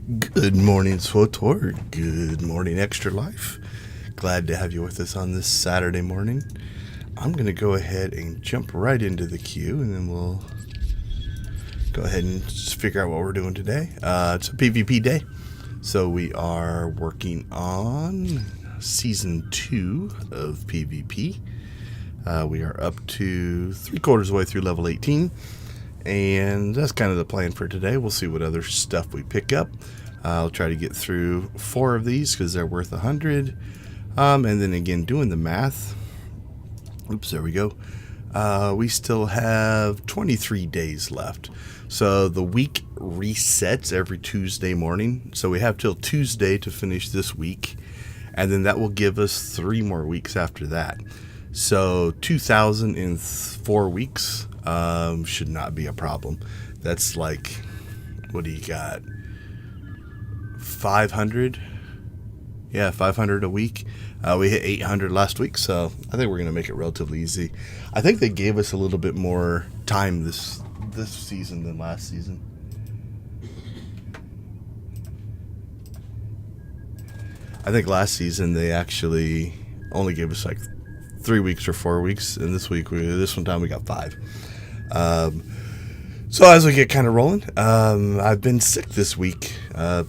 Good morning, SWTOR. Good morning, Extra Life. Glad to have you with us on this Saturday morning. I'm going to go ahead and jump right into the queue, and then we'll go ahead and just figure out what we're doing today. It's a PvP day, so we are working on Season 2 of PvP. We are up to 3/4 of the way through level 18. And that's kind of the plan for today. We'll see what other stuff we pick up. I'll try to get through 4 of these because they're worth 100. And then again, doing the math. Oops, there we go. We still have 23 days left. So the week resets every Tuesday morning. So we have till Tuesday to finish this week. And then that will give us 3 more weeks after that. So 2,000 in 4 weeks. Should not be a problem. That's like, what do you got? 500? Yeah, 500 a week. We hit 800 last week, so I think we're going to make it relatively easy. I think they gave us a little bit more time this season than last season. I think last season they actually only gave us like 3 weeks or 4 weeks, and this one time we got 5. So as we get kind of rolling, I've been sick this week.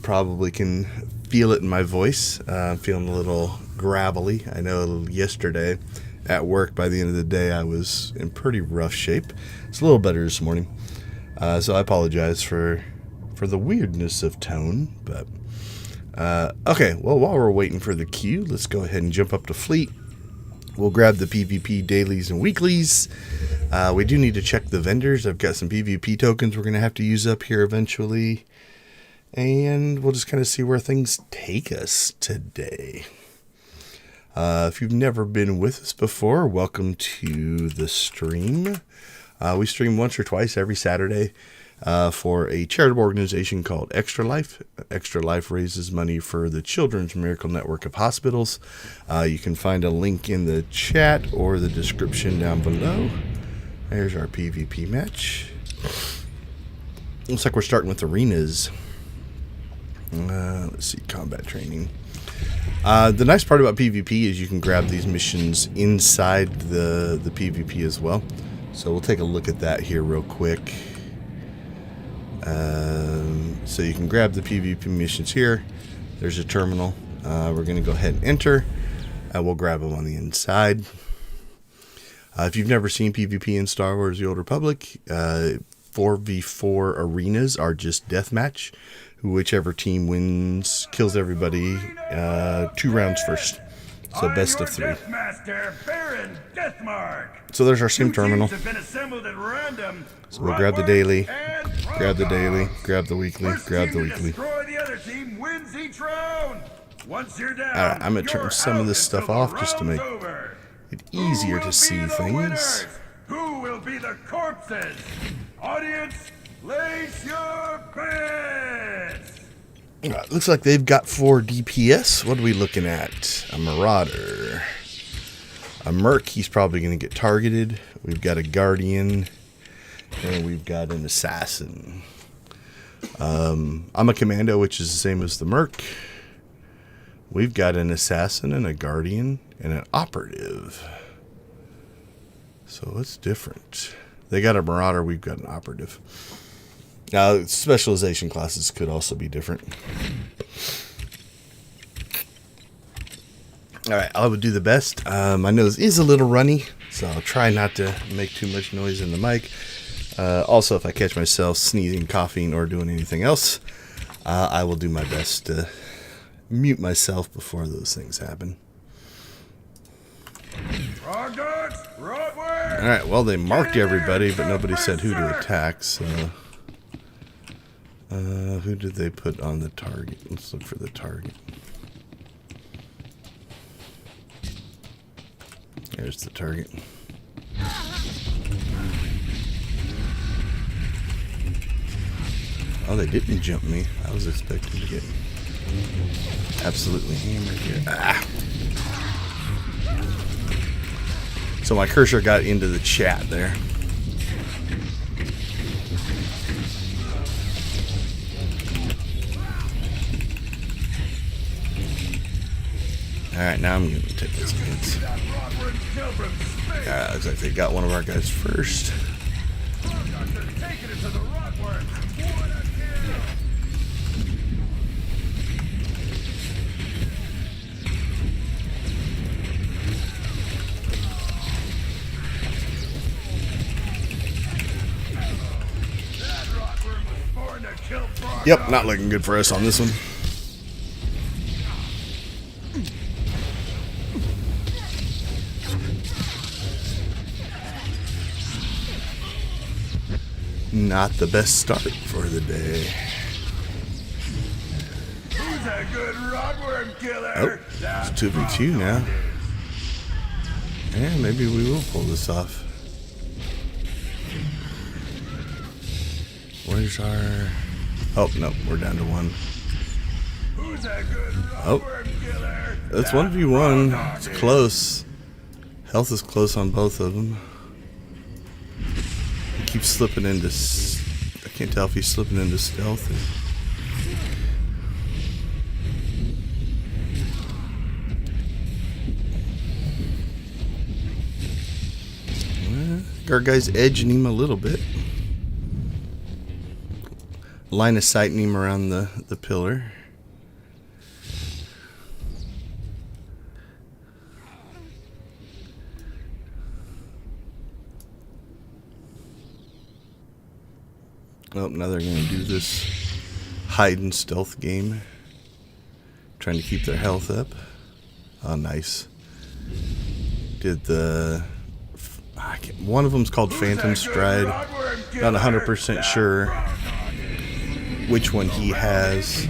Probably can feel it in my voice. I'm feeling a little gravelly. I know yesterday at work, by the end of the day, I was in pretty rough shape. It's a little better this morning. So I apologize for the weirdness of tone. But okay, well, while we're waiting for the queue, let's go ahead and jump up to Fleet. We'll grab the PvP dailies and weeklies. We do need to check the vendors. I've got some PvP tokens we're going to have to use up here eventually. And we'll just kind of see where things take us today. If you've never been with us before, welcome to the stream. We stream once or twice every Saturday for a charitable organization called Extra Life. Extra Life raises money for the Children's Miracle Network of Hospitals. You can find a link in the chat or the description down below. There's our PvP match. Looks like we're starting with arenas. Let's see, combat training. The nice part about PvP is you can grab these missions inside the PvP as well. So we'll take a look at that here real quick. So you can grab the PvP missions here. There's a terminal. We're going to go ahead and enter. We'll grab them on the inside. If you've never seen PvP in Star Wars The Old Republic, 4v4 arenas are just deathmatch. Whichever team wins kills everybody 2 rounds first. So best of 3. So there's our sim terminal. So we'll grab the daily, grab the weekly, grab the weekly. Alright, I'm going to turn some of this stuff off just to make it easier to see things. Who will be the corpses? Audience, place your bets! Looks like they've got 4 DPS. What are we looking at? A Marauder. A Merc, he's probably going to get targeted. We've got a Guardian. And we've got an Assassin. I'm a Commando, which is the same as the Merc. We've got an Assassin and a Guardian and an Operative. So it's different. They got a Marauder, we've got an Operative. Now, specialization classes could also be different. Alright, I would do the best. My nose is a little runny, so I'll try not to make too much noise in the mic. Also, if I catch myself sneezing, coughing, or doing anything else, I will do my best to mute myself before those things happen. Alright, well, they marked everybody, but nobody said who to attack, so... who did they put on the target? Let's look for the target. There's the target. Oh, they didn't jump me. I was expecting to get absolutely hammered here. Ah. So my cursor got into the chat there. Alright, now I'm going to take those hits. Alright, looks like they got one of our guys first. Yep, not looking good for us on this one. Not the best start for the day. Who's a good rockworm killer? Oh, it's 2v2 now. Yeah, maybe we will pull this off. Where's our... Oh, no, we're down to one. Who's a good rockworm killer? That's 1v1. It's close. Health is close on both of them. He keeps slipping into... I can't tell if he's slipping into stealth. Our guy's edging him a little bit. Line of sighting him around the pillar. Oh, now they're going to do this hide and stealth game. Trying to keep their health up. Oh, nice. Did the... One of them's called Phantom Stride. Not 100% sure which one he has.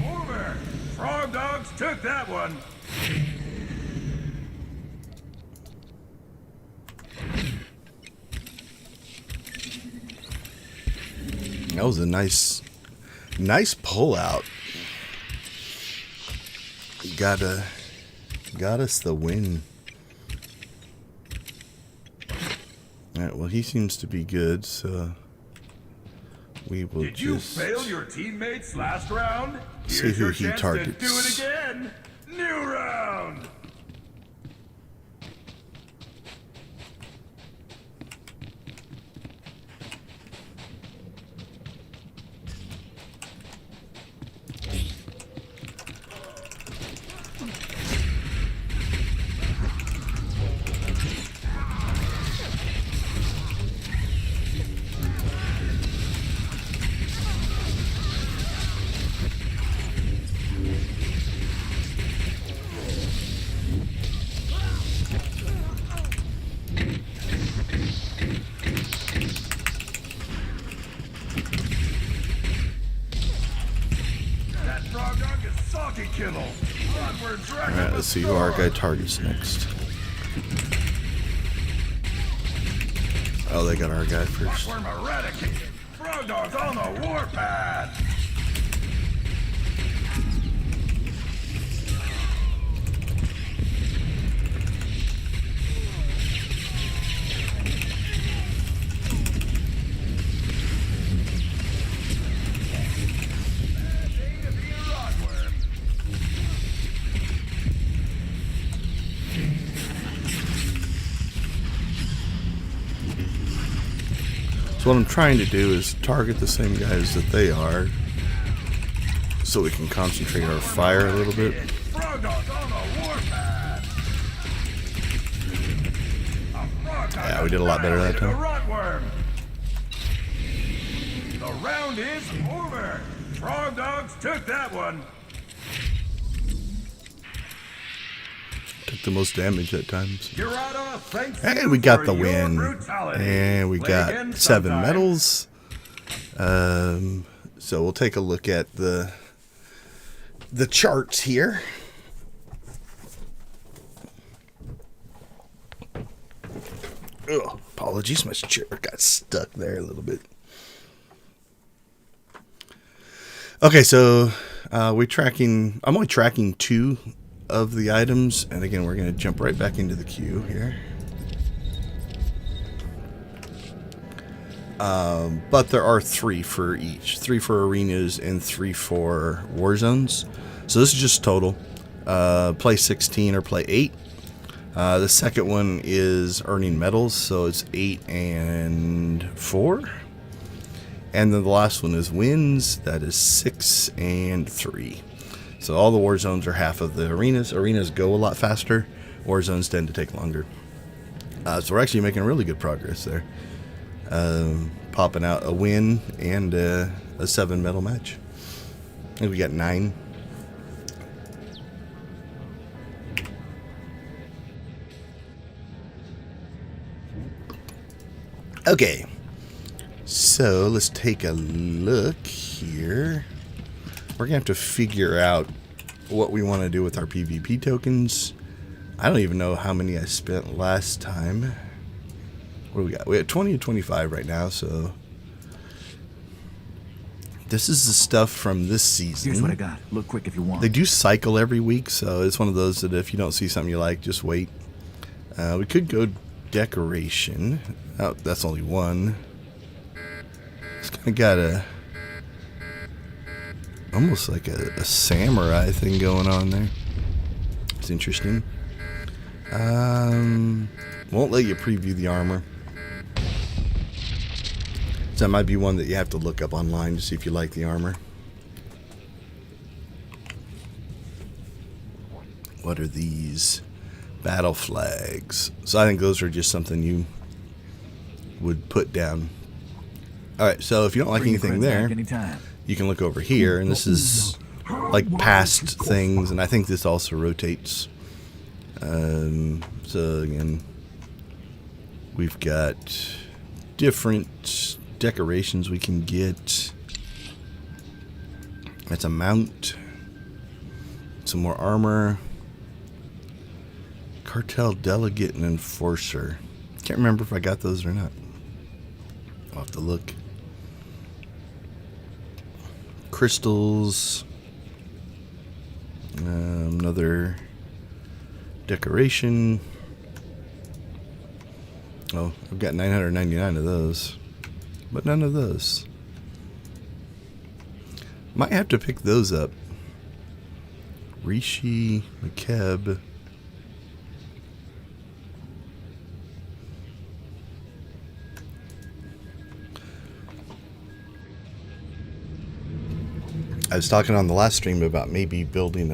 Frog dogs took that one. That was a nice pull out. Got us the win. Alright, well, he seems to be good, so we will Did you fail your teammates last round? See who he targets. Do it again. New round. Alright, let's see who our guy targets next. Oh, they got our guy first. Frog dogs on the warpath. So what I'm trying to do is target the same guys that they are, so we can concentrate our fire a little bit. Yeah, we did a lot better that time. The round is over. Frog dogs took that one. Took the most damage at times. And we got the win. And we got 7 medals. So we'll take a look at the charts here. Ugh, apologies, my chair got stuck there a little bit. Okay, so I'm only tracking 2 of the items, and again we're going to jump right back into the queue here. But there are 3 for each. 3 for arenas and 3 for war zones. So this is just total. play 16 or play 8. The second one is earning medals, so it's 8 and 4. And then the last one is wins, that is 6 and 3. So all the war zones are half of the arenas. Arenas go a lot faster. War zones tend to take longer. So we're actually making really good progress there. Popping out a win and a 7 medal match. I think we got 9. Okay. So let's take a look here. We're going to have to figure out what we want to do with our PvP tokens. I don't even know how many I spent last time. What do we got? We have 20 and 25 right now, so this is the stuff from this season. Here's what I got. Look quick if you want. They do cycle every week, so it's one of those that if you don't see something you like, just wait. We could go decoration. Oh, that's only one. It's kind of got a almost like a samurai thing going on there. It's interesting. Won't let you preview the armor. So that might be one that you have to look up online to see if you like the armor. What are these? Battle flags. So I think those are just something you would put down. Alright, so if you don't like anything there, you can look over here, and this is like past things, and I think this also rotates. So again, we've got different decorations we can get. That's a mount. Some more armor. Cartel delegate and enforcer. Can't remember if I got those or not. I'll have to look. Crystals. Another decoration. Oh, I've got 999 of those, but none of those. Might have to pick those up. Rishi, McKeb. I was talking on the last stream about maybe building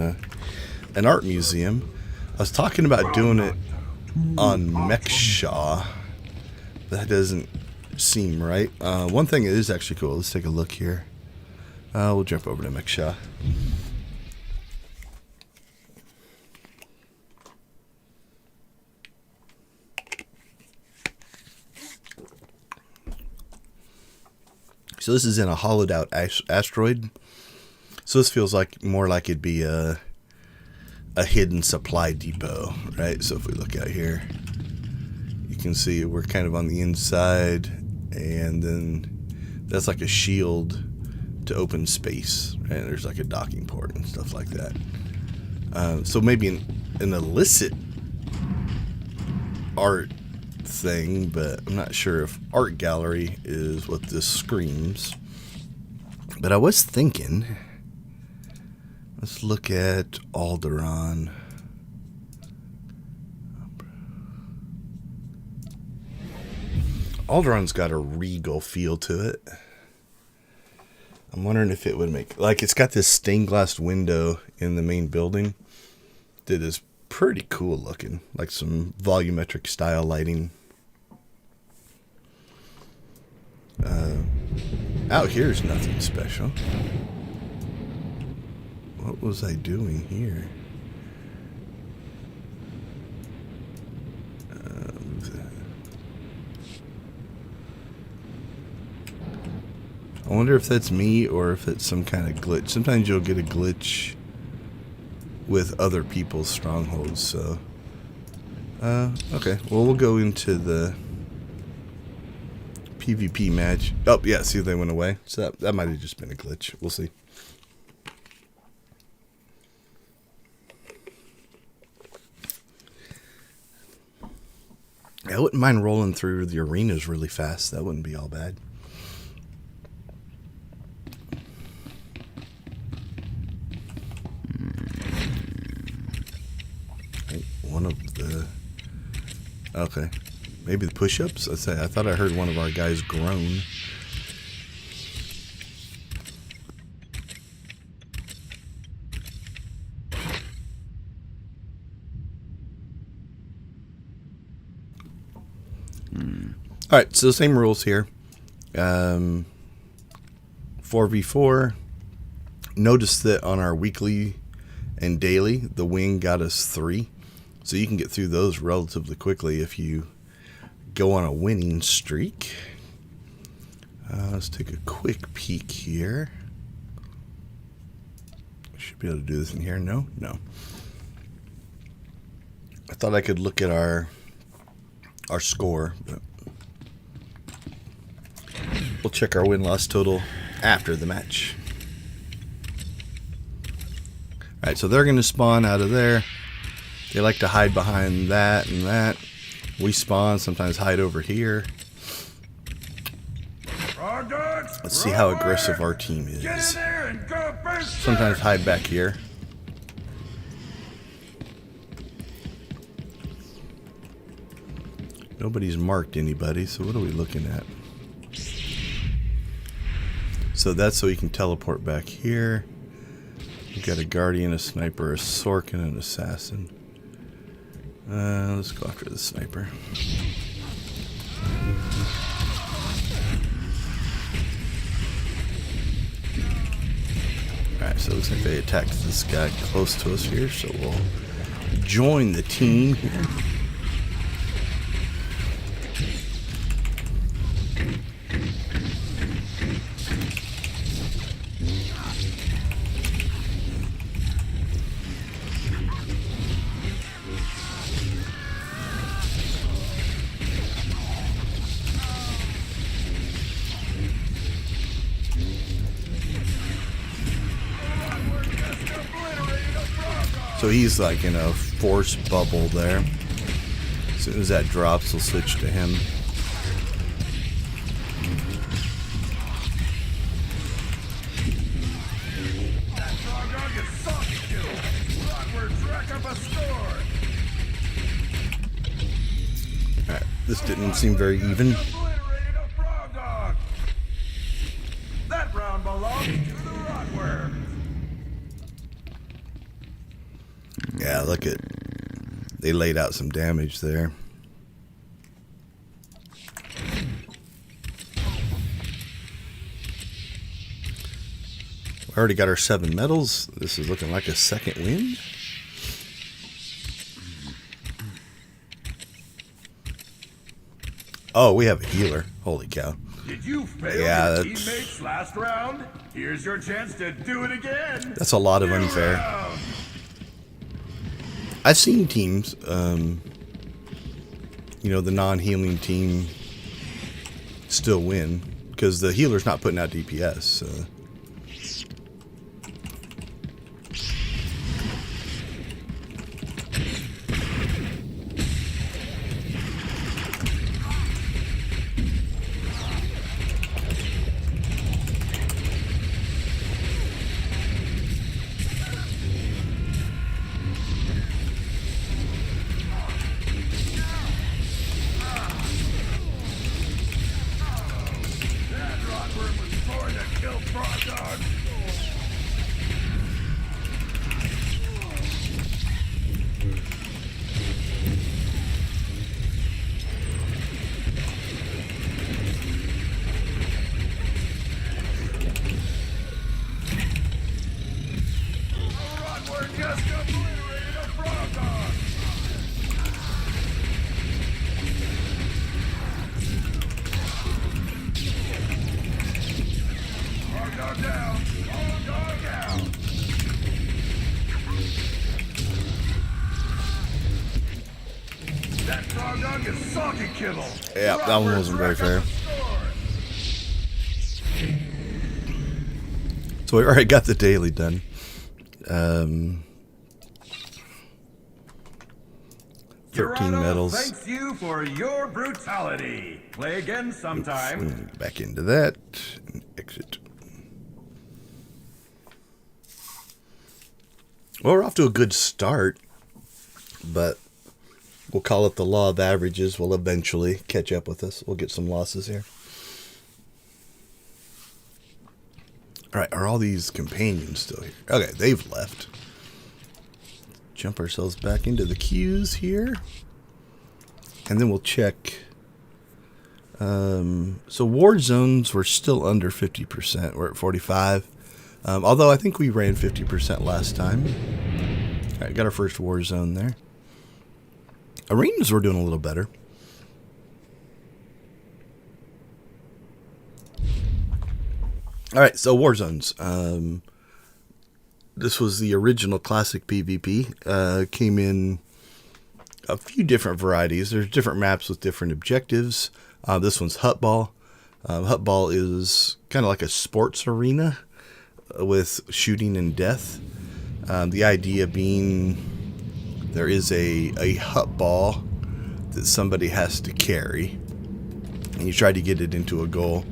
an art museum. I was talking about doing it on Mechshaw. That doesn't seem right. One thing that is actually cool. Let's take a look here. We'll jump over to Mechshaw. So this is in a hollowed out asteroid. So this feels like more like it'd be a hidden supply depot, right? So if we look out here, you can see we're kind of on the inside, and then that's like a shield to open space, right? There's like a docking port and stuff like that. So maybe an illicit art thing, but I'm not sure if art gallery is what this screams. But I was thinking, let's look at Alderaan. Alderaan's got a regal feel to it. I'm wondering if it would make, like, it's got this stained glass window in the main building that is pretty cool looking, like some volumetric style lighting. Out here is nothing special. What was I doing here? I wonder if that's me or if it's some kind of glitch. Sometimes you'll get a glitch with other people's strongholds, so okay, well, we'll go into the PvP match. Oh yeah, see, they went away, so that might have just been a glitch. We'll see. I wouldn't mind rolling through the arenas really fast. That wouldn't be all bad. Okay. Maybe the push-ups? I thought I heard one of our guys groan. Alright, so same rules here. 4v4. Notice that on our weekly and daily, the wing got us 3. So you can get through those relatively quickly if you go on a winning streak. Let's take a quick peek here. Should be able to do this in here. No. I thought I could look at our score, but we'll check our win-loss total after the match. Alright, so they're going to spawn out of there. They like to hide behind that and that. We spawn, sometimes hide over here. Let's see how aggressive our team is. Sometimes hide back here. Nobody's marked anybody, so what are we looking at? So that's so you can teleport back here. We've got a guardian, a sniper, a sorkin, and an assassin. Let's go after the sniper. Alright, so it looks like they attacked this guy close to us here, so we'll join the team here. So he's like in a force bubble there. As soon as that drops, we'll switch to him. Alright, this didn't seem very even. That round belongs to the rotworms. Yeah, look at, they laid out some damage there. We already got our 7 medals. This is looking like a second win. Oh, we have a healer. Holy cow. Did you fail your teammates last round? Here's your chance to do it again. That's a lot of unfair. I've seen teams, you know, the non-healing team still win because the healer's not putting out DPS. So. Yeah, that one wasn't very fair. So we already got the daily done. 13 medals. Thanks you for your brutality. Play again sometime. Back into that and exit. Well, we're off to a good start, but we'll call it the law of averages, will eventually catch up with us. We'll get some losses here. All right, are all these companions still here? Okay, they've left. Jump ourselves back into the queues here. And then we'll check. So war zones were still under 50%. We're at 45. Although I think we ran 50% last time. All right, got our first war zone there. Arenas were doing a little better. All right, so war zones. This was the original classic PvP. Came in a few different varieties. There's different maps with different objectives. This one's Hutball. Hutball is kind of like a sports arena with shooting and death. The idea being there is a Hutball that somebody has to carry, and you try to get it into a goal.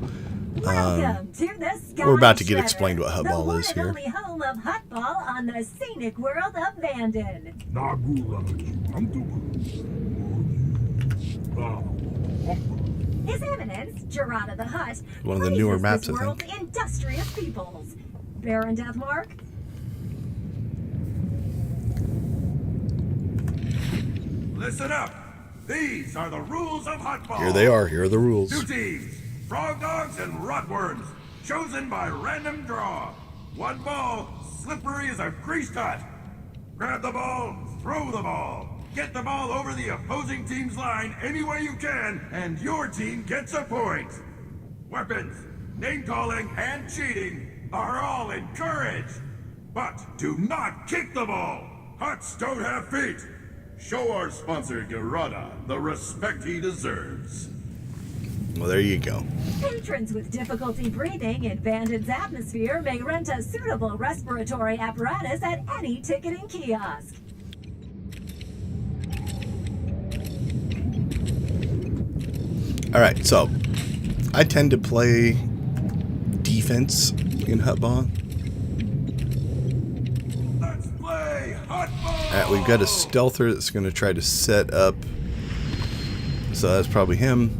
We're about to get explained what Hutball is here. The only home of Hutball on the scenic world of Bandon. His Eminence, Gerada the Hutt, one of the newer maps, I world's think. industrious peoples. Baron Deathmark? Listen up. These are the rules of Hutball. Here they are. Here are the rules. 2 teams, frog dogs and rotworms, chosen by random draw. 1 ball, slippery as a grease cut. Grab the ball, throw the ball. Get the ball over the opposing team's line any way you can, and your team gets a point. Weapons, name-calling, and cheating are all encouraged. But do not kick the ball. Huts don't have feet. Show our sponsor, Gerada, the respect he deserves. Well, there you go. Patrons with difficulty breathing in Bandon's atmosphere may rent a suitable respiratory apparatus at any ticketing kiosk. All right, so I tend to play defense in Hutball. Let's play Hutball! All right, we've got a stealther that's going to try to set up. So that's probably him.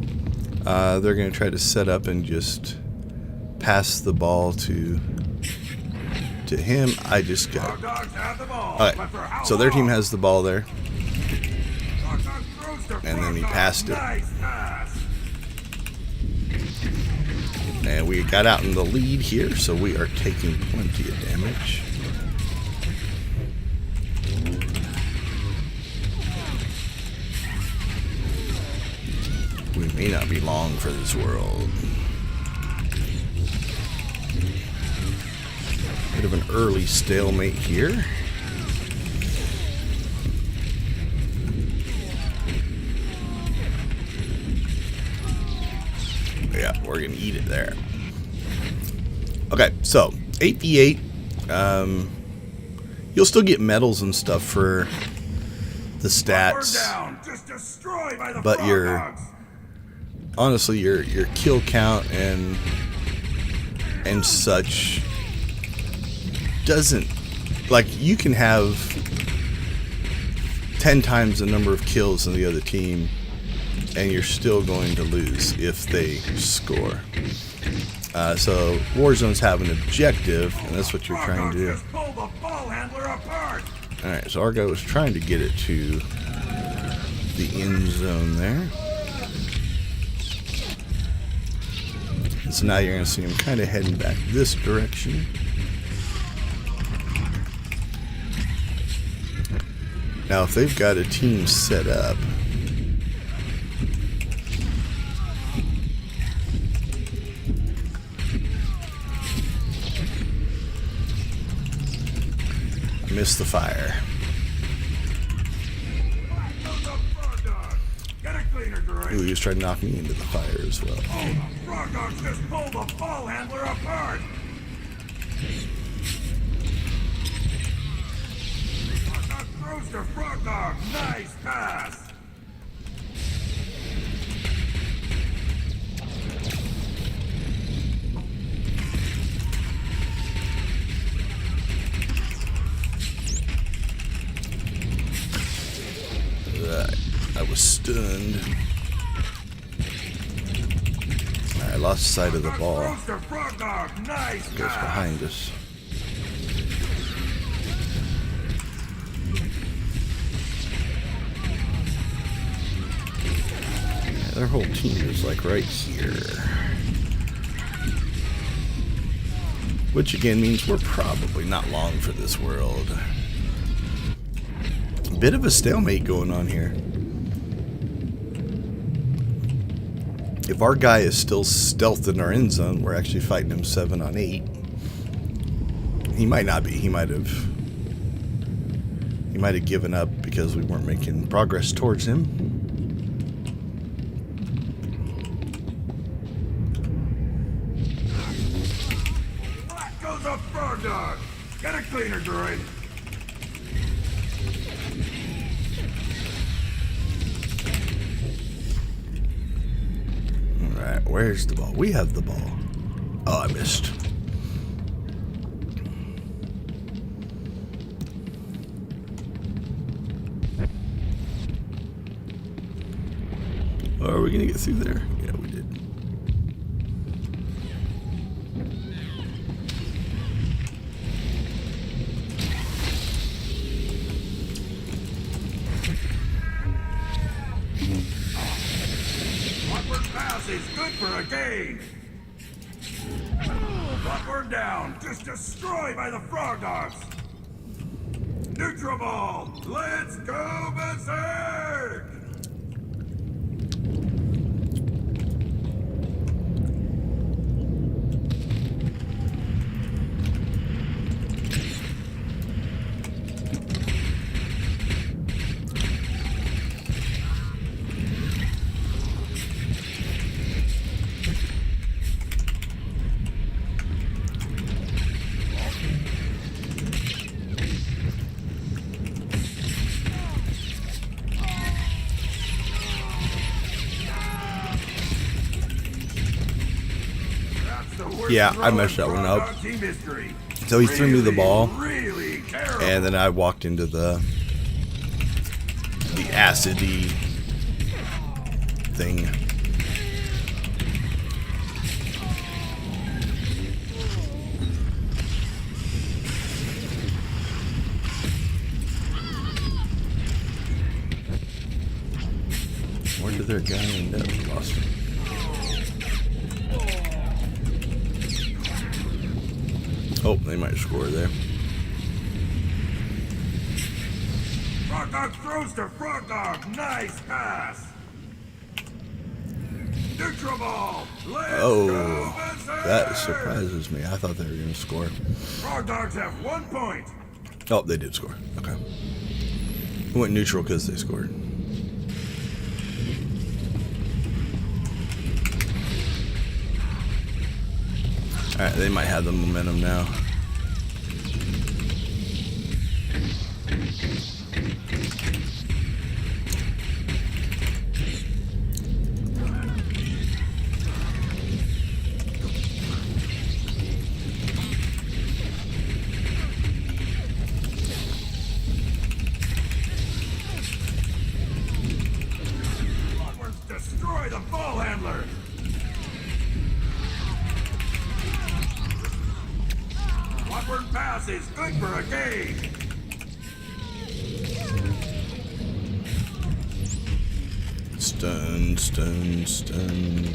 They're going to try to set up and just pass the ball to him. I just got it. All right, so their team has the ball there. And then he passed it. And we got out in the lead here, so we are taking plenty of damage. We may not be long for this world. Bit of an early stalemate here. Yeah, we're gonna eat it there. Okay, so 8v8. You'll still get medals and stuff for the stats, but honestly your kill count and such doesn't, like, you can have 10 times the number of kills than the other team, and you're still going to lose if they score. So Warzones have an objective, and that's what you're trying to do. Alright, so our guy was trying to get it to the end zone there. And so now you're going to see him kind of heading back this direction. Now if they've got a team set up, missed the fire. Ooh, he was trying to knock me into the fire as well. Oh, the frog dogs just pulled the ball handler apart. Frog dog throws to frog dog. Nice pass. stunned. I lost sight of the ball. Roaster frog dog, nice It goes pass. behind us. Yeah, their whole team is like right here. Which again means we're probably not long for this world. Bit of a stalemate going on here. If our guy is still stealthed in our end zone, we're actually fighting him 7 on 8. He might not be. He might have given up because we weren't making progress towards him. Back goes a frog dog. Get a cleaner, droid. Alright, where's the ball? We have the ball. Oh, I missed. Oh, are we gonna get through there? Yeah, we did. Awkward pass is good for a gain. Awkward down, just destroyed by the frog dogs. Neutral ball, let's go berserk! Yeah, I messed that one up. So he threw me the ball, Really terrible. and then I walked into the acidy thing. Where did their guy end up? Lost him. Oh, they might score there. Frog dog throws to frog dog. Nice pass. Neutral ball. Let's go Oh, berserk. that surprises me. I thought they were going to score. Frog dogs have 1 point. Oh, they did score. Okay. We went neutral because they scored. Alright, they might have the momentum now. Onwards destroy the ball handler. Awkward pass is good for a gain. Stun, stun, stun.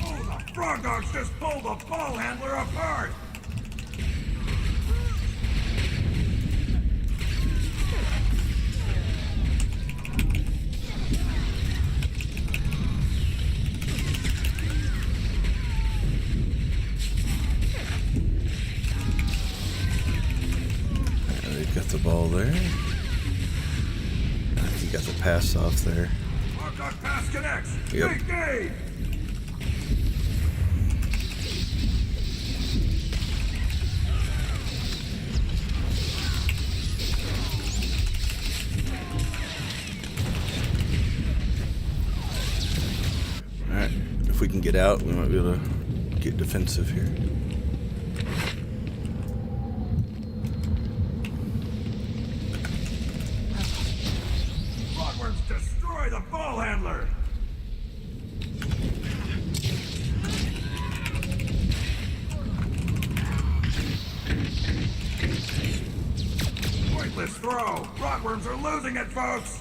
Oh, the frog dogs just pulled the ball handler apart. They've got the ball there. I think he got the pass off there. Frog dog pass connects. Yep. Big gain. Alright, if we can get out, we might be able to get defensive here. Destroy the ball handler! Pointless throw! Rockworms are losing it, folks!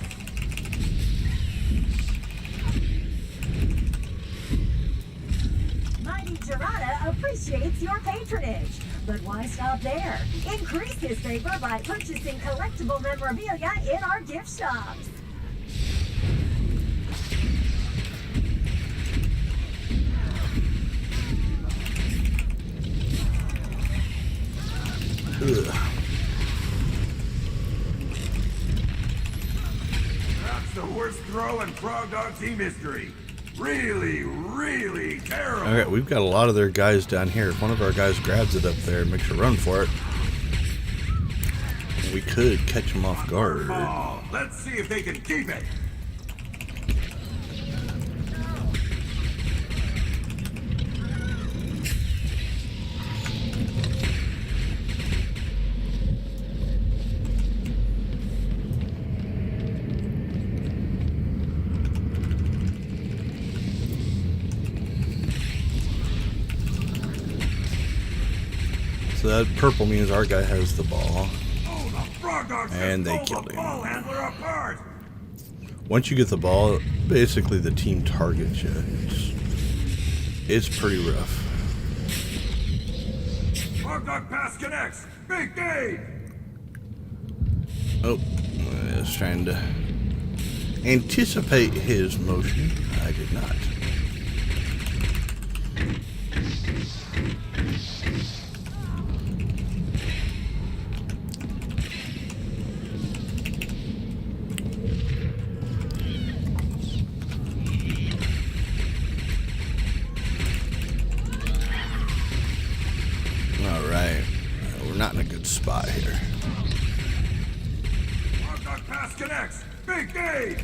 Mighty Girata appreciates your patronage. But why stop there? Increase his favor by purchasing collectible memorabilia in our gift shops. Ugh. That's the worst throw in Frog Dog team history. Really, really terrible. Alright, we've got a lot of their guys down here. If one of our guys grabs it up there and makes a run for it, we could catch him off guard. Ball. Let's see if they can keep it. So that purple means our guy has the ball. Oh, the Frog Dogs And they just killed pulled him. the ball handler apart. Once you get the ball, basically the team targets you. It's pretty rough. Frog Dog pass connects. Big game. Oh, I was trying to anticipate his motion. I did not. Alright, we're not in a good spot here. Frog Dog pass connects. Big game.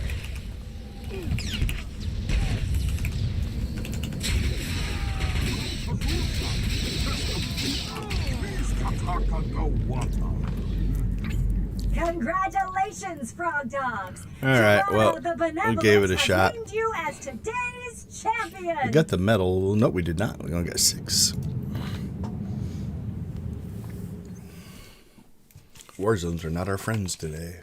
Congratulations, Frog Dogs! All right, Girata, well, the we Benevolent gave it a has shot. named you as today's champion. We got the medal. No, we did not. We only got 6. War zones are not our friends today.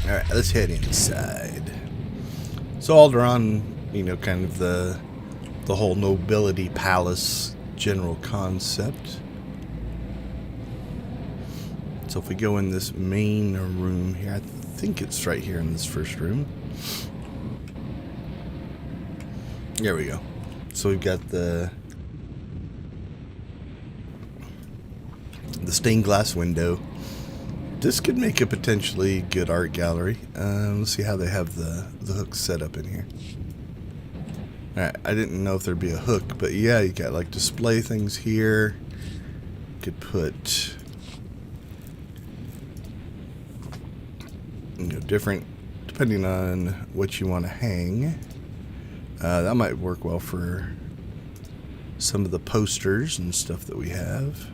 Alright, let's head inside. So Alderaan, you know, kind of the whole nobility palace general concept. So if we go in this main room here, I think it's right here in this first room. There we go. So we've got the stained glass window. This could make a potentially good art gallery. Let's see how they have the hook set up in here. Alright, I didn't know if there'd be a hook, but yeah, you got like display things here. You could put, you know, different, depending on what you want to hang. That might work well for some of the posters and stuff that we have.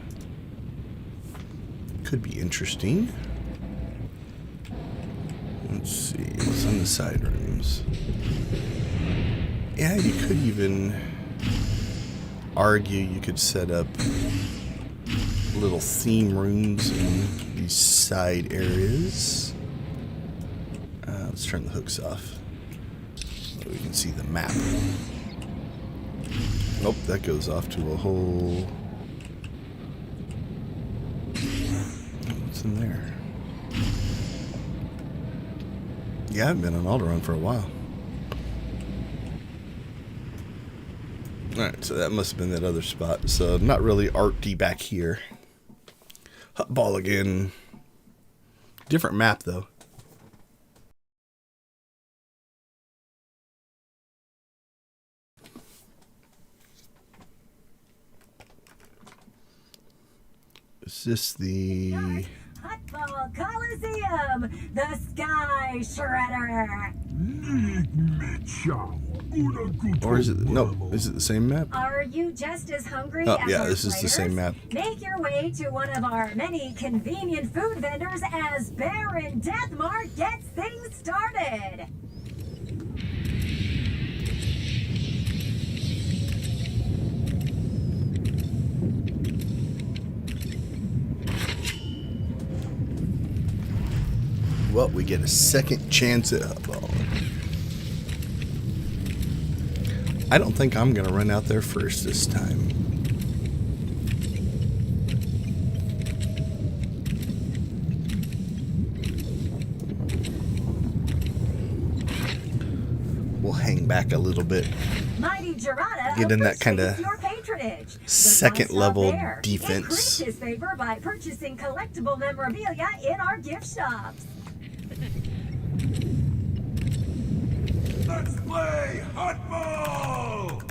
Could be interesting. Let's see, what's in the side rooms? Yeah, you could even argue you could set up little theme rooms in these side areas. Let's turn the hooks off so we can see the map. Nope, that goes off to a whole... What's in there? Yeah, I haven't been on Alderaan for a while. Alright, so that must have been that other spot. So not really arty back here. Hut ball again. Different map though. Is this the... Hutball Coliseum, the Sky Shredder. Or is it? No, is it the same map? Are you just as hungry Oh, as yeah, our this is the players? same map. Make your way to one of our many convenient food vendors as Baron Deathmark gets things started. Well, we get a second chance at Hutball. I don't think I'm going to run out there first this time. We'll hang back a little bit. Mighty Gerada Get in that kinda appreciates your patronage. But second why stop level there? defense. Increase his favor by purchasing collectible memorabilia in our gift shops. Let's play Hutball!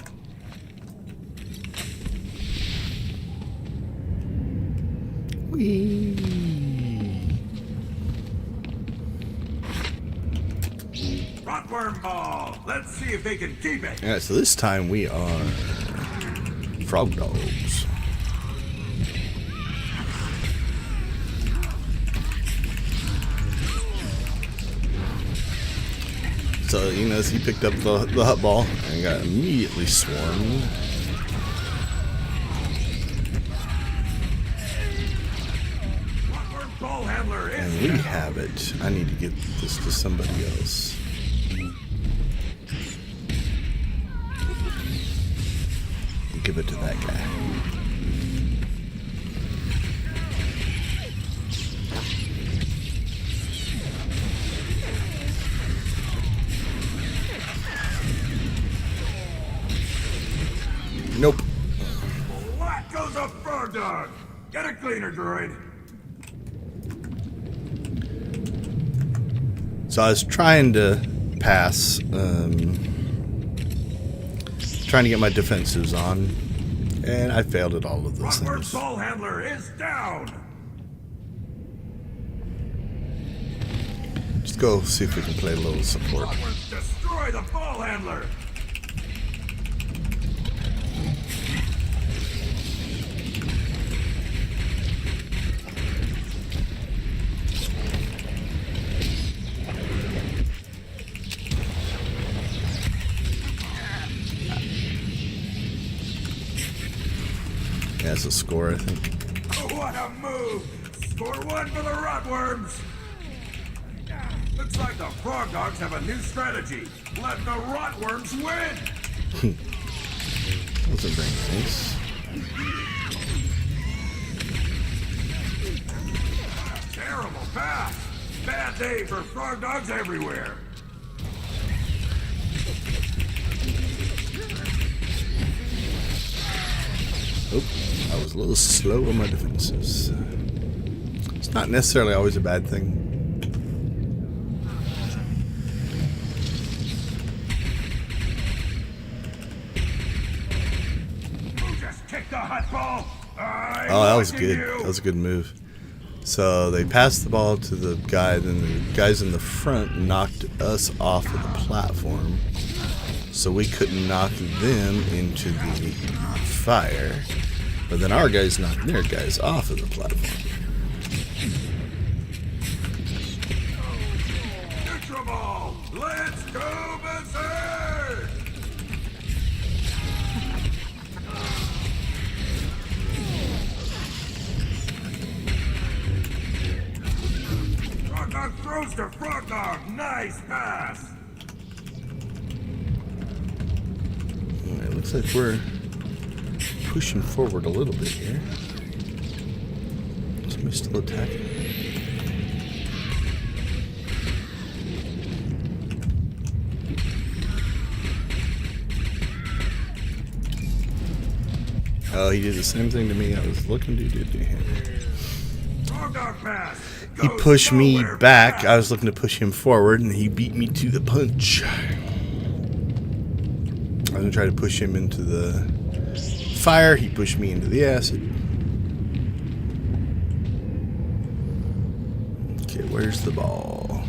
Whee! Rockworm Ball! Let's see if they can keep it! Alright, so this time we are frog dogs. So, you know, he picked up the hut ball and got immediately swarmed. Rockworm Ball Handler is And we have it. I need to get this to somebody else. Give it to that guy. Nope. What goes a frog dog? Get a cleaner, droid. So I was trying to pass, trying to get my defensives on, and I failed at all of those Rockworm things. Ball Handler is down. Just go see if we can play a little support. Rockworms destroy the Ball Handler. Yeah, that's a score, I think. Oh, what a move! Score one for the Rotworms! Looks like the Frog Dogs have a new strategy. Let the Rotworms win! Wasn't very nice. Terrible pass! Bad day for Frog Dogs everywhere! Oh, I was a little slow on my defenses. It's not necessarily always a bad thing. Who just kicked the hot ball? Oh, that was good. That was a good move. So they passed the ball to the guy, then the guys in the front knocked us off of the platform. So we couldn't knock them into the fire. But then our guys knocked their guys off of the platform. Neutral ball! Let's go berserk! Frog Dog throws to Frog Dog. Nice pass! Alright, looks like we're pushing forward a little bit here. Somebody still attacking. Oh, he did the same thing to me I was looking to do to him. Frog Dog pass! He Goes pushed me nowhere back. fast. I was looking to push him forward, and he beat me to the punch. I was going to try to push him into the fire. He pushed me into the acid. Okay, where's the ball?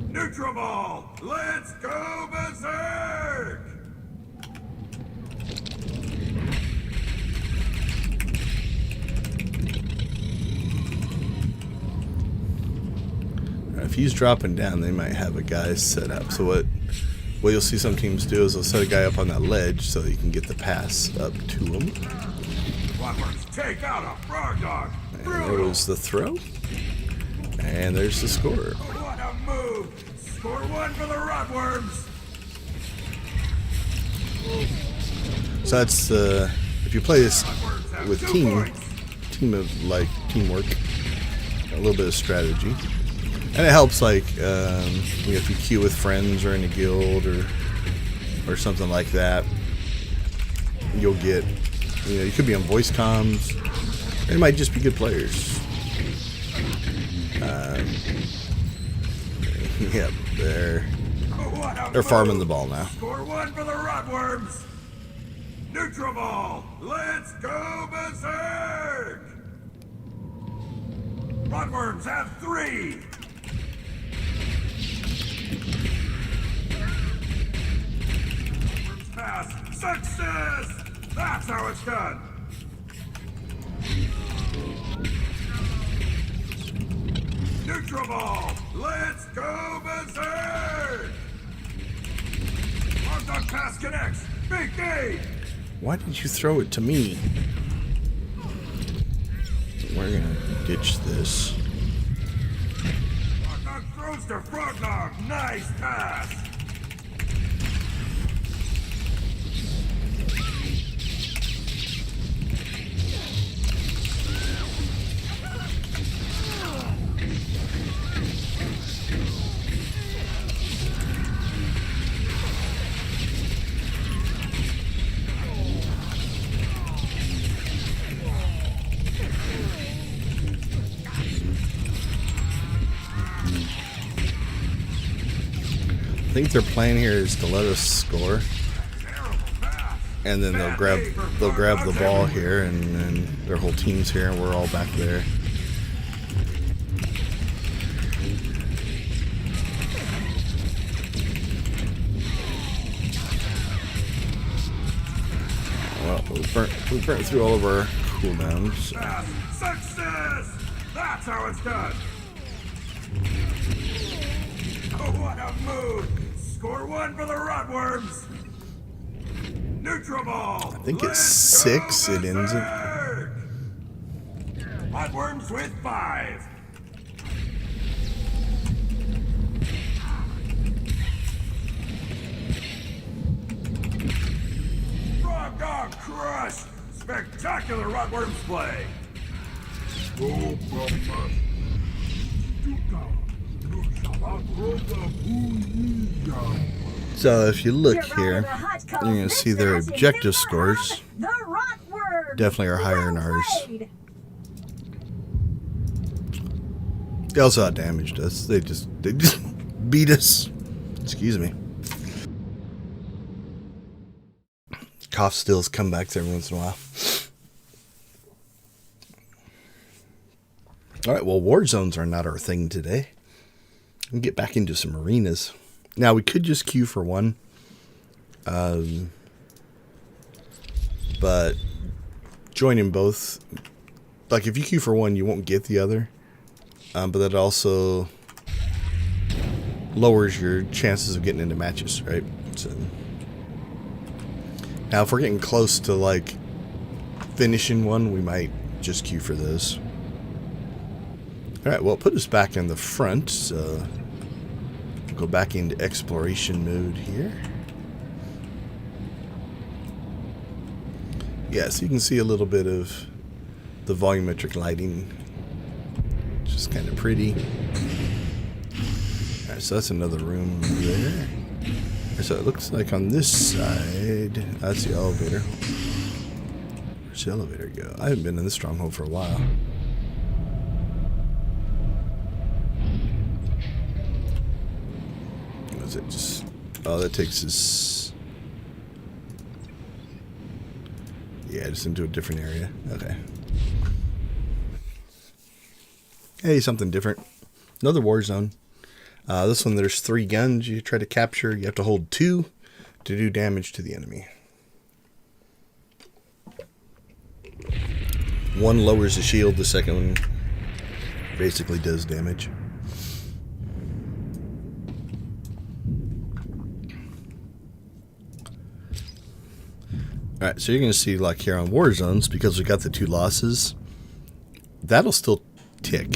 Neutral ball. Let's go berserk. If he's dropping down, they might have a guy set up. So what you'll see some teams do is they'll set a guy up on that ledge so that you can get the pass up to him. Rockworms take out a frog dog. And there was the throw. And there's the score. What a move! Score one for the Rockworms. So that's if you play this with teamwork, a little bit of strategy. And it helps, like, if you queue with friends or in a guild or something like that, you'll get, you could be on voice comms. It might just be good players. Yep, they're farming the ball now. Score one for the Rockworms. Neutral ball. Let's go berserk. Rockworms have 3. Pass. Success! That's how it's done. Neutral ball. Let's go berserk. Hot dog pass connects. Big game. Why did you throw it to me? We're gonna ditch this. Hot dog throws to frog dog. Nice pass. I think their plan here is to let us score, and then they'll grab the ball here, and then their whole team's here, and we're all back there. Well, we burnt through all of our cooldowns. So. Success! That's how it's done. Oh, what a move! Score one for the Rotworms. Neutral ball. I think it's 6. It ends it. Rotworms with 5. Frog Dog Crush! Spectacular Rotworms play! So if you look here, you're going to see their objective scores definitely are higher than ours. They also outdamaged us. They just beat us. Excuse me. Cough stills come back every once in a while. Alright, well, war zones are not our thing today. We'll get back into some arenas. Now, we could just queue for one. But joining both, like if you queue for one, you won't get the other. But that also lowers your chances of getting into matches, right? So, now, if we're getting close to like finishing one, we might just queue for those. Alright, well, put us back in the front, so go back into exploration mode here. Yeah, so you can see a little bit of the volumetric lighting, which is kind of pretty. Alright, so that's another room there. So it looks like on this side, that's the elevator. Where's the elevator go? I haven't been in this stronghold for a while. It just, oh, that takes us, yeah, just into a different area. Okay. Hey, something different. Another war zone. This one, there's 3 guns you try to capture. You have to hold 2 to do damage to the enemy. 1 lowers the shield. The second one basically does damage. Alright, so you're going to see, like here on war zones, because we got the 2 losses, that'll still tick.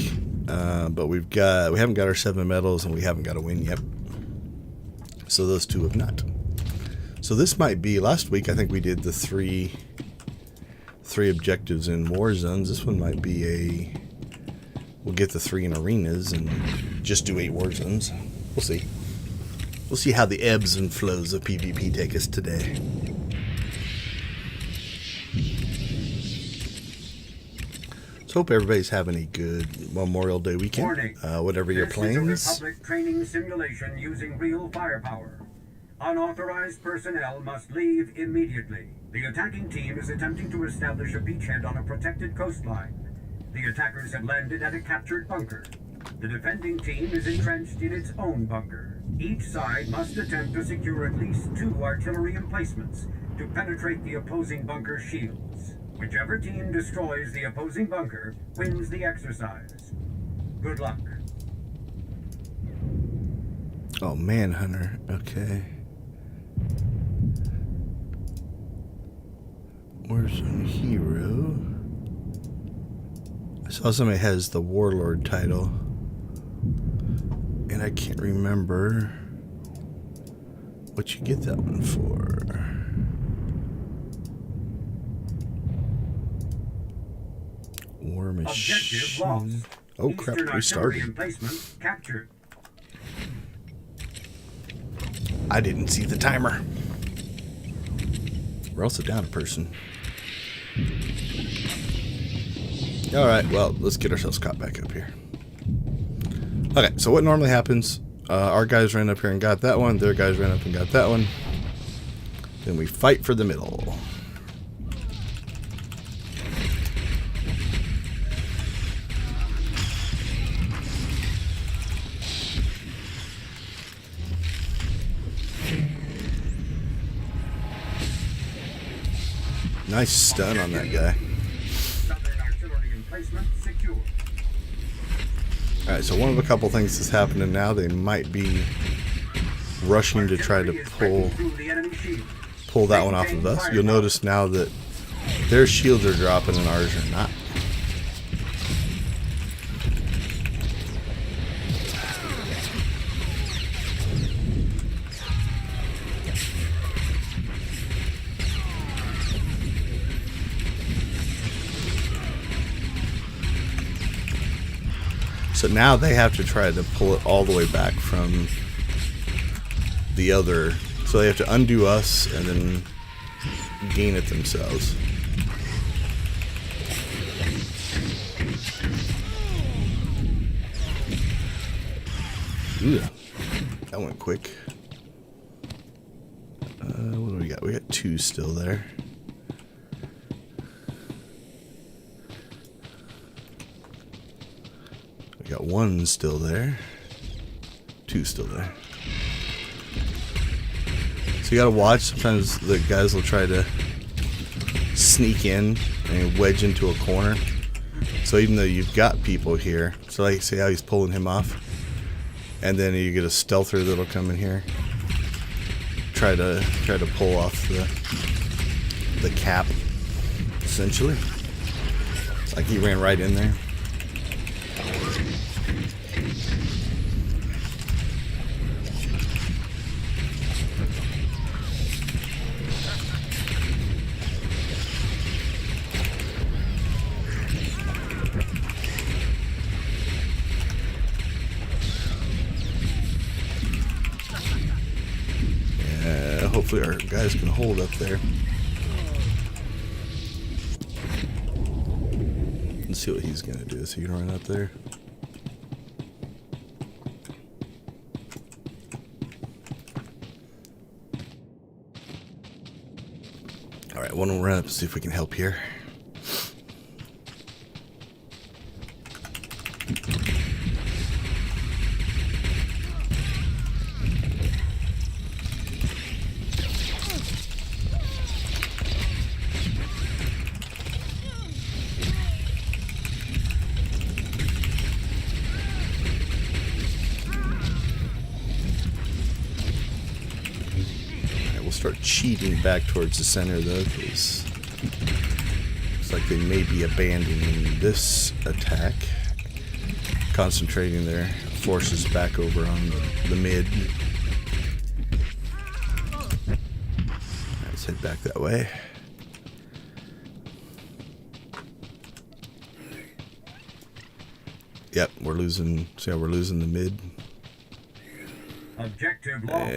But we haven't got our 7 medals and we haven't got a win yet. So those 2 have not. So this might be, last week I think we did the 3 objectives in war zones. This one might be we'll get the 3 in arenas and just do 8 war zones. We'll see. We'll see how the ebbs and flows of PvP take us today. So hope everybody's having a good Memorial Day weekend. Whatever your plans. This is a Republic training simulation using real firepower. Unauthorized personnel must leave immediately. The attacking team is attempting to establish a beachhead on a protected coastline. The attackers have landed at a captured bunker. The defending team is entrenched in its own bunker. Each side must attempt to secure at least 2 artillery emplacements to penetrate the opposing bunker shields. Whichever team destroys the opposing bunker wins the exercise. Good luck. Oh, Manhunter. Okay. Warzone Hero. I saw somebody has the Warlord title. And I can't remember what you get that one for. War Objective lost. Machine. Oh crap, Eastern we started. emplacement captured. I didn't see the timer. We're also down a person. Alright, well, let's get ourselves caught back up here. Okay, so what normally happens, our guys ran up here and got that one, their guys ran up and got that one. Then we fight for the middle. Nice stun on that guy. Southern artillery emplacement secure. Alright, so one of a couple things that's happening now. They might be rushing to try to pull that one off of us. You'll notice now that their shields are dropping and ours are not. So now they have to try to pull it all the way back from the other. So they have to undo us and then gain it themselves. Ooh, that went quick. What do we got? We got 2 still there. We got 1 still there. 2 still there. So you gotta watch. Sometimes the guys will try to sneak in and wedge into a corner. So even though you've got people here, so like see how he's pulling him off, and then you get a stealther that'll come in here, try to pull off the cap, essentially. It's like he ran right in there. Hopefully our guys can hold up there. Let's see what he's gonna do. Is he gonna run up there? Alright, one will run up and see if we can help here. start cheating back towards the center though, because looks like they may be abandoning this attack, concentrating their forces back over on the mid. Let's head back that way. Yep, we're losing. See how we're losing the mid. Objective lost.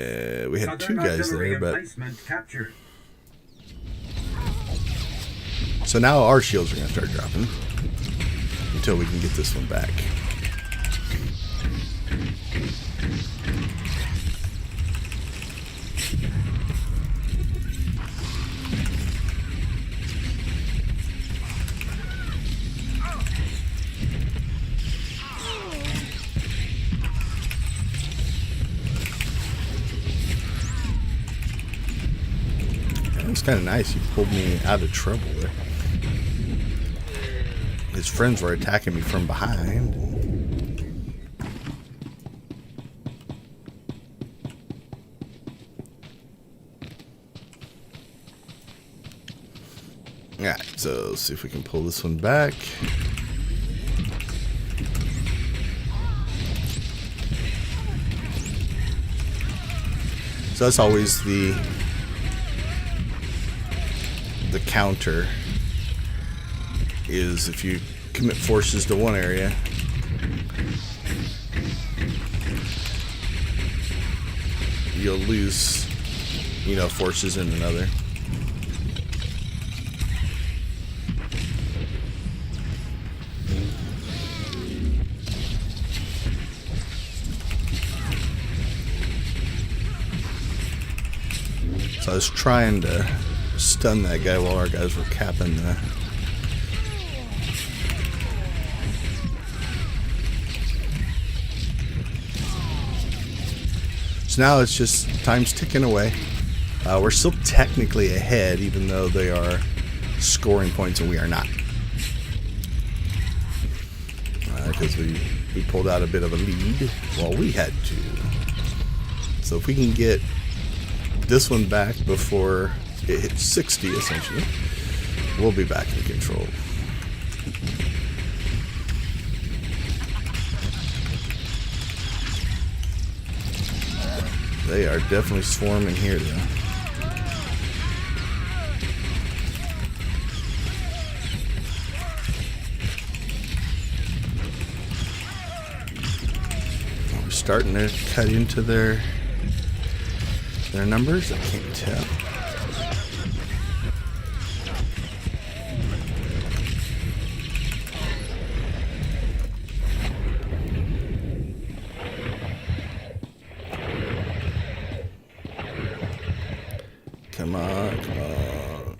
We had two guys there, but captured. so now our shields are gonna start dropping until we can get this one back. It's kind of nice. You pulled me out of trouble there. His friends were attacking me from behind. Alright, so let's see if we can pull this one back. So that's always the counter, is if you commit forces to one area, you'll lose, you know, forces in another. So I was trying to stun that guy while our guys were capping the... So now it's just time's ticking away. We're still technically ahead, even though they are scoring points and we are not. Because we pulled out a bit of a lead while we had to. So if we can get this one back before it hits 60, essentially, we'll be back in control. They are definitely swarming here, though. We're starting to cut into their numbers. I can't tell. Come on, come on.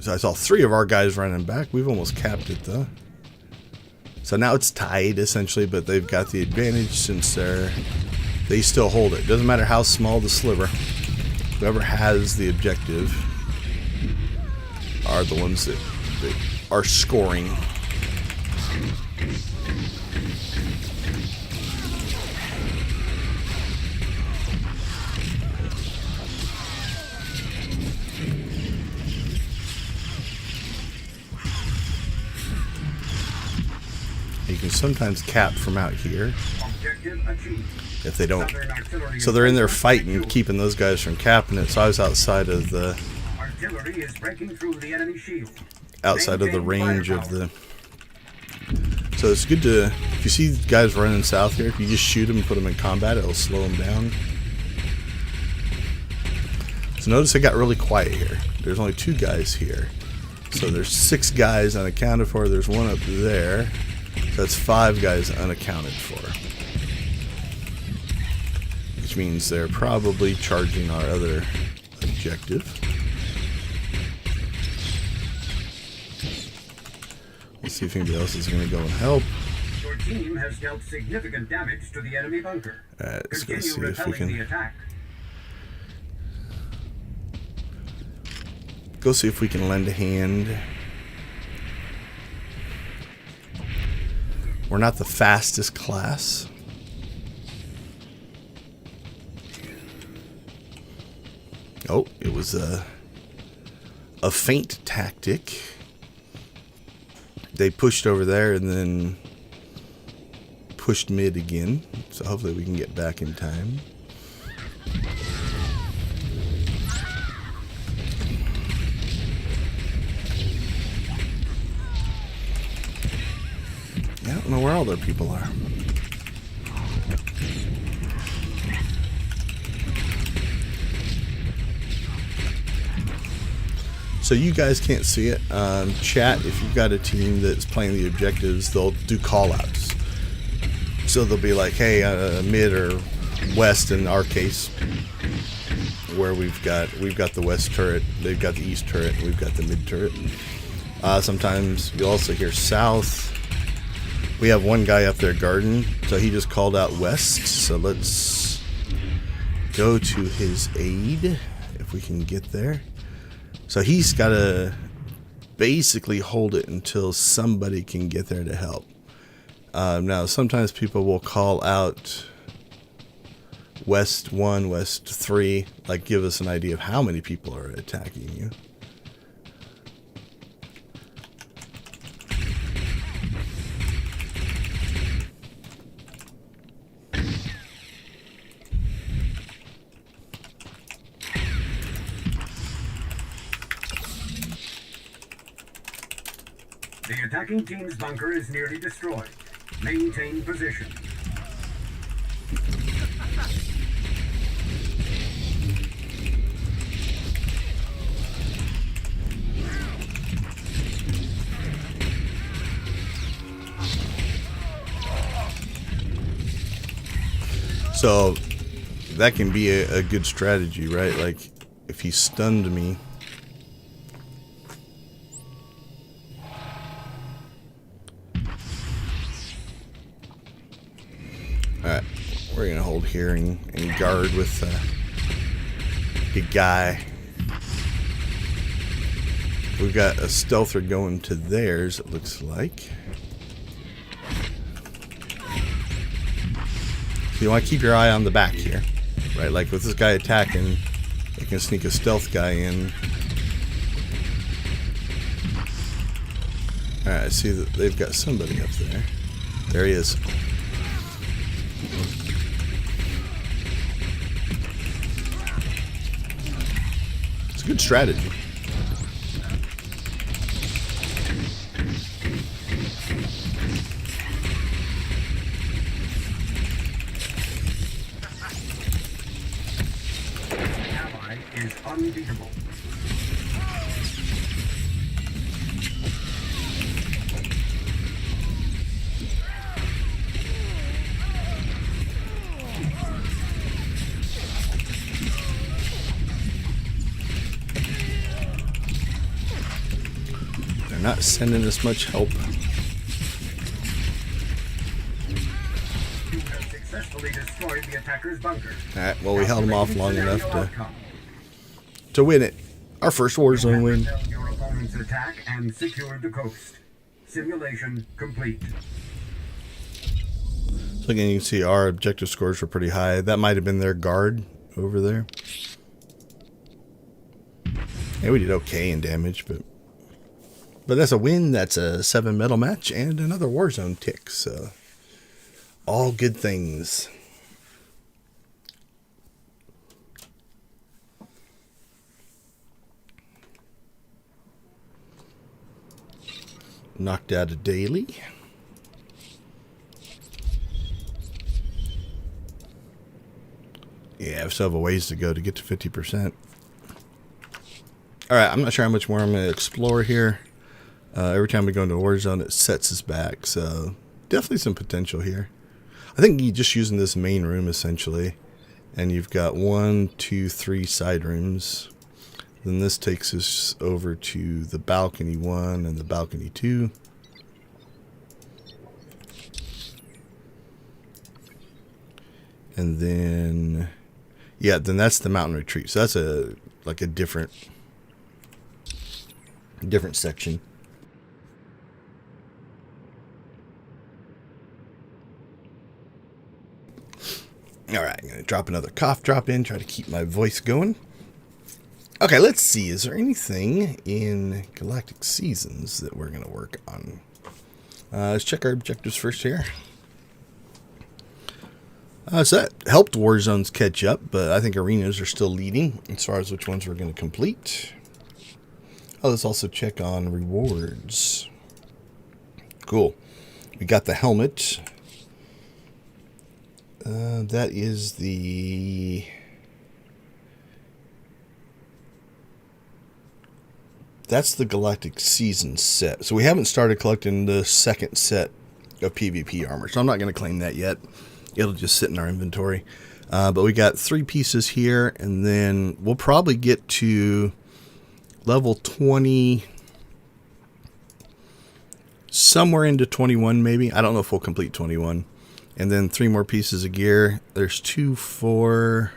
So I saw 3 of our guys running back. We've almost capped it though. So now it's tied essentially, but they've got the advantage since they still hold it. Doesn't matter how small the sliver. Whoever has the objective are the ones that are scoring. You can sometimes cap from out here if they don't. So they're in there fighting, keeping those guys from capping it. So I was outside of the range of the. So it's good to, if you see guys running south here, if you just shoot them and put them in combat, it'll slow them down. So notice it got really quiet here. There's only 2 guys here. So there's 6 guys unaccounted for. There's 1 up there. So that's 5 guys unaccounted for. Which means they're probably charging our other objective. Let's see if anybody else is going to go and help. Your team has dealt significant damage to the enemy bunker. Let's go see if we can go see if we can lend a hand. We're not the fastest class. Oh, it was a feint tactic. They pushed over there and then pushed mid again. So hopefully we can get back in time. I don't know where all their people are. So you guys can't see it. Chat, if you've got a team that's playing the objectives, they'll do call-outs. So they'll be like, hey, mid or west in our case, where we've got the west turret, they've got the east turret, and we've got the mid turret. Sometimes you'll also hear south. We have one guy up there guarding, so he just called out west. So let's go to his aid if we can get there. So he's got to basically hold it until somebody can get there to help. Now, sometimes people will call out West 1, West 3, like give us an idea of how many people are attacking you. The attacking team's bunker is nearly destroyed. Maintain position. So that can be a good strategy, right? Like if he stunned me, alright, we're going to hold here and guard with the guy. We've got a stealther going to theirs, it looks like. So you want to keep your eye on the back here, right? Like with this guy attacking, they can sneak a stealth guy in. Alright, I see that they've got somebody up there. There he is. It's a good strategy. Ally is unbeatable. They're not sending us much help. You have successfully destroyed the attacker's bunker. Alright, well we held them off long enough to win it. Our first Warzone win. Your opponent's attack and secured the coast. Simulation complete. So again, you can see our objective scores were pretty high. That might have been their guard over there. Yeah, we did okay in damage, but that's a win. That's a 7 medal match and another Warzone tick. So all good things. Knocked out a daily. Yeah, we still have a ways to go to get to 50%. Alright, I'm not sure how much more I'm going to explore here. Every time we go into a Warzone, it sets us back. So, definitely some potential here. I think you're just using this main room, essentially. And you've got 1, 2, 3 side rooms. Then this takes us over to the balcony 1 and the balcony 2. And then, yeah, then that's the mountain retreat. So that's a different section. All right, I'm gonna drop another cough drop in, try to keep my voice going. Okay, let's see. Is there anything in Galactic Seasons that we're going to work on? Let's check our objectives first here. So that helped War Zones catch up, but I think arenas are still leading as far as which ones we're going to complete. Oh, let's also check on rewards. Cool. We got the helmet. That is the... That's the Galactic Season set. So we haven't started collecting the second set of PvP armor. So I'm not going to claim that yet. It'll just sit in our inventory. But we got 3 pieces here. And then we'll probably get to level 20. Somewhere into 21 maybe. I don't know if we'll complete 21. And then 3 more pieces of gear. There's 2, 4...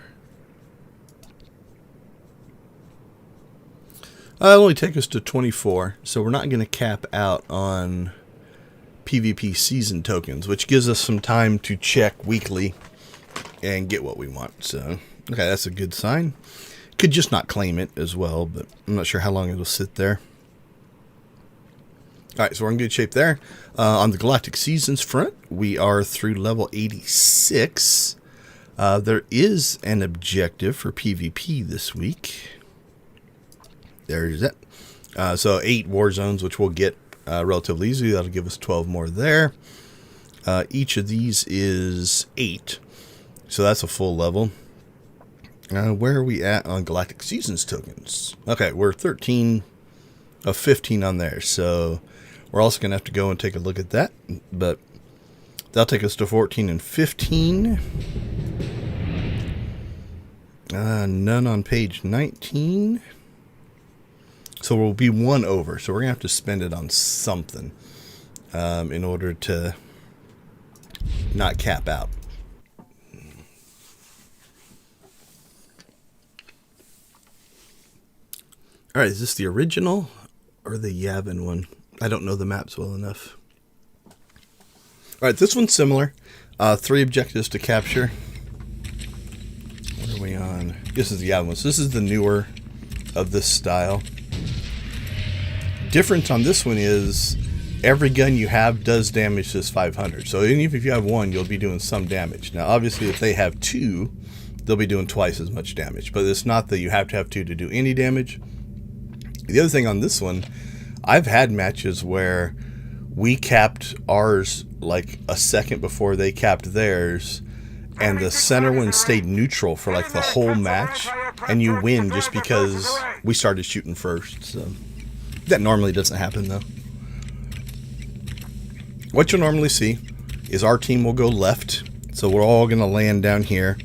It'll only take us to 24, so we're not going to cap out on PvP season tokens, which gives us some time to check weekly and get what we want. So, okay, that's a good sign. Could just not claim it as well, but I'm not sure how long it'll sit there. All right, so we're in good shape there. On the Galactic Seasons front, we are through level 86. There is an objective for PvP this week. There's it. So 8 war zones, which we'll get relatively easily. That'll give us 12 more there. Each of these is 8. So that's a full level. Where are we at on Galactic Seasons tokens? Okay, we're 13 of 15 on there. So we're also going to have to go and take a look at that. But that'll take us to 14 and 15. None on page 19. So we'll be 1 over. So we're going to have to spend it on something in order to not cap out. All right, is this the original or the Yavin one? I don't know the maps well enough. All right, this one's similar. 3 objectives to capture. What are we on? This is the Yavin one. So this is the newer of this style. Difference on this one is every gun you have does damage this 500. So even if you have 1, you'll be doing some damage. Now, obviously, if they have 2, they'll be doing twice as much damage. But it's not that you have to have 2 to do any damage. The other thing on this one, I've had matches where we capped ours like a second before they capped theirs, and the center one stayed neutral for like the whole match, and you win just because we started shooting first. So that normally doesn't happen though. What you'll normally see is our team will go left. So we're all going to land down here.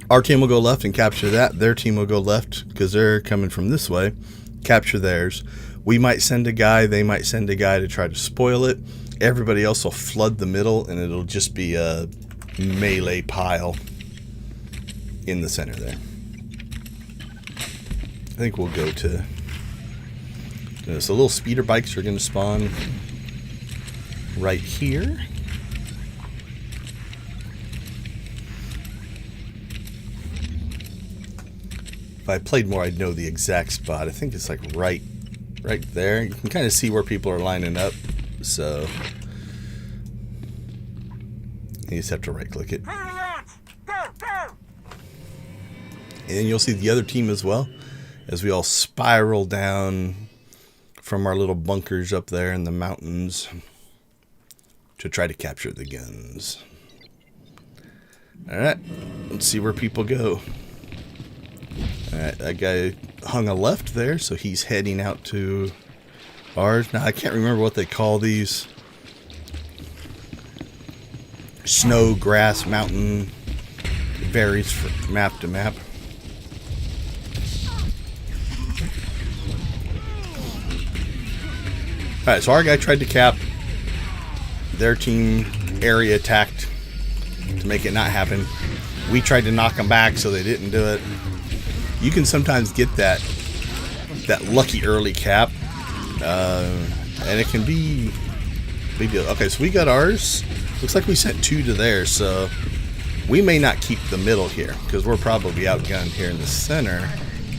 Our team will go left and capture that. Their team will go left because they're coming from this way. Capture theirs. We might send a guy. They might send a guy to try to spoil it. Everybody else will flood the middle, and it'll just be a melee pile in the center there. I think we'll go to... So little speeder bikes are going to spawn right here. If I played more, I'd know the exact spot. I think it's like right there. You can kind of see where people are lining up. So you just have to right click it. And then you'll see the other team as well as we all spiral down from our little bunkers up there in the mountains to try to capture the guns. Alright, let's see where people go. Alright, that guy hung a left there, so he's heading out to ours. Now, I can't remember what they call these. Snow, grass, mountain. It varies from map to map. Alright, so our guy tried to cap. Their team area attacked to make it not happen. We tried to knock them back so they didn't do it. You can sometimes get that lucky early cap. And it can be a big deal. Okay, so we got ours. Looks like we sent 2 to there, so we may not keep the middle here because we're probably outgunned here in the center.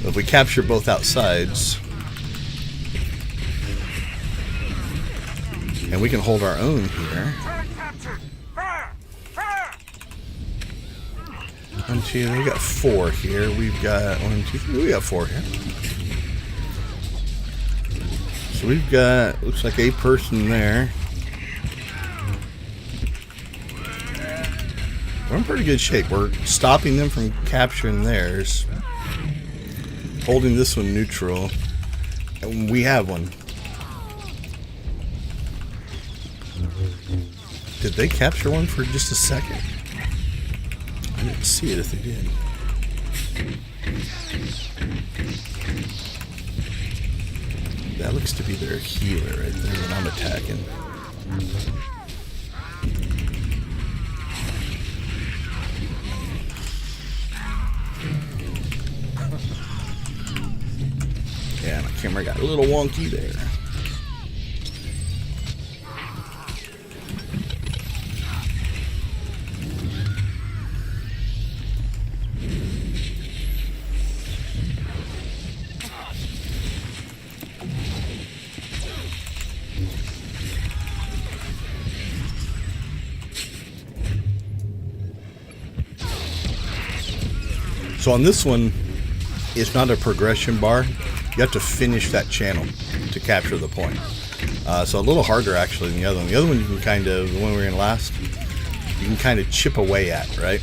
If we capture both outsides, and we can hold our own here. 1, 2, we got 4 here. We've got 1, 2, 3. We got 4 here. So we've got, looks like a person there. We're in pretty good shape. We're stopping them from capturing theirs. Holding this one neutral. And we have one. Did they capture one for just a second? I didn't see it if they did. That looks to be their healer right there that I'm attacking. Yeah, my camera got a little wonky there. So on this one, it's not a progression bar. You have to finish that channel to capture the point. So a little harder actually than the other one. The other one you can kind of, the one we were in last, you can kind of chip away at, right?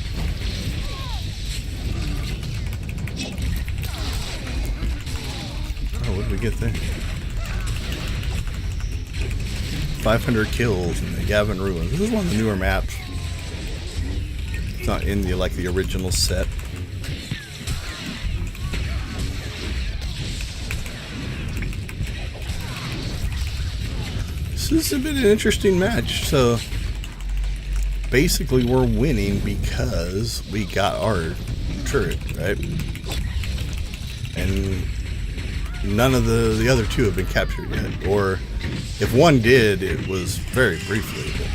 Oh, what did we get there? 500 kills in the Gavin Ruins. This is one of the newer maps. It's not in the like the original set. This has been an interesting match. So basically we're winning because we got our turret, right? And none of the other two have been captured yet. Or if one did, it was very briefly. But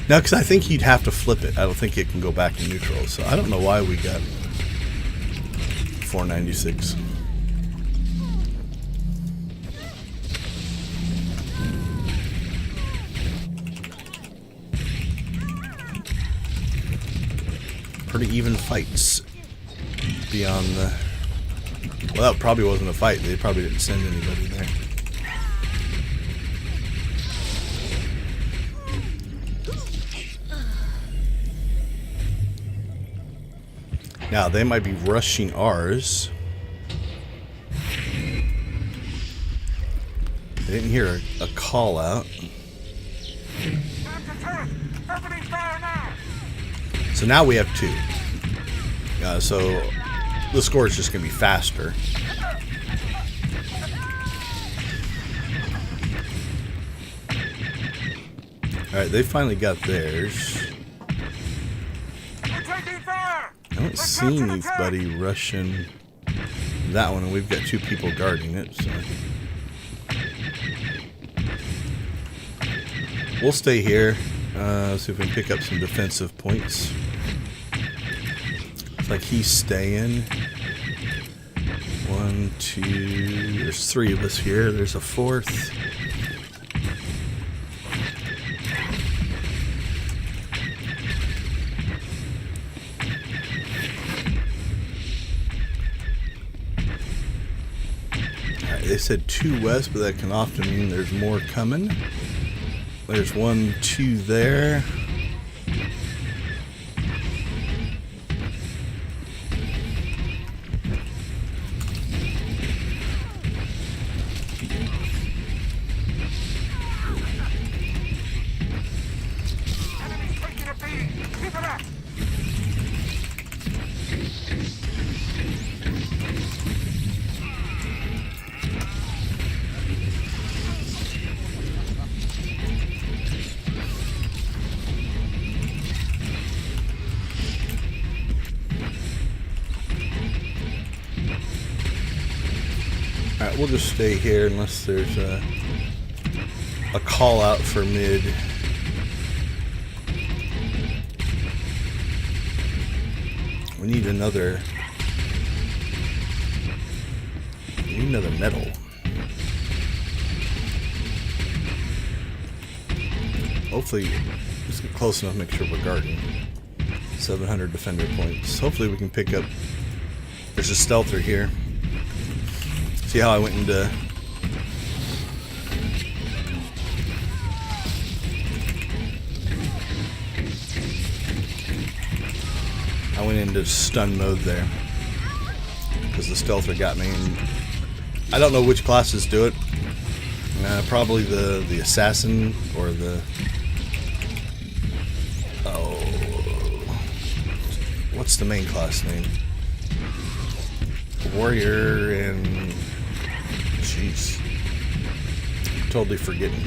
now, because I think he'd have to flip it. I don't think it can go back to neutral. So I don't know why we got 496. Pretty even fights beyond the... Well, that probably wasn't a fight. They probably didn't send anybody there. Now, they might be rushing ours. I didn't hear a call out. So now we have 2. So the score is just going to be faster. Alright, they finally got theirs. I don't see anybody rushing that one, and we've got 2 people guarding it, so we'll stay here. See if we can pick up some defensive points. Looks like he's staying. 1, 2, there's 3 of us here. There's a 4th. Alright, they said 2 west, but that can often mean there's more coming. There's 1, 2 there. Alright, we'll just stay here unless there's a call out for mid. We need another need another medal. Hopefully, let's get close enough to make sure we're guarding. 700 defender points. Hopefully we can pick up... There's a stealther here. See how I went into... I went into stun mode there. Because the stealther got me. And I don't know which classes do it. Probably the assassin or the... Oh... What's the main class name? Warrior and... Jeez. Totally forgetting.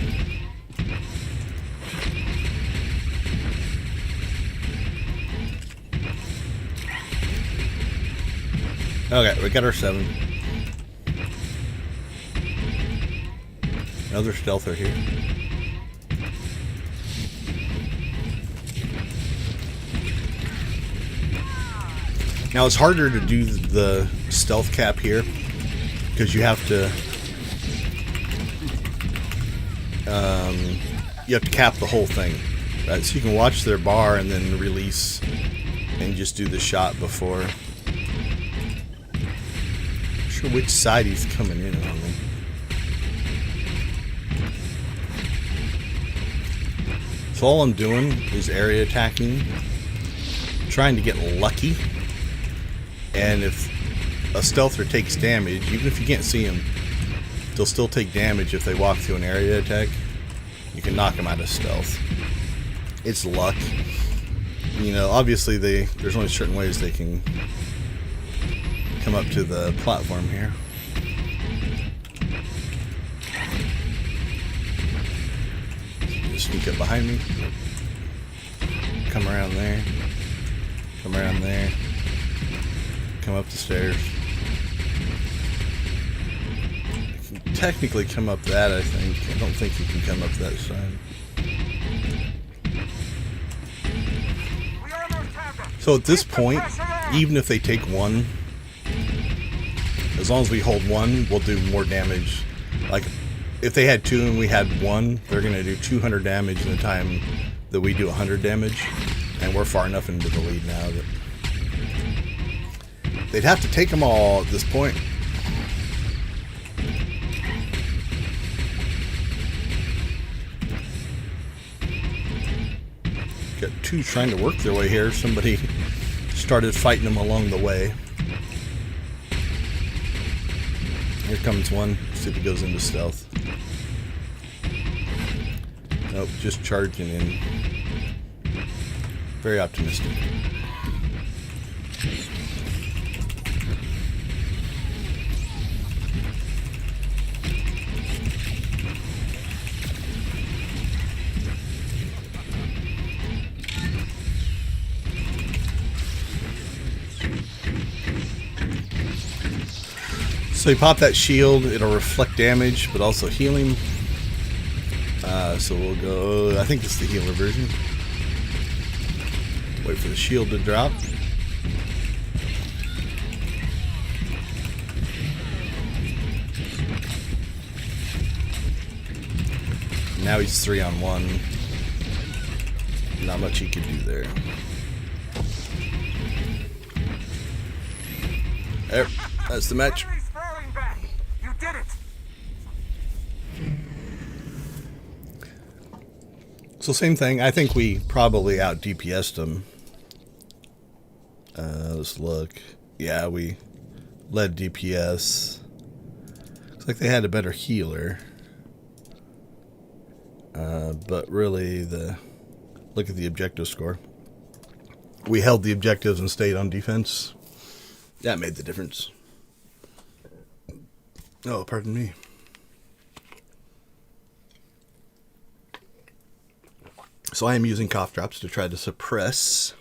Okay, we got our 7. Another stealther here. Now it's harder to do the stealth cap here because you have to cap the whole thing, right? So you can watch their bar and then release and just do the shot before. Not sure which side he's coming in on me. So all I'm doing is area attacking, trying to get lucky. And if a stealther takes damage, even if you can't see them, they'll still take damage if they walk through an area attack. You can knock them out of stealth. It's luck. You know, obviously there's only certain ways they can come up to the platform here. Just sneak up behind me. Come around there. Come around there. Come up the stairs. You can technically come up that, I think. I don't think you can come up that side. So at this point, even if they take 1, as long as we hold 1, we'll do more damage. Like, if they had 2 and we had 1, they're going to do 200 damage in the time that we do 100 damage. And we're far enough into the lead now that they'd have to take them all at this point. Got 2 trying to work their way here. Somebody started fighting them along the way. Here comes one. See if he goes into stealth. Nope, just charging in. Very optimistic. So you pop that shield, it'll reflect damage, but also healing. So we'll go, I think it's the healer version. Wait for the shield to drop. Now he's 3-on-1. Not much he could do there. There, that's the match. You did it. So same thing. I think we probably out DPS'd them. Let's look. Yeah, we led DPS. Looks like they had a better healer. But really, look at the objective score. We held the objectives and stayed on defense. That made the difference. Oh, pardon me. So I am using cough drops to try to suppress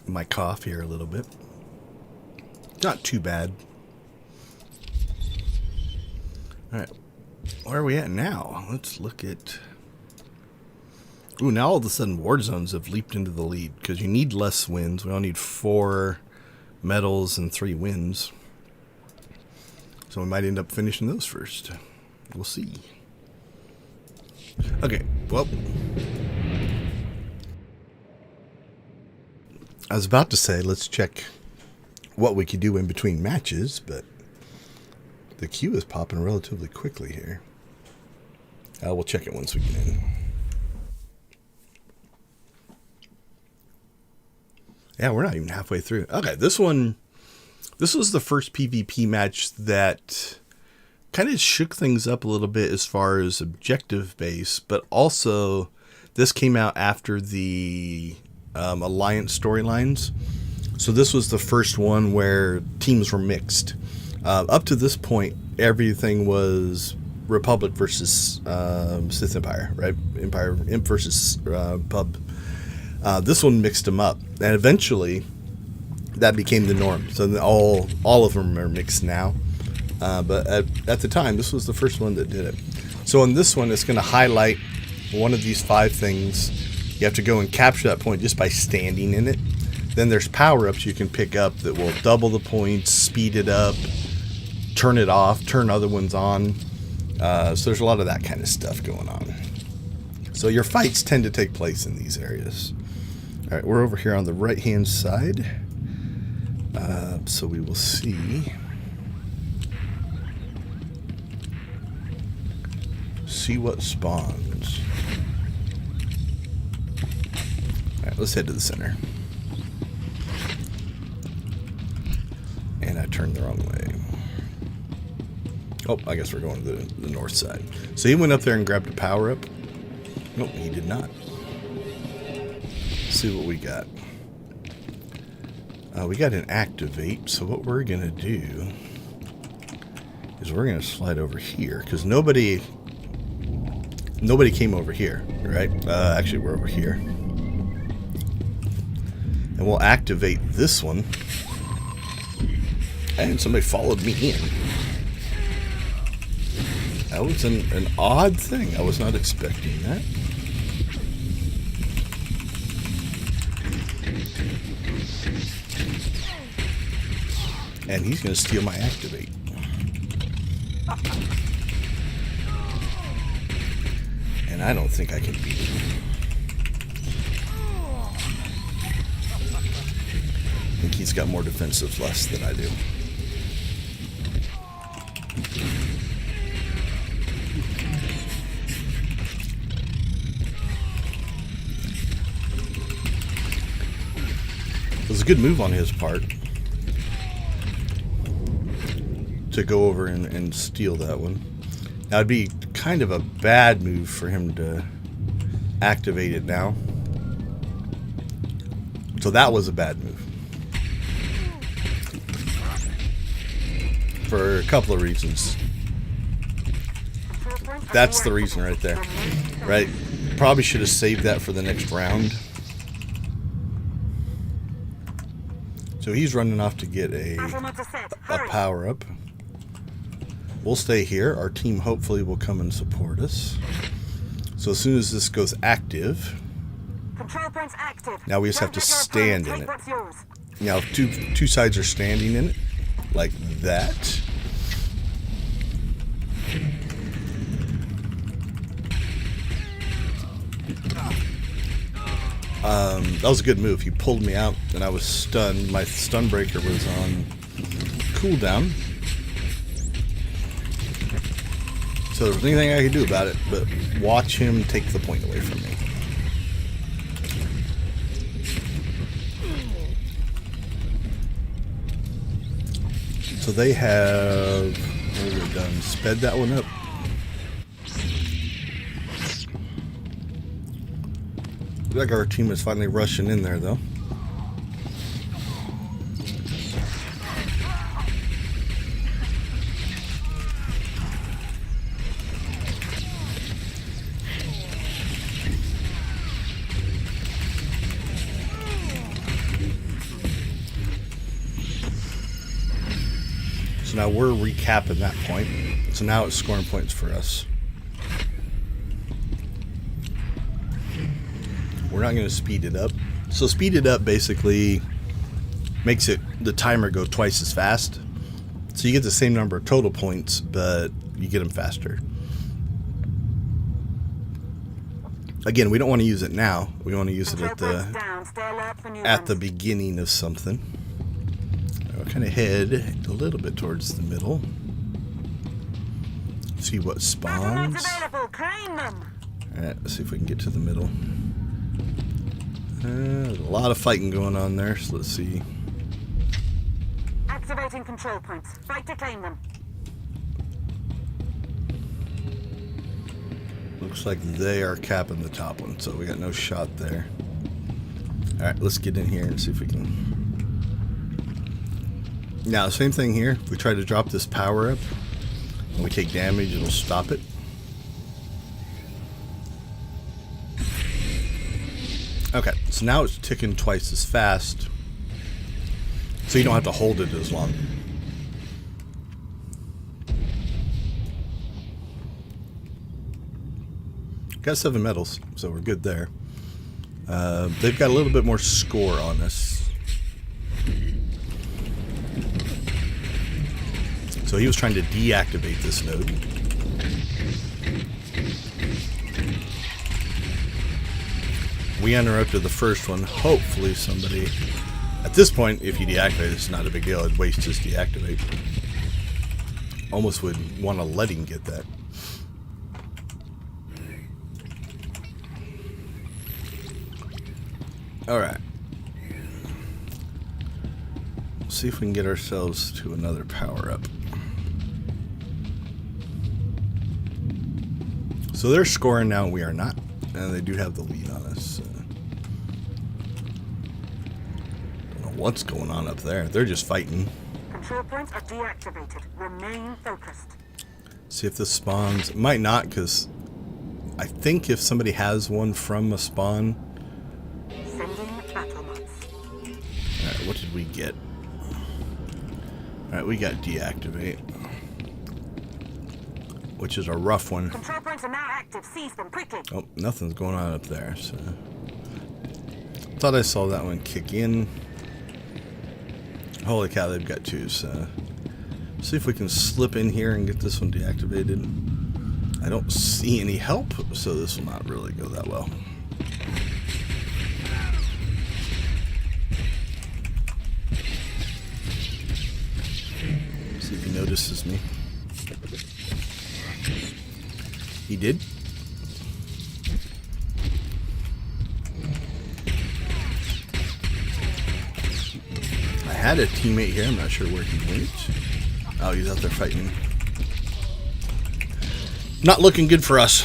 my cough here a little bit. Not too bad. Alright. Where are we at now? Let's look at... Ooh, now all of a sudden ward zones have leaped into the lead because you need less wins. We only need 4 medals and 3 wins. So we might end up finishing those first. We'll see. Okay, well, I was about to say let's check what we could do in between matches, but the queue is popping relatively quickly here. We'll check it once we get in. Yeah, we're not even halfway through. Okay, this was the first PvP match that kind of shook things up a little bit as far as objective base, but also this came out after the Alliance storylines. So this was the first one where teams were mixed. Up to this point, everything was Republic versus Sith Empire, right? Imp versus Pub. This one mixed them up, and eventually that became the norm. So all of them are mixed now. But at the time, this was the first one that did it. So in this one, it's going to highlight one of these 5 things. You have to go and capture that point just by standing in it. Then there's power-ups you can pick up that will double the points, speed it up, turn it off, turn other ones on. So there's a lot of that kind of stuff going on. So your fights tend to take place in these areas. All right, we're over here on the right-hand side. So we will see what spawns. All right, let's head to the center. And I turned the wrong way. Oh, I guess we're going to the north side. So he went up there and grabbed a power-up. Nope, he did not. Let's see what we got. We got an activate, so what we're going to do is we're going to slide over here, because nobody came over here, right? Actually, we're over here. And we'll activate this one. And somebody followed me in. That was an odd thing. I was not expecting that. And he's going to steal my activate. And I don't think I can beat him. I think he's got more defensive lust than I do. It was a good move on his part to go over and steal that one. Now it'd be kind of a bad move for him to activate it now. So that was a bad move. For a couple of reasons. That's the reason right there. Right? Probably should have saved that for the next round. So he's running off to get a power-up. We'll stay here. Our team hopefully will come and support us. So as soon as this goes active, now we just have to stand in it. Now if two sides are standing in it, like that. That was a good move. He pulled me out and I was stunned. My stun breaker was on cooldown. So there was anything I could do about it, but watch him take the point away from me. So they have, what have they done? Sped that one up. Looks like our team is finally rushing in there, though. So now we're recapping that point. So now it's scoring points for us. We're not going to speed it up. So speed it up basically makes the timer go twice as fast. So you get the same number of total points, but you get them faster. Again, we don't want to use it now. We want to use it at the beginning of something. We'll kind of head a little bit towards the middle. See what spawns. Alright, let's see if we can get to the middle. There's a lot of fighting going on there, so let's see. Activating control points. Fight to claim them. Looks like they are capping the top one, so we got no shot there. Alright, let's get in here and see if we can... Now, same thing here. If we try to drop this power up, when we take damage, it'll stop it. Okay, so now it's ticking twice as fast, so you don't have to hold it as long. Got 7 medals, so we're good there. They've got a little bit more score on us. So he was trying to deactivate this node. We interrupted the first one. Hopefully somebody... At this point, if you deactivate, it's not a big deal. It'd waste just deactivate. Almost would want to let him get that. Alright. See if we can get ourselves to another power up. So they're scoring now, we are not. And they do have the lead on us. Don't know what's going on up there. They're just fighting. Control points are deactivated. Remain focused. See if this spawns. Might not, because I think if somebody has one from a spawn. Sending battle mods. Alright, what did we get? Alright, we got deactivate. Which is a rough one. Control points are now active. Seize them quickly. Oh, nothing's going on up there, so... Thought I saw that one kick in. Holy cow, they've got 2, so... See if we can slip in here and get this one deactivated. I don't see any help, so this will not really go that well. See if he notices me. He did. I had a teammate here. I'm not sure where he went. Oh, he's out there fighting. Not looking good for us.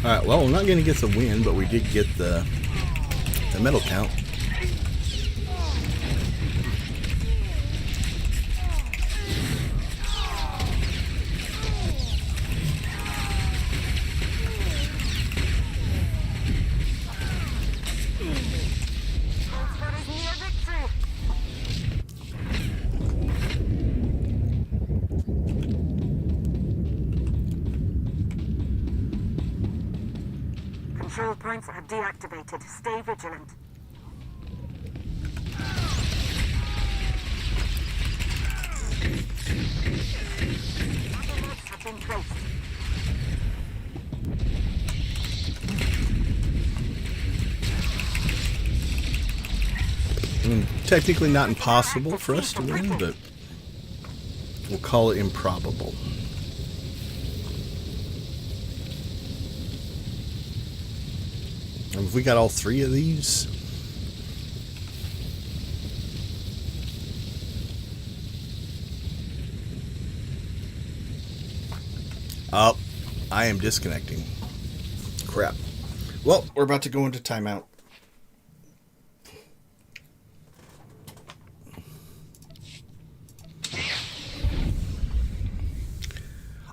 Alright, well, we're not going to get the win, but we did get the medal count. Control points are deactivated. Stay vigilant. Battle mods have been placed. I mean, technically not impossible for us to win, but we'll call it improbable. And if we got all 3 of these, oh, I am disconnecting. Crap. Well, we're about to go into timeout.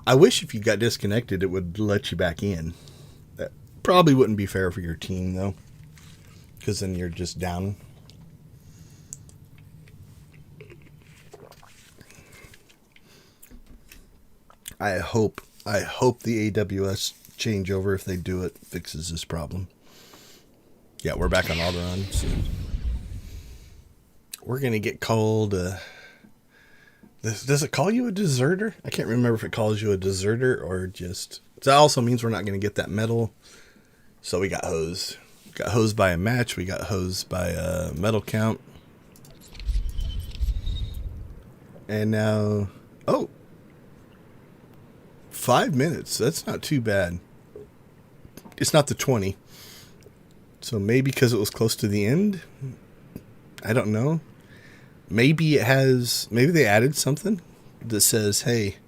I wish if you got disconnected, it would let you back in. That probably wouldn't be fair for your team, though, because then you're just down. I hope I hope the AWS changeover, if they do it, fixes this problem. Yeah, we're back on Alderaan, so we're gonna get called. Does it call you a deserter? I can't remember if it calls you a deserter or just. That also means we're not gonna get that medal. So we got hosed. Got hosed by a match. We got hosed by a medal count. And now, 5 minutes. That's not too bad. It's not the 20. So maybe because it was close to the end. I don't know. Maybe it has. Maybe they added something that says, "Hey,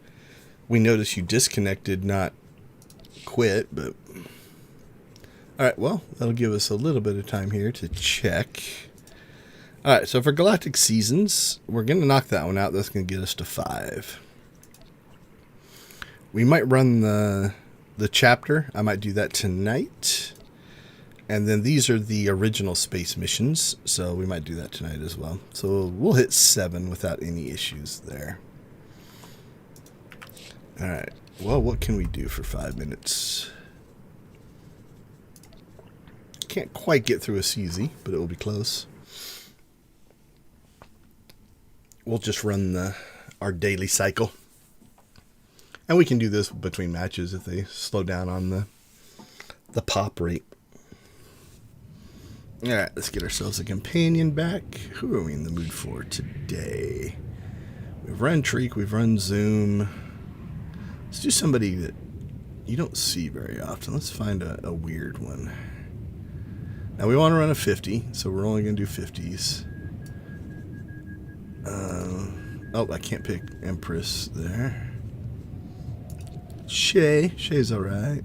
we noticed you disconnected, not quit." But all right, well, that'll give us a little bit of time here to check. All right, so for Galactic Seasons, we're going to knock that one out. That's going to get us to 5. We might run the chapter. I might do that tonight. And then these are the original space missions, so we might do that tonight as well. So we'll hit 7 without any issues there. All right, well, what can we do for 5 minutes? Can't quite get through a CZ, but it will be close. We'll just run our daily cycle. And we can do this between matches if they slow down on the pop rate. Alright, let's get ourselves a companion back. Who are we in the mood for today? We've run Treek, we've run Zoom. Let's do somebody that you don't see very often. Let's find a weird one. Now we want to run a 50, so we're only going to do 50s. I can't pick Empress there. Shay's alright.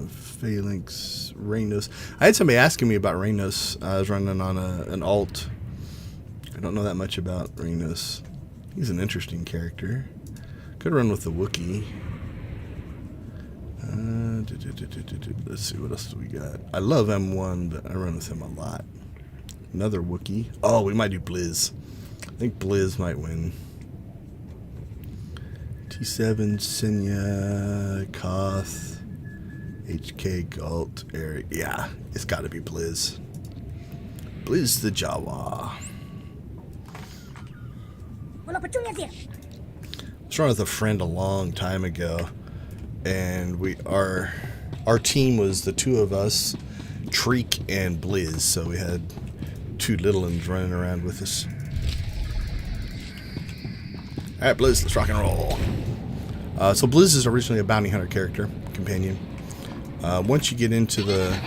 Phalanx, Reynos. I had somebody asking me about Reynos. I was running on an alt. I don't know that much about Reynos. He's an interesting character. Could run with the Wookiee. Let's see, what else do we got? I love M1, but I run with him a lot. Another Wookiee. Oh, we might do Blizz. I think Blizz might win. T7, Senya, Koth, HK, Galt, Eric. Yeah, it's got to be Blizz. Blizz the Jawa. I was running with a friend a long time ago, and our team was the two of us, Treek and Blizz, so we had 2 little ones running around with us. Alright, Blizz, let's rock and roll. So Blizz is originally a bounty hunter character, companion. Once you get into the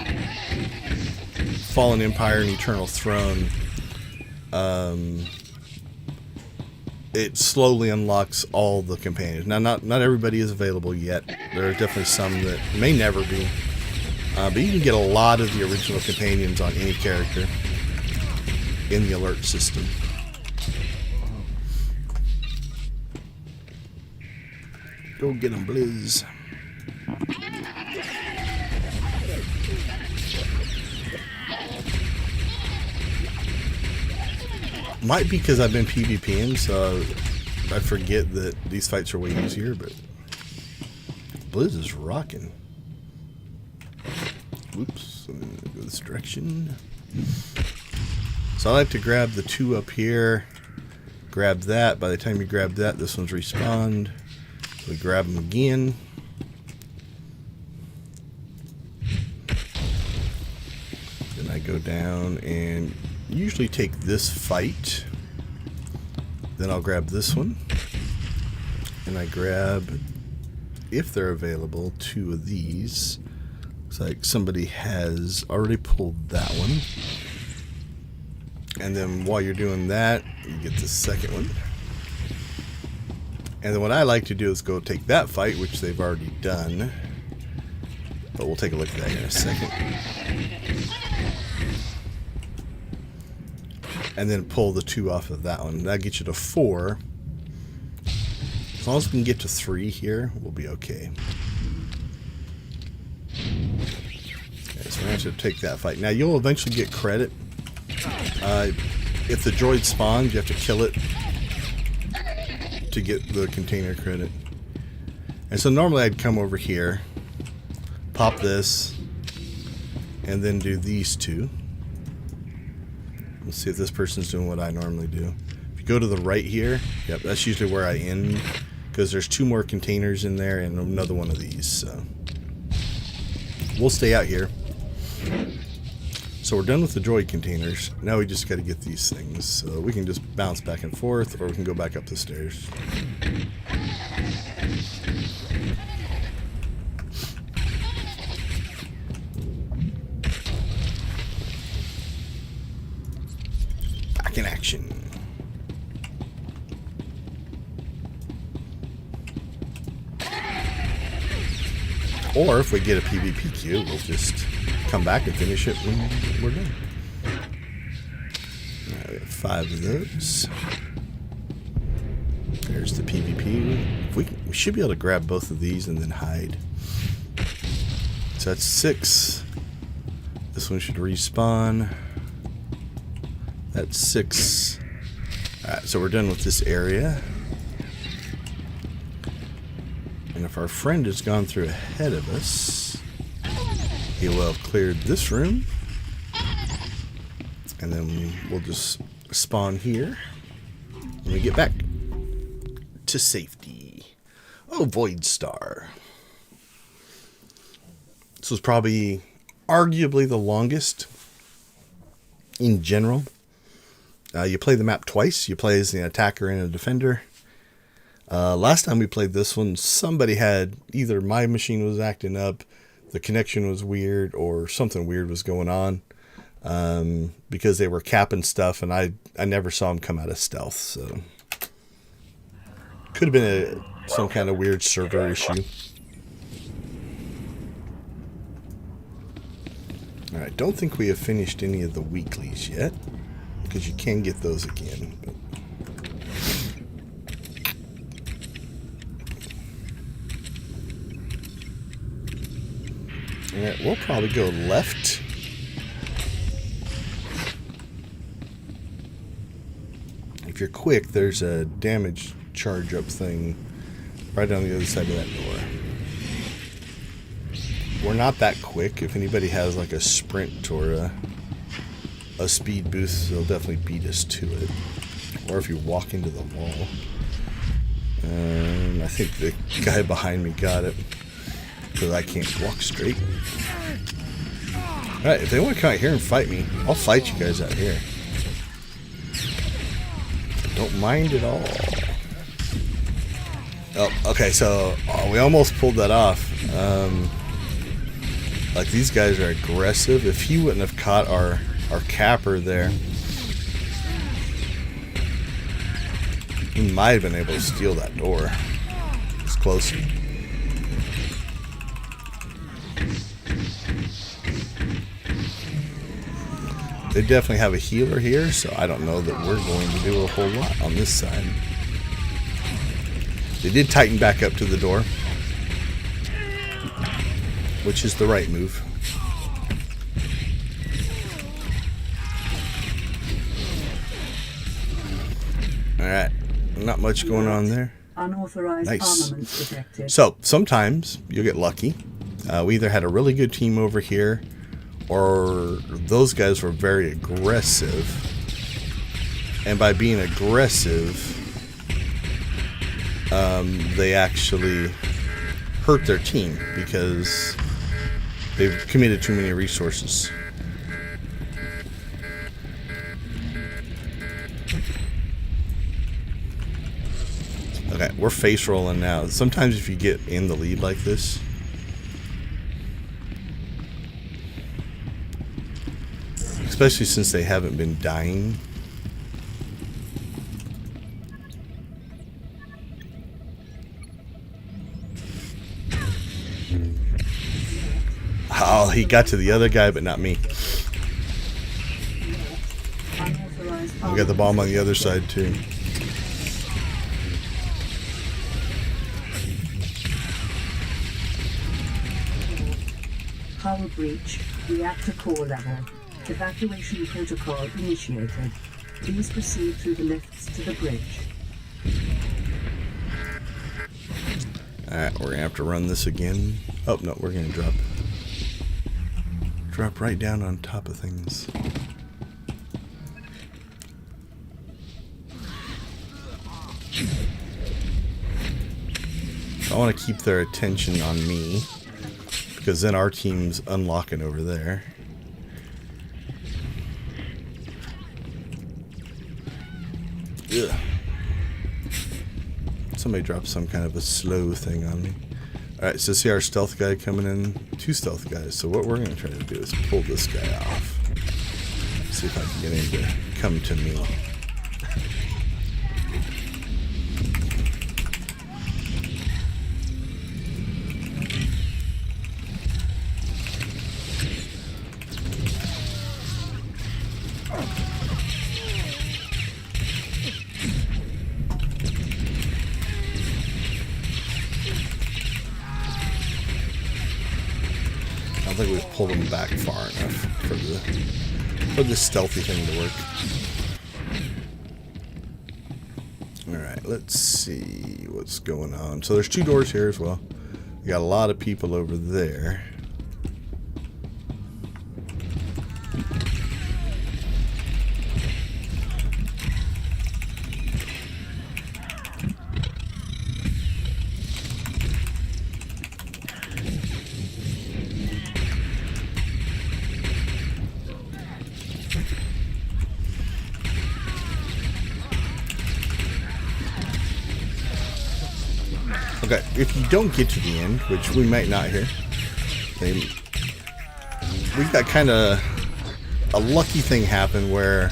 Fallen Empire and Eternal Throne, it slowly unlocks all the companions. Now, not everybody is available yet. There are definitely some that may never be. But you can get a lot of the original companions on any character in the alert system. Go get him, Blizz. Might be because I've been PvPing, so I forget that these fights are way easier, but Blizz is rocking. Whoops, I'm gonna go this direction. So I like to grab the 2 up here, grab that. By the time you grab that, this one's respawned. We grab them again. Then I go down and usually take this fight. Then I'll grab this one. And I grab, if they're available, 2 of these. Looks like somebody has already pulled that one. And then while you're doing that, you get the second one. And then what I like to do is go take that fight, which they've already done. But we'll take a look at that in a second. And then pull the 2 off of that one. That gets you to 4. As long as we can get to 3 here, we'll be okay. Okay, so we're going to have to take that fight. Now, you'll eventually get credit. If the droid spawns, you have to kill it to get the container credit. And so normally I'd come over here, pop this, and then do these two. Let's see if this person's doing what I normally do. If you go to the right here, yep, that's usually where I end, because there's 2 more containers in there and another one of these. So we'll stay out here. So we're done with the droid containers. Now we just got to get these things. So we can just bounce back and forth, or we can go back up the stairs. Back in action. Or if we get a PvP queue, we'll just come back and finish it when we're done. Alright, we have 5 of those. There's the PvP. We should be able to grab both of these and then hide. So that's 6. This one should respawn. That's 6. Alright, so we're done with this area. And if our friend has gone through ahead of us, he will have cleared this room. And then we'll just spawn here when we get back to safety. Oh, Void Star. This was probably arguably the longest in general. You play the map twice. You play as an attacker and a defender. Last time we played this one, somebody had either my machine was acting up, the connection was weird, or something weird was going on, because they were capping stuff, and I never saw them come out of stealth. So could have been some kind of weird server issue. All right, don't think we have finished any of the weeklies yet, because you can get those again. But alright, we'll probably go left. If you're quick, there's a damage charge up thing right on the other side of that door. We're not that quick. If anybody has like a sprint or a speed boost, they'll definitely beat us to it. Or if you walk into the wall. I think the guy behind me got it, because I can't walk straight. Alright, if they want to come out here and fight me, I'll fight you guys out here. Don't mind at all. Oh, okay, so we almost pulled that off. Like, these guys are aggressive. If he wouldn't have caught our capper there, he might have been able to steal that door. It's close. They definitely have a healer here, so I don't know that we're going to do a whole lot on this side. They did tighten back up to the door, which is the right move. Alright, not much going on there. Unauthorized Nice. armaments detected. So, sometimes you'll get lucky. We either had a really good team over here, or those guys were very aggressive. And by being aggressive, they actually hurt their team because they've committed too many resources. Okay, we're face rolling now. Sometimes if you get in the lead like this, especially since they haven't been dying. Oh, he got to the other guy, but not me. We got the bomb on the other side, too. Power breach. Reactor core level. Evacuation protocol initiated. Please proceed through the lifts to the bridge. Alright, we're gonna have to run this again. Oh, no, we're gonna drop right down on top of things. I want to keep their attention on me, because then our team's unlocking over there. Ugh. Somebody dropped some kind of a slow thing on me. Alright, so see our stealth guy coming in. 2 stealth guys. So what we're going to try to do is pull this guy off. See if I can get him to come to me. I don't think we've pulled him back far enough for the stealthy thing to work. Alright, let's see what's going on. So there's 2 doors here as well. We got a lot of people over there. Okay, if you don't get to the end, which we might not here, we got kind of a lucky thing happen where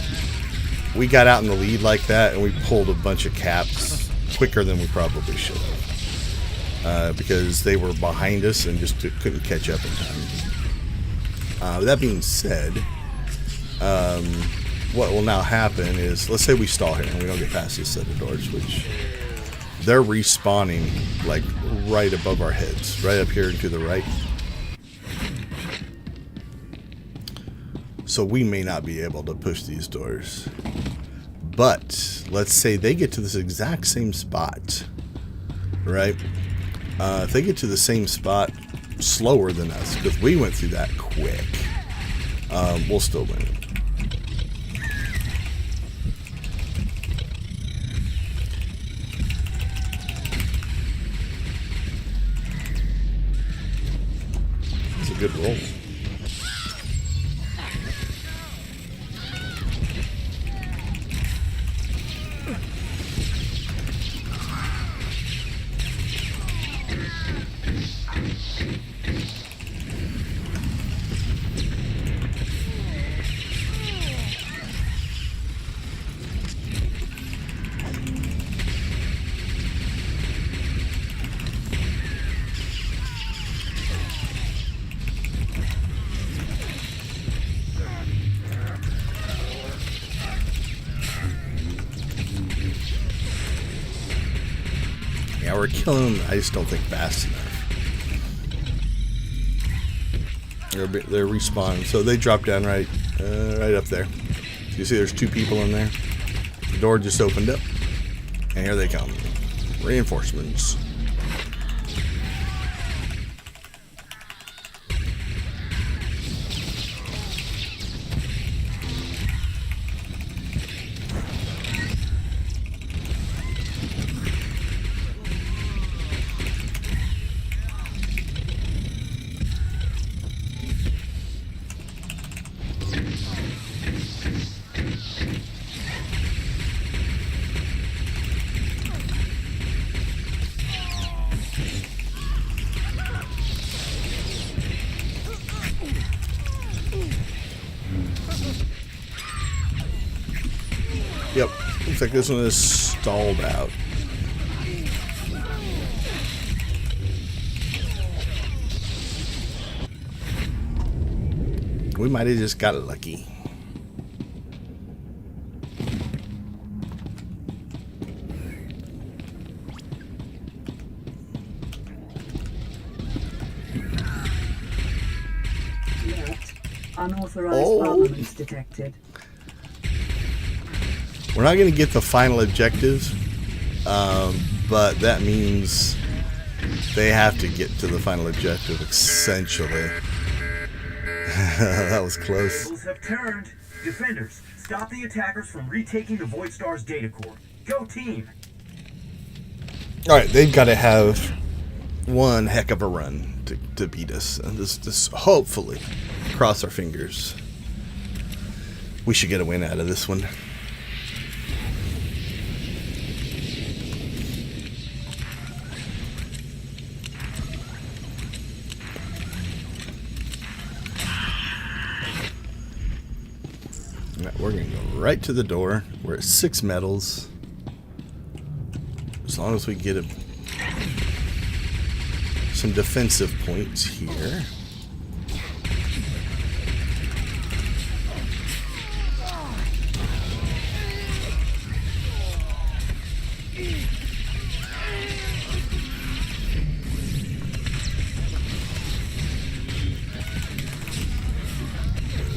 we got out in the lead like that and we pulled a bunch of caps quicker than we probably should have. Because they were behind us and just couldn't catch up in time. That being said, what will now happen is, let's say we stall here and we don't get past this set of doors, which they're respawning like right above our heads, right up here and to the right. So we may not be able to push these doors. But let's say they get to this exact same spot, right? If they get to the same spot slower than us, because we went through that quick, we'll still win. It's a good roll. Yeah, we're killing them, I just don't think fast enough. They're respawning, so they drop down right up there. You see there's 2 people in there. The door just opened up, and here they come. Reinforcements. Yep, looks like this one is stalled out. We might have just got lucky. Yet, unauthorized armaments detected. We're not going to get the final objectives, but that means They have to get to the final objective, essentially. That was close. Tables have turned. Defenders, stop the attackers from retaking the Void Star's data core. Go team! Alright, they've got to have one heck of a run to beat us. And this hopefully, cross our fingers, we should get a win out of this one. We're going to go right to the door. We're at 6 medals. As long as we get some defensive points here.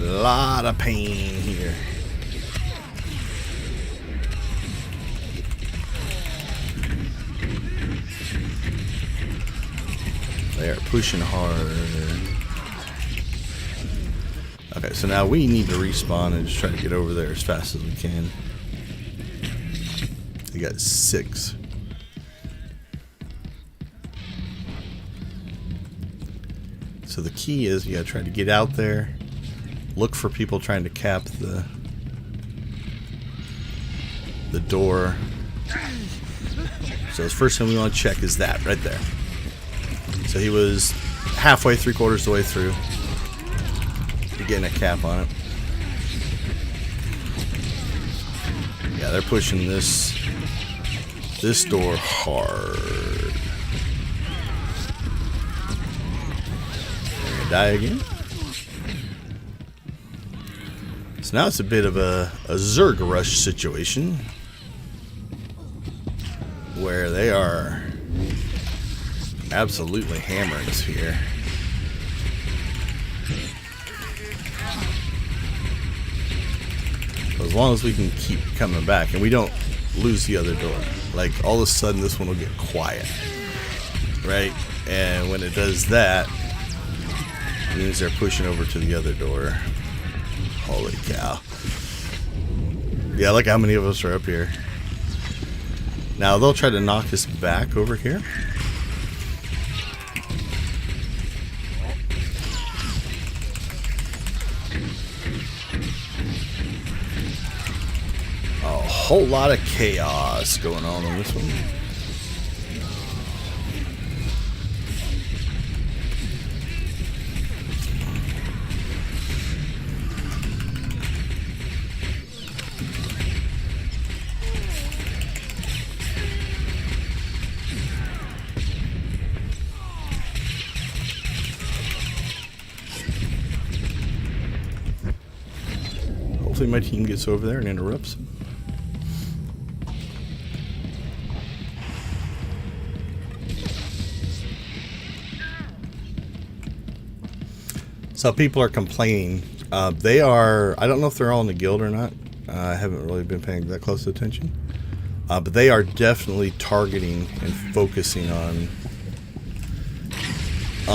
A lot of pain here. They are pushing hard. Okay, so now we need to respawn and just try to get over there as fast as we can. We got 6. So the key is you gotta try to get out there. Look for people trying to cap the door. So the first thing we want to check is that right there. So he was halfway, 3/4 of the way through. We're getting a cap on it. Yeah, they're pushing this door hard. They're gonna die again. So now it's a bit of a Zerg rush situation where they are absolutely hammering us here. As long as we can keep coming back and we don't lose the other door. Like all of a sudden this one will get quiet. Right? And when it does that, it means they're pushing over to the other door. Holy cow. Yeah, look how many of us are up here. Now they'll try to knock us back over here. A whole lot of chaos going on this one. Hopefully my team gets over there and interrupts. So people are complaining. They are, I don't know if they're all in the guild or not. I haven't really been paying that close attention. But they are definitely targeting and focusing on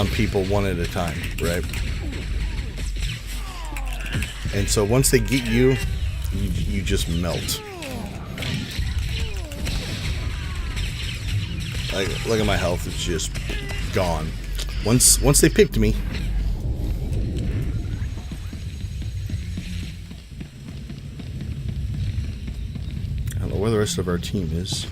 people one at a time, right? And so once they get you, you just melt. Like, look at my health, it's just gone. Once they picked me, I don't know where the rest of our team is.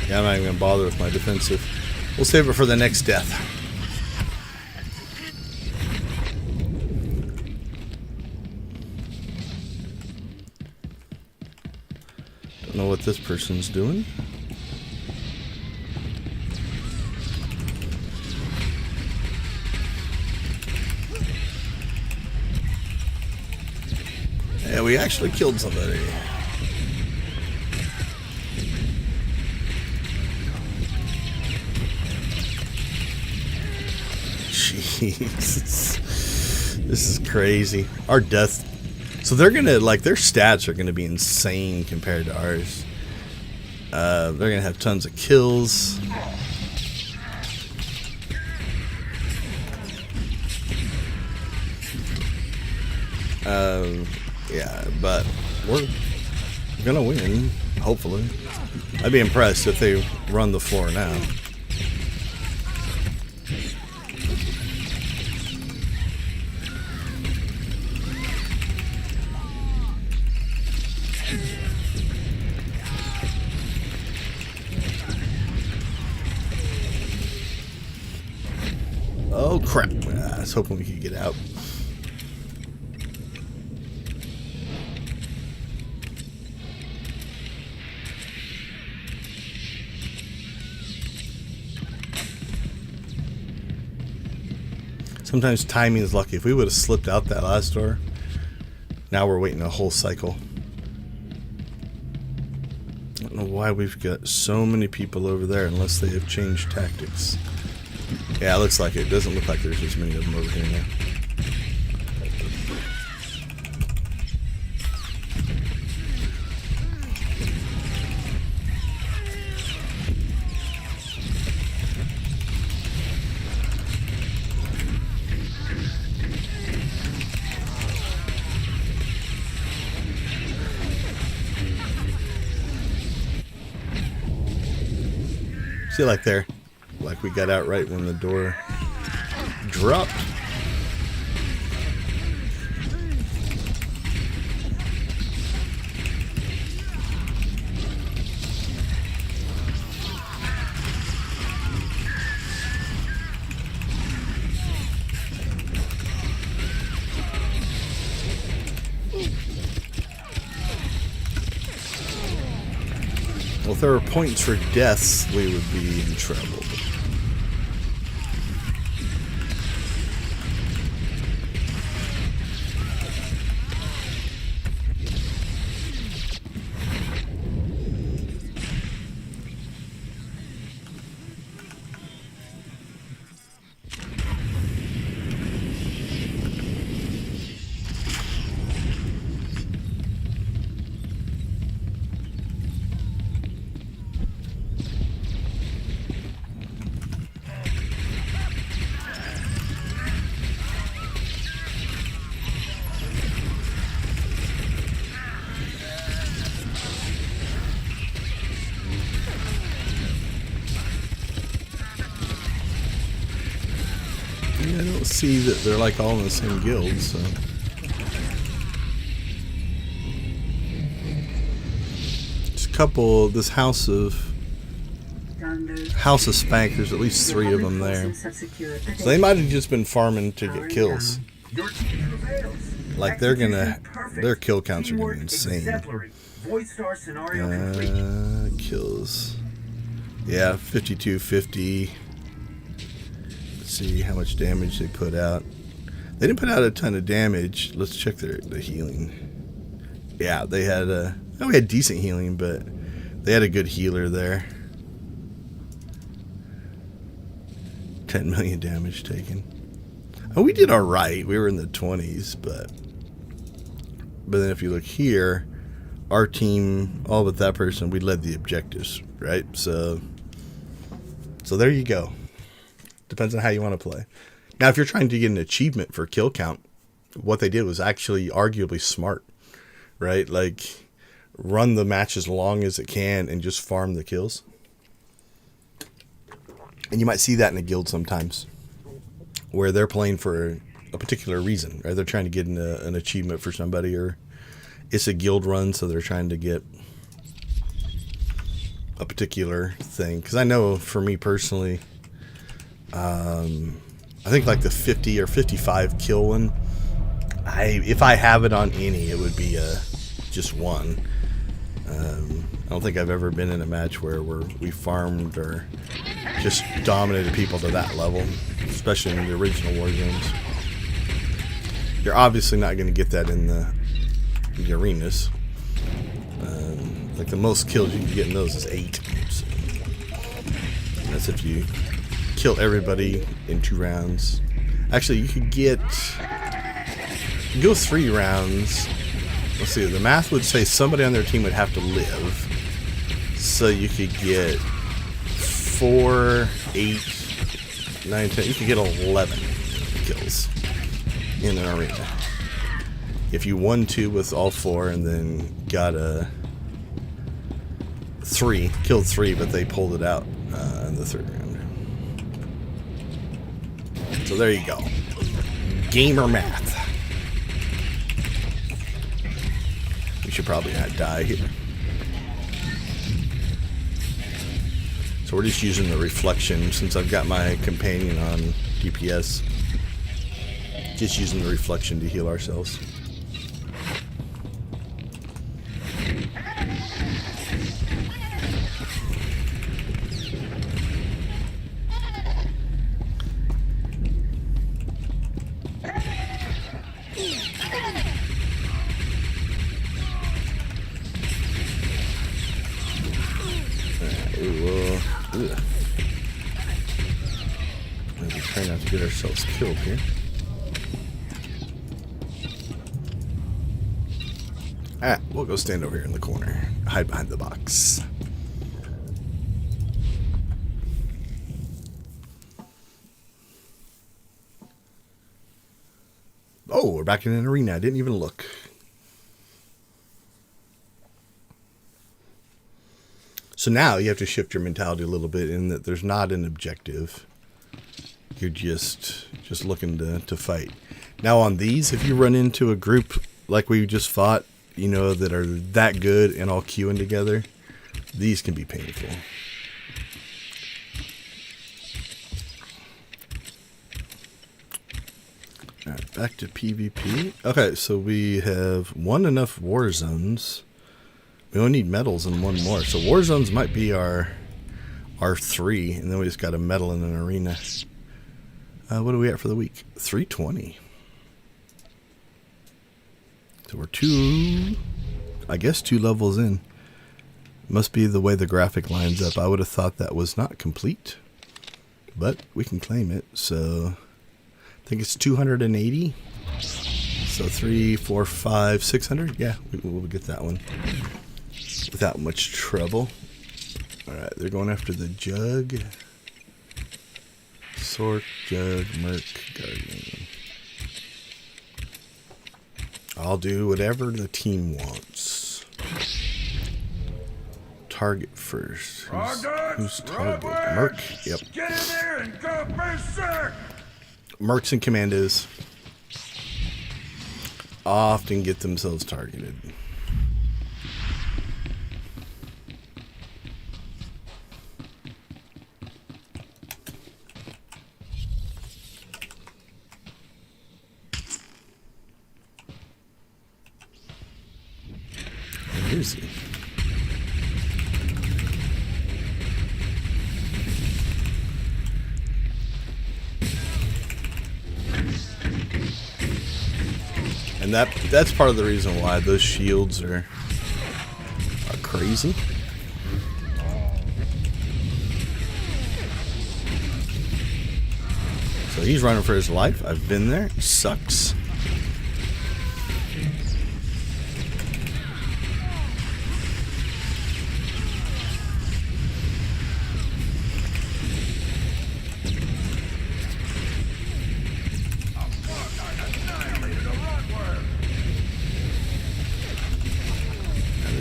Yeah, I'm not even going to bother with my defensive. We'll save it for the next death. Don't know what this person's doing. Yeah, we actually killed somebody. Jesus. This is crazy. Our death. So they're gonna, like, their stats are gonna be insane compared to ours. They're gonna have tons of kills. Yeah, but we're gonna win, hopefully. I'd be impressed if they run the floor now. Oh crap, I was hoping we could get out. Sometimes timing is lucky. If we would have slipped out that last door, now we're waiting a whole cycle. I don't know why we've got so many people over there unless they have changed tactics. Yeah, it looks like it. It doesn't look like there's as many of them over here now. See, like there, like we got out right when the door dropped. Well, if there were points for deaths, we would be in trouble. I don't see that they're like all in the same guild, so. Just a couple, this House of Spank, there's at least 3 of them there. So they might have just been farming to get kills. Like their kill counts are gonna be insane. Kills. Yeah, 52, 50. See how much damage they put out. They didn't put out a ton of damage. Let's check the healing. Yeah, they had we had decent healing, but they had a good healer there. 10 million damage taken. Oh, we did all right. We were in the 20s, but then if you look here, our team, all but that person, we led the objectives, right? So there you go. Depends on how you want to play. Now, if you're trying to get an achievement for kill count, what they did was actually arguably smart, right? Like, run the match as long as it can and just farm the kills. And you might see that in a guild sometimes, where they're playing for a particular reason, right? They're trying to get an achievement for somebody, or it's a guild run, so they're trying to get a particular thing. Because I know, for me personally, I think like the 50 or 55 kill one, if I have it on any, it would be just one. I don't think I've ever been in a match where we farmed or just dominated people to that level, especially in the original war games. You're obviously not going to get that in the arenas. Like the most kills you can get in those is 8. So that's if you kill everybody in 2 rounds. Actually, you could get... You go 3 rounds. Let's see, the math would say somebody on their team would have to live. So you could get 4, 8, 9, 10. You could get 11 kills in an arena. If you won 2 with all 4 and then got a 3, killed 3, but they pulled it out in the 3rd round. So there you go. Gamer math. We should probably not die here. So we're just using the reflection since I've got my companion on DPS. Just using the reflection to heal ourselves. Maybe try not to get ourselves killed here. We'll go stand over here in the corner. Hide behind the box. Oh, we're back in an arena. I didn't even look. So now you have to shift your mentality a little bit in that there's not an objective. You're just looking to fight. Now on these, if you run into a group like we just fought, you know, that are that good and all queuing together, these can be painful. Alright, back to PvP. Okay, so we have enough war zones. We only need medals and 1 more. So war zones might be our 3, and then we just got a medal in an arena. What are we at for the week? 320. So we're 2 levels in. Must be the way the graphic lines up. I would have thought that was not complete, but we can claim it. So I think it's 280. So 3, 4, 5, 600. Yeah, we'll get that one without much trouble. Alright, they're going after the jug. Sork, jug, merc, guardian. I'll do whatever the team wants. Target first. Who's target? Merc? Yep. Get in there and go berserk! Mercs and commandos often get themselves targeted. Where is he? And that's part of the reason why those shields are crazy. So he's running for his life. I've been there. It sucks.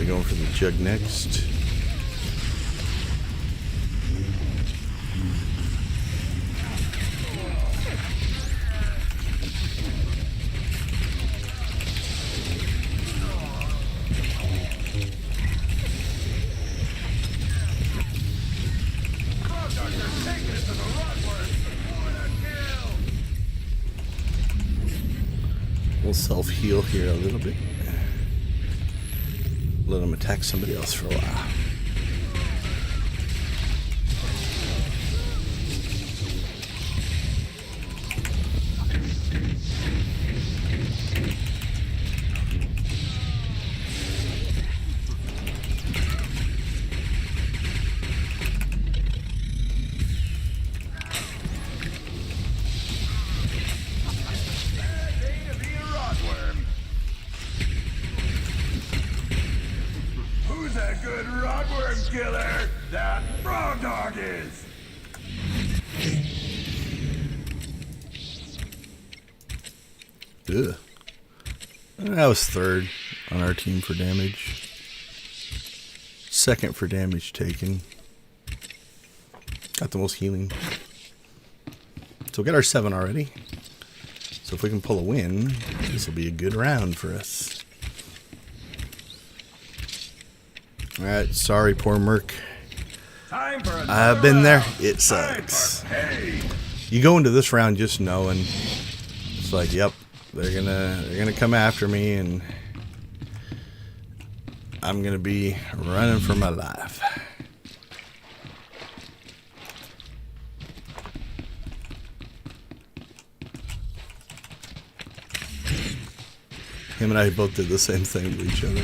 Going for the jug next. We'll self-heal here a little bit. Let them attack somebody else for a while. killer that Frog Dog is. Ugh. I was third on our team for damage. Second for damage taken. Got the most healing. So we got our 7 already. So if we can pull a win, this will be a good round for us. Alright, sorry, poor Merc. Time for I've been there. round. It Time sucks. for pay. You go into this round just knowing it's like, yep, they're gonna come after me, and I'm gonna be running for my life. Him and I both did the same thing to each other.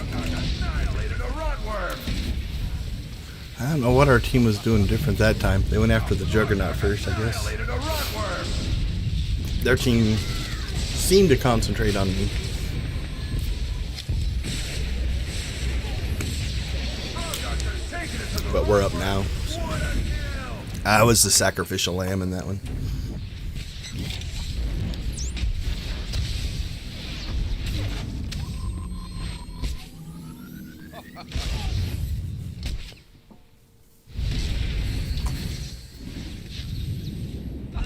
Annihilated a rotworm. I don't know what our team was doing different that time. They went after the Juggernaut first, I guess. Annihilated a rotworm. Their team seemed to concentrate on me. But we're up now. I was the sacrificial lamb in that one.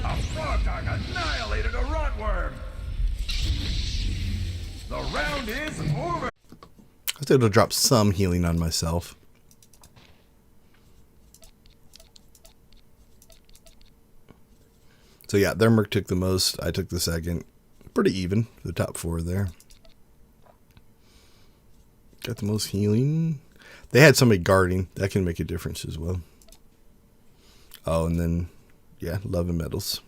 A frog dog annihilated a rotworm. The round is over. I was able to drop some healing on myself. So yeah, their Merc took the most. I took the second. Pretty even. The top 4 there. Got the most healing. They had somebody guarding. That can make a difference as well. Oh, and then, yeah, love and medals.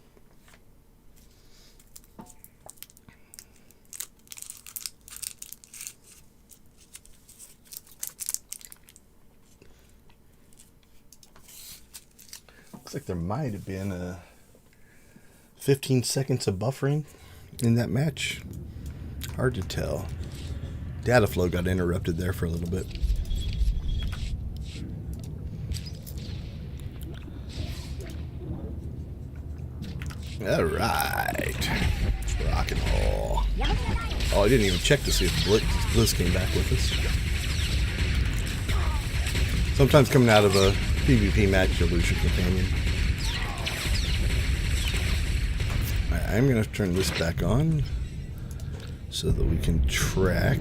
Looks like there might have been a 15 seconds of buffering in that match. Hard to tell. Data flow got interrupted there for a little bit. All right. Let's rock and roll. Oh, I didn't even check to see if Blizz came back with us. Sometimes coming out of a PvP match, you'll lose your companion. Alright, I'm going to turn this back on so that we can track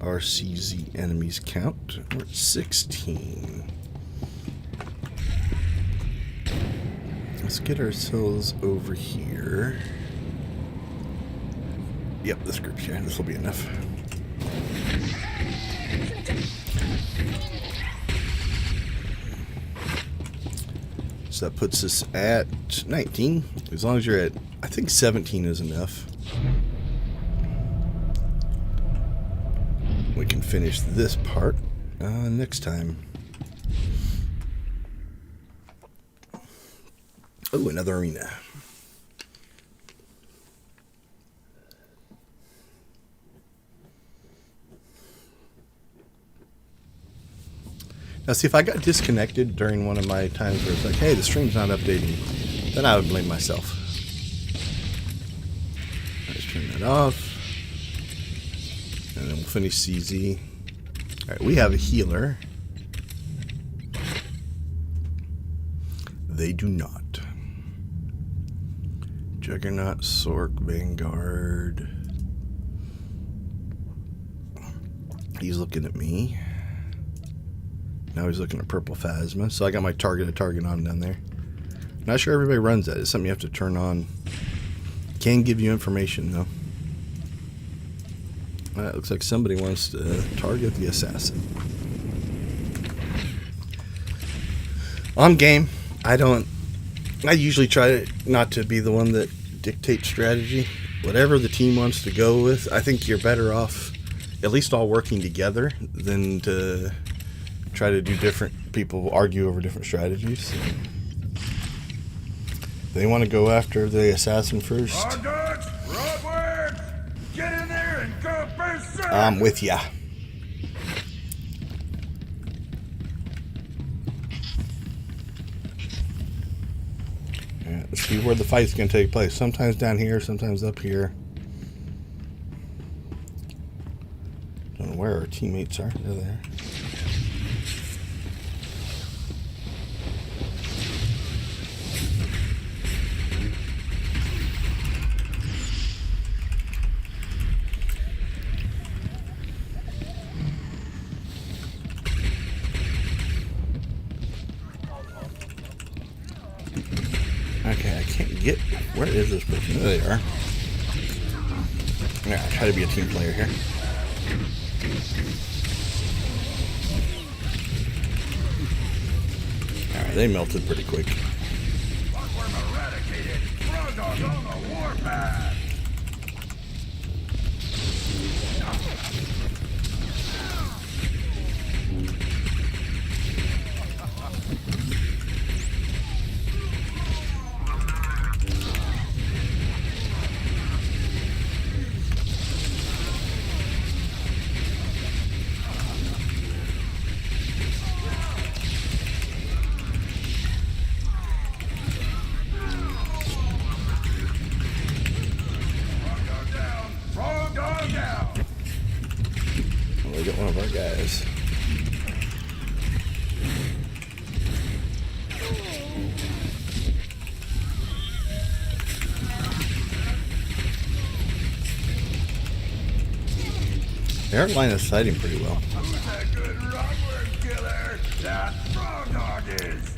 our CZ enemies count. We're at 16. Let's get ourselves over here. Yep, this group's here. This will be enough. So that puts us at 19. As long as you're at, I think 17 is enough. We can finish this part next time. Oh, another arena. Now, see, if I got disconnected during one of my times where it's like, hey, the stream's not updating, then I would blame myself. Let's turn that off. And then we'll finish CZ. Alright, we have a healer. they do not. Juggernaut, Sork, Vanguard. He's looking at me. Now he's looking at Purple Phasma. So I got my target on down there. Not sure everybody runs that. It's something you have to turn on. Can give you information though. It looks like somebody wants to target the assassin. On game, I usually try not to be the one that dictates strategy. Whatever the team wants to go with, I think you're better off at least all working together than to try to do different, people argue over different strategies. They want to go after the assassin first. Hard dogs, road works. Get in there and go berserk. I'm with ya. Let's see where the fight's going to take place. Sometimes down here, sometimes up here. Don't know where our teammates are. They're there. Okay, I can't get... Where is this person? There they are. Yeah, I try to be a team player here. Alright, they melted pretty quick. Buckworm eradicated. Frog dogs on the warpath. We got one of our guys. They're line of sighting pretty well. Who's that good rockworm killer? That frog dog is.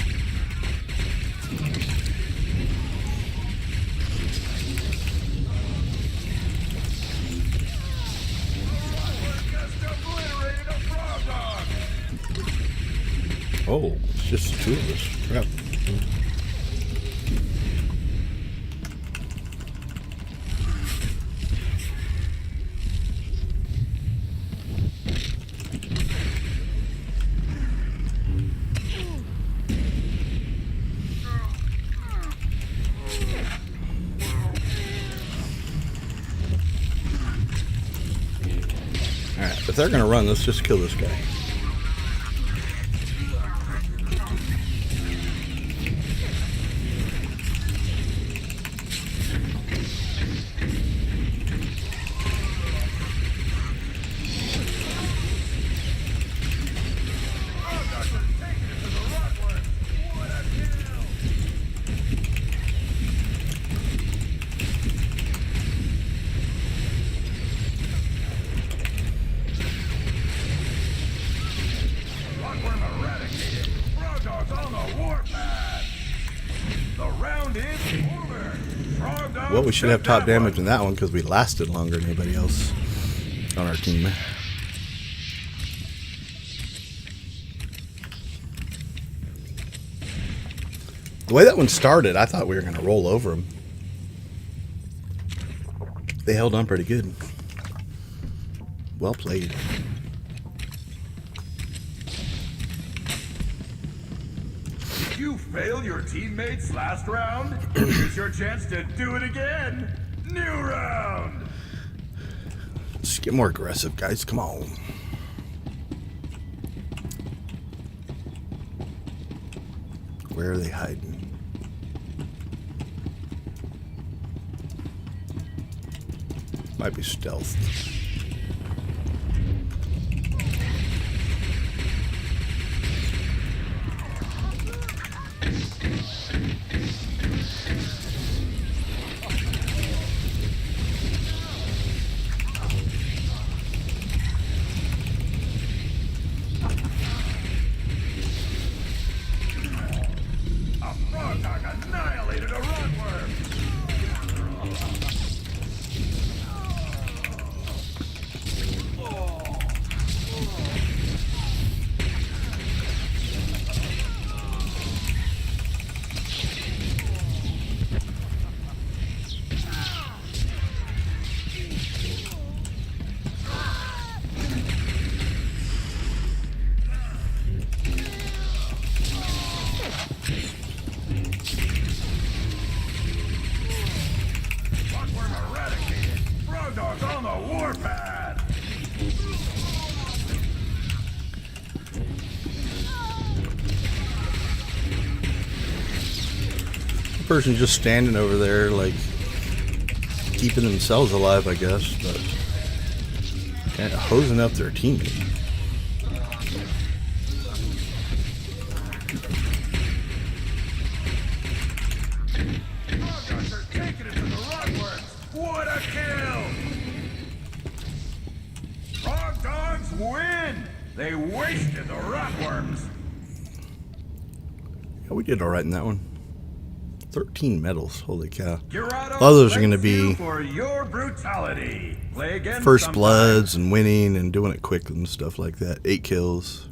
Oh, it's just two of us. Crap. Alright, if they're gonna run, let's just kill this guy. Well, we should have top damage in that one because we lasted longer than anybody else on our team. The way that one started, I thought we were going to roll over them. They held on pretty good. Well played. You failed your teammates last round? Here's your chance to do it again. New round. Let's get more aggressive, guys. Come on. Where are they hiding? Might be stealth. annihilated a rotworm. Rotworm eradicated. Frog Dog's on the warpath. The person just standing over there, like, keeping themselves alive, I guess, but kind of hosing up their teammate. Frog Dogs are taking it to the rotworms. What a kill! Frog Dogs win! They wasted the rotworms. Yeah, we did all right in that one. 13 medals, holy cow. Gerardo, A lot of those are going to thanks you be for your brutality. Play again first sometime. bloods and winning and doing it quick and stuff like that. 8 kills.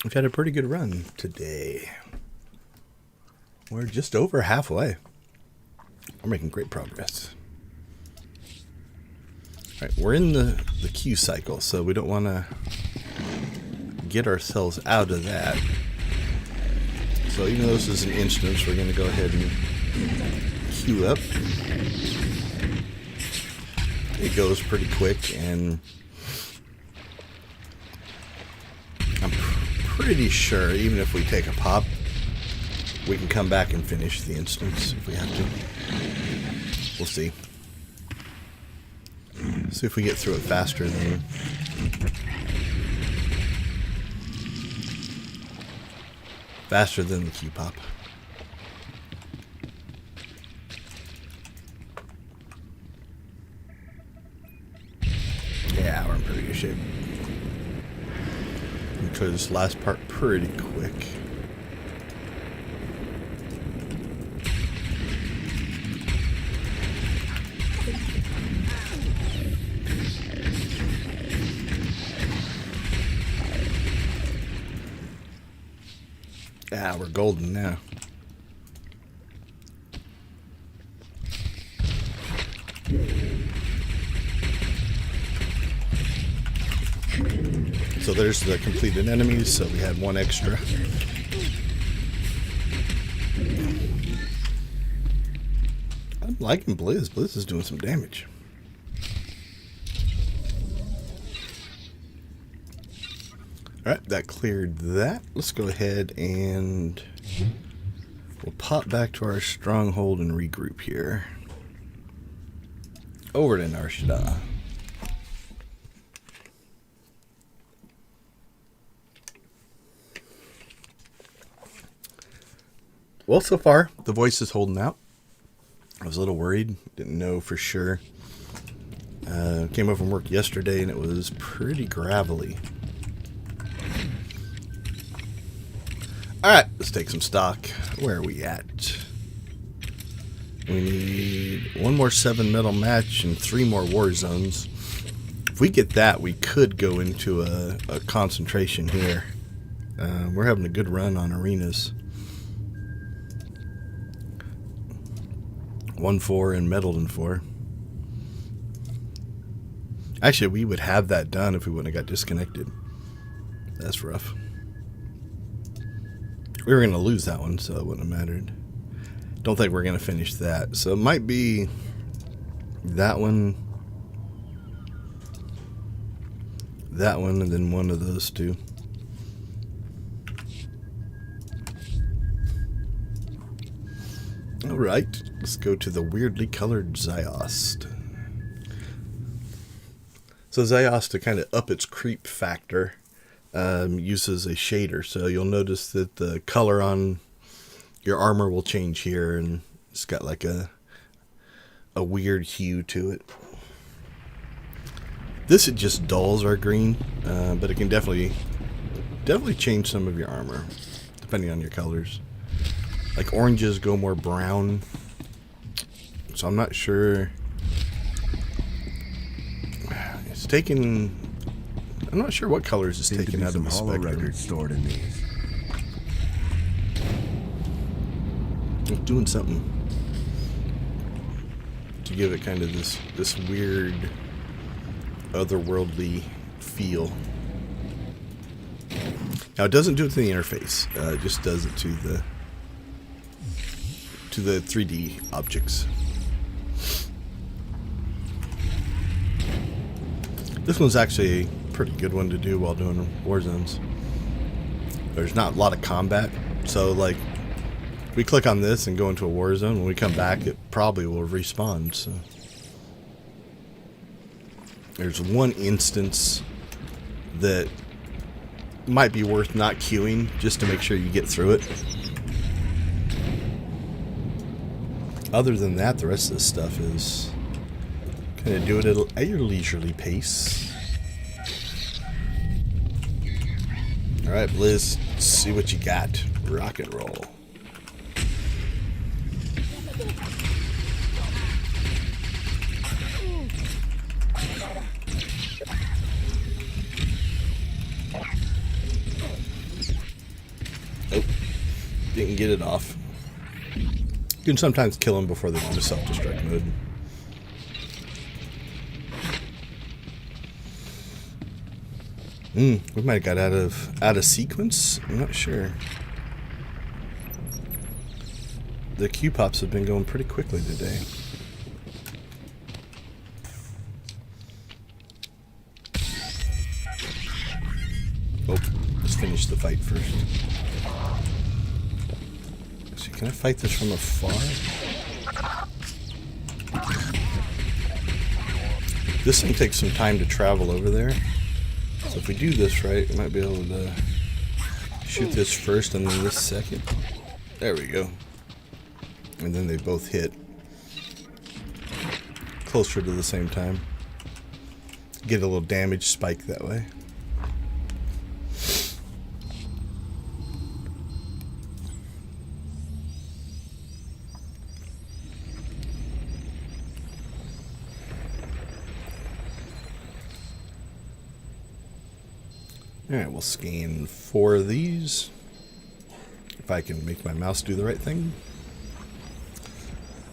We've had a pretty good run today. We're just over halfway. We're making great progress. All right, we're in the Q cycle, so we don't want to get ourselves out of that. So even though this is an instance, we're going to go ahead and queue up. It goes pretty quick, and I'm pretty sure even if we take a pop, we can come back and finish the instance if we have to. We'll see. See if we get through it faster than the Q pop. Yeah, we're in pretty good shape. Enjoy this last part pretty quick. Ah, we're golden now. So there's the completed enemies, so we had one extra. I'm liking Blizz. Blizz is doing some damage. Alright, that cleared that. Let's go ahead and we'll pop back to our stronghold and regroup here. Over to Narshada. Well, so far, the voice is holding out. I was a little worried. Didn't know for sure. Came over from work yesterday and it was pretty gravelly. Alright, let's take some stock. Where are we at? We need one more 7 medal match and 3 more war zones. If we get that, we could go into a concentration here. We're having a good run on arenas. 1-4 and medaled in 4. Actually, we would have that done if we wouldn't have got disconnected. That's rough. We were going to lose that one, so it wouldn't have mattered. Don't think we're going to finish that. So it might be that one, and then one of those two. Alright, let's go to the weirdly colored Ziost. So Ziost, to kind of up its creep factor, uses a shader. So you'll notice that the color on your armor will change here, and it's got like a weird hue to it. This, it just dulls our green, but it can definitely change some of your armor, depending on your colors. Like oranges go more brown, so I'm not sure. It's taken. I'm not sure what colors it's taken out of the hollow spectrum. records stored in these. It's doing something to give it kind of this weird, otherworldly feel. Now it doesn't do it to the interface. It just does it to the 3D objects. This one's actually a pretty good one to do while doing war zones. There's not a lot of combat, so like if we click on this and go into a war zone, when we come back it probably will respawn. So there's one instance that might be worth not queuing just to make sure you get through it. Other than that, the rest of this stuff is kind of do it at your leisurely pace. Alright, Blizz, let's see what you got. Rock and roll. Oh, didn't get it off. You can sometimes kill them before they go into self-destruct mode. We might have got out of sequence. I'm not sure. The Q pops have been going pretty quickly today. Oh, let's finish the fight first. So can I fight this from afar? This thing takes some time to travel over there. So if we do this right, we might be able to shoot this first and then this second. There we go. And then they both hit closer to the same time. Get a little damage spike that way. Alright, we'll scan 4 of these. If I can make my mouse do the right thing.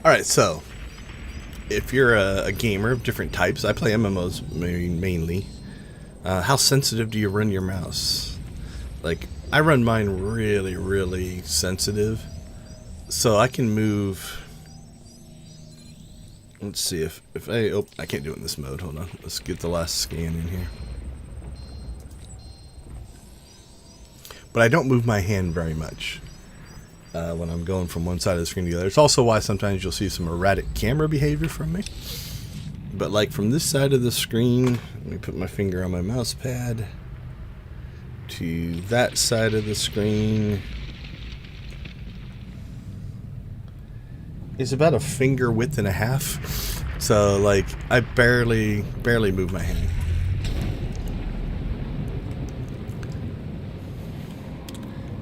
Alright, so if you're a gamer of different types, I play MMOs mainly. How sensitive do you run your mouse? Like, I run mine really, really sensitive. So I can move. Let's see if I. Oh, I can't do it in this mode. Hold on. Let's get the last scan in here. But I don't move my hand very much when I'm going from one side of the screen to the other. It's also why sometimes you'll see some erratic camera behavior from me. But like from this side of the screen, let me put my finger on my mouse pad, to that side of the screen is about a finger width and a half. So like I barely move my hand.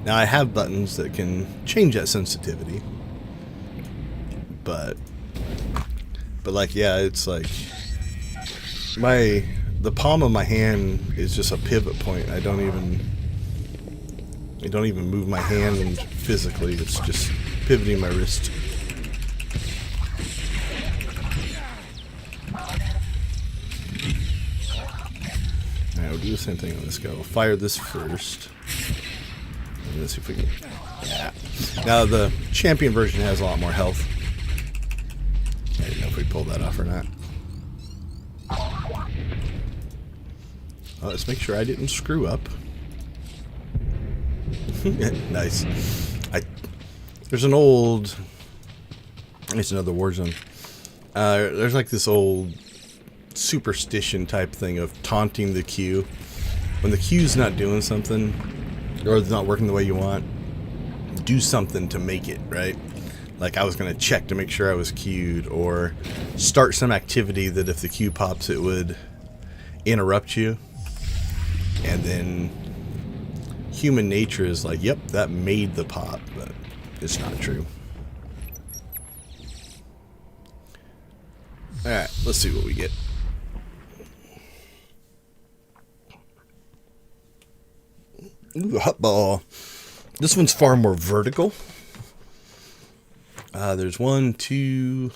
Now I have buttons that can change that sensitivity, but like, yeah, it's like the palm of my hand is just a pivot point. I don't even move my hand physically. It's just pivoting my wrist. Alright, we'll do the same thing on this guy. We'll fire this first. Let's see if we can. Yeah. Now the champion version has a lot more health. I don't know if we pulled that off or not. Let's make sure I didn't screw up. Nice. There's an old. It's another war zone. There's like this old superstition type thing of taunting the queue. When the queue's not doing something, or it's not working the way you want, do something to make it, right? Like I was going to check to make sure I was queued, or start some activity that if the queue pops it would interrupt you, and then human nature is like, yep, that made the pop, but it's not true. Alright, let's see what we get. Ooh, hot ball. This one's far more vertical. There's one, two...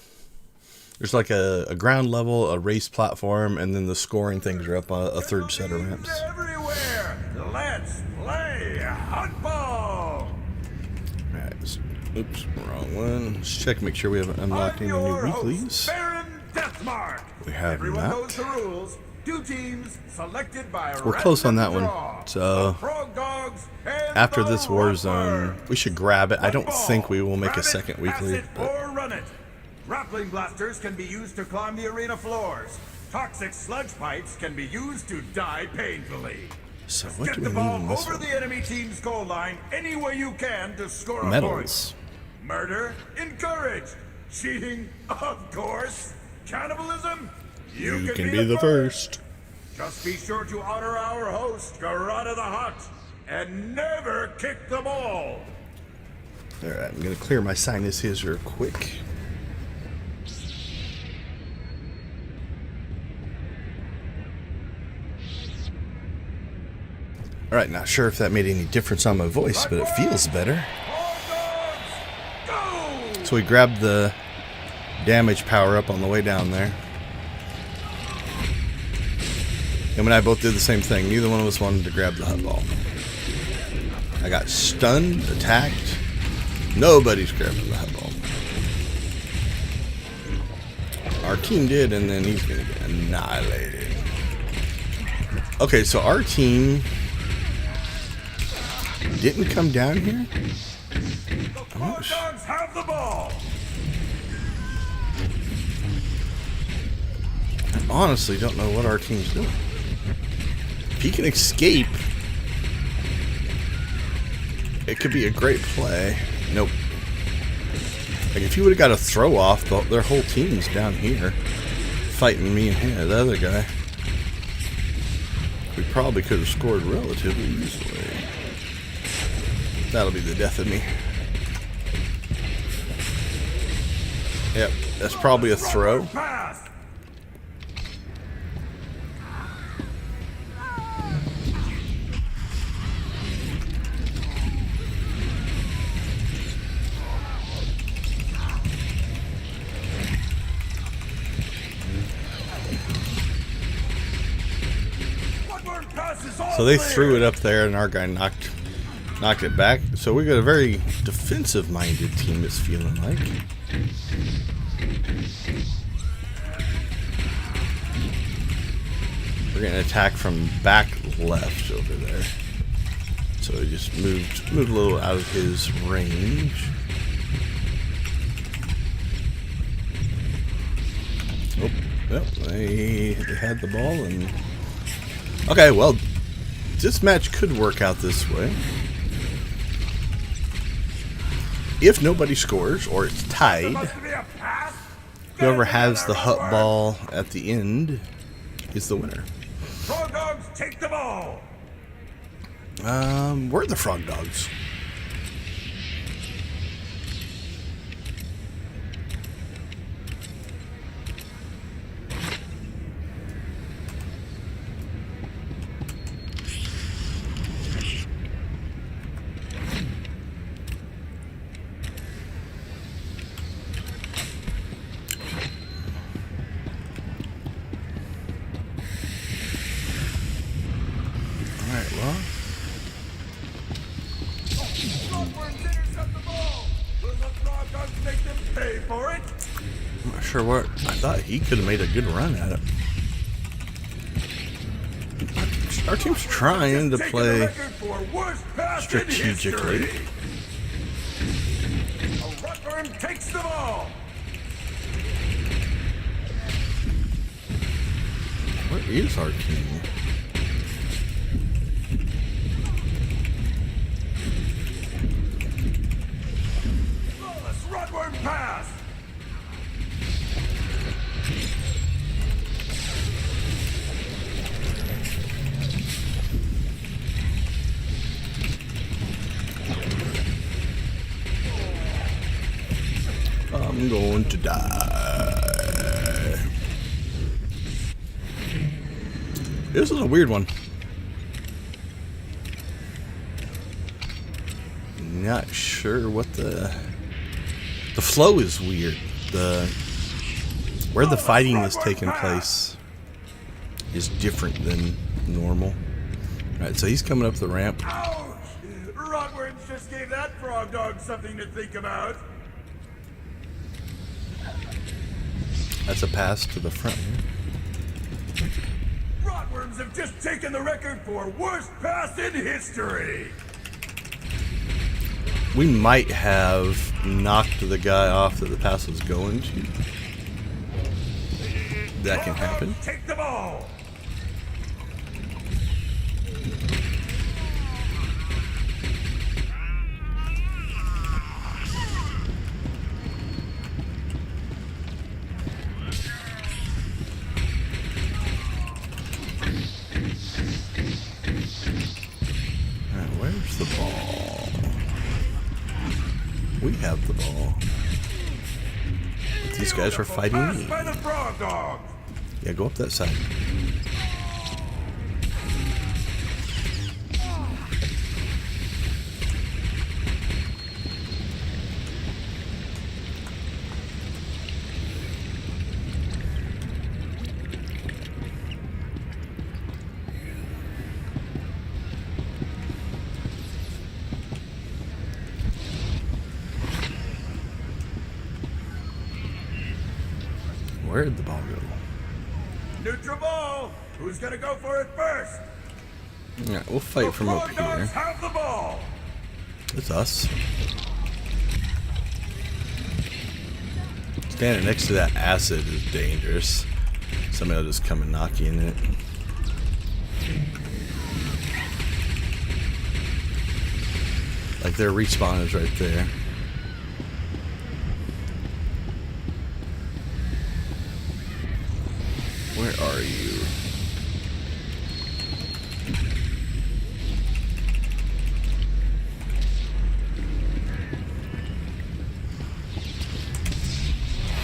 There's like a ground level, a race platform, and then the scoring things are up on a third set of ramps. Everywhere. Let's play hot ball. Alright, oops, wrong one. Let's check, make sure we haven't unlocked any new weeklies. We have Everyone not. knows the rules. 2 teams selected by We're close on that one. draw. So, The Frog Dogs and after the this war Rockworms. zone, we should grab it. I don't One ball. think we will make Grab a it, second pass weekly, it, but or run it. Grappling blasters can be used to climb the arena floors. Toxic sludge pipes can be used to die painfully. so what Get do the we need ball in this over one? the enemy team's goal line any way you can to score a Medals. point. Murder encouraged. Cheating, of course. Cannibalism, You can be the first. Just be sure to honor our host, Garada the Hut, and never kick the ball. Alright, I'm going to clear my sinuses real quick. Alright, not sure if that made any difference on my voice, but it feels better. Go! So we grabbed the damage power up on the way down there. Him and I both did the same thing. Neither one of us wanted to grab the hot ball. I got stunned, attacked. Nobody's grabbing the hot ball. Our team did, and then he's going to get annihilated. Okay, so our team didn't come down here? The Frog Dogs have the ball. I honestly don't know what our team's doing. If he can escape, it could be a great play. Nope. Like if he would have got a throw off, their whole team's down here fighting me and him, the other guy. We probably could have scored relatively easily. That'll be the death of me. Yep, that's probably a throw. Pass. So they threw it up there, and our guy knocked it back. So we got a very defensive-minded team, it's feeling like. We're getting attacked from back left over there. So he just moved a little out of his range. Oh, well, they had the ball, and okay, well, this match could work out this way. If nobody scores or it's tied, whoever has the hut ball at the end is the winner. Frog Dogs take the ball. Where are the Frog Dogs? Alright, well, Rockworms intercept the ball. Will the Frog Dogs make them pay for it? I'm not sure what. I thought he could have made a good run at it. Our team's trying to Taking the play record for worst pass in strategically. history. A Rockworm takes the ball. Where is our team? Flawless Rockworm pass. I'm going to die. This is a weird one. Not sure what the flow is weird. Where the fighting is taking place is different than normal. Alright, so he's coming up the ramp. Ouch! Rotworms just gave that frog dog something to think about. That's a pass to the front here. Rotworms have just taken the record for worst pass in history. We might have knocked the guy off that the pass was going to. That can happen. Take the ball. Alright, where's the ball? We have the ball. But these guys are fighting Pass me. by the frog dog. Yeah, go up that side. Where'd the ball go? Neutral ball. Who's gonna go for it first? Alright, we'll fight from up Frog dogs here. have the ball. It's us. Standing next to that acid is dangerous. Somebody will just come and knock you in it. Like their respawn is right there. Where are you?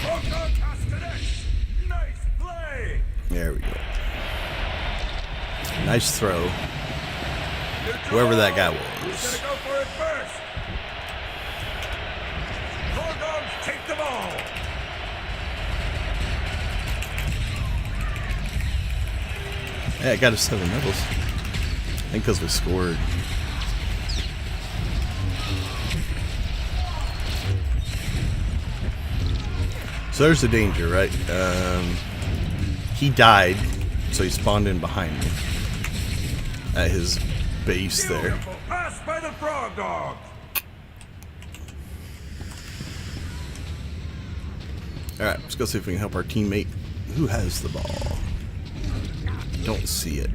Frog dog pass connects. Nice play. There we go. Nice throw. Neutral Whoever that guy ball. Who's was. gonna go for it first? Frog dogs take the ball. Yeah, I got us 7 medals. I think because we scored. So there's the danger, right? He died, so he spawned in behind me. At his base there. Beautiful pass by the frog dog. Alright, let's go see if we can help our teammate who has the ball. Don't see it.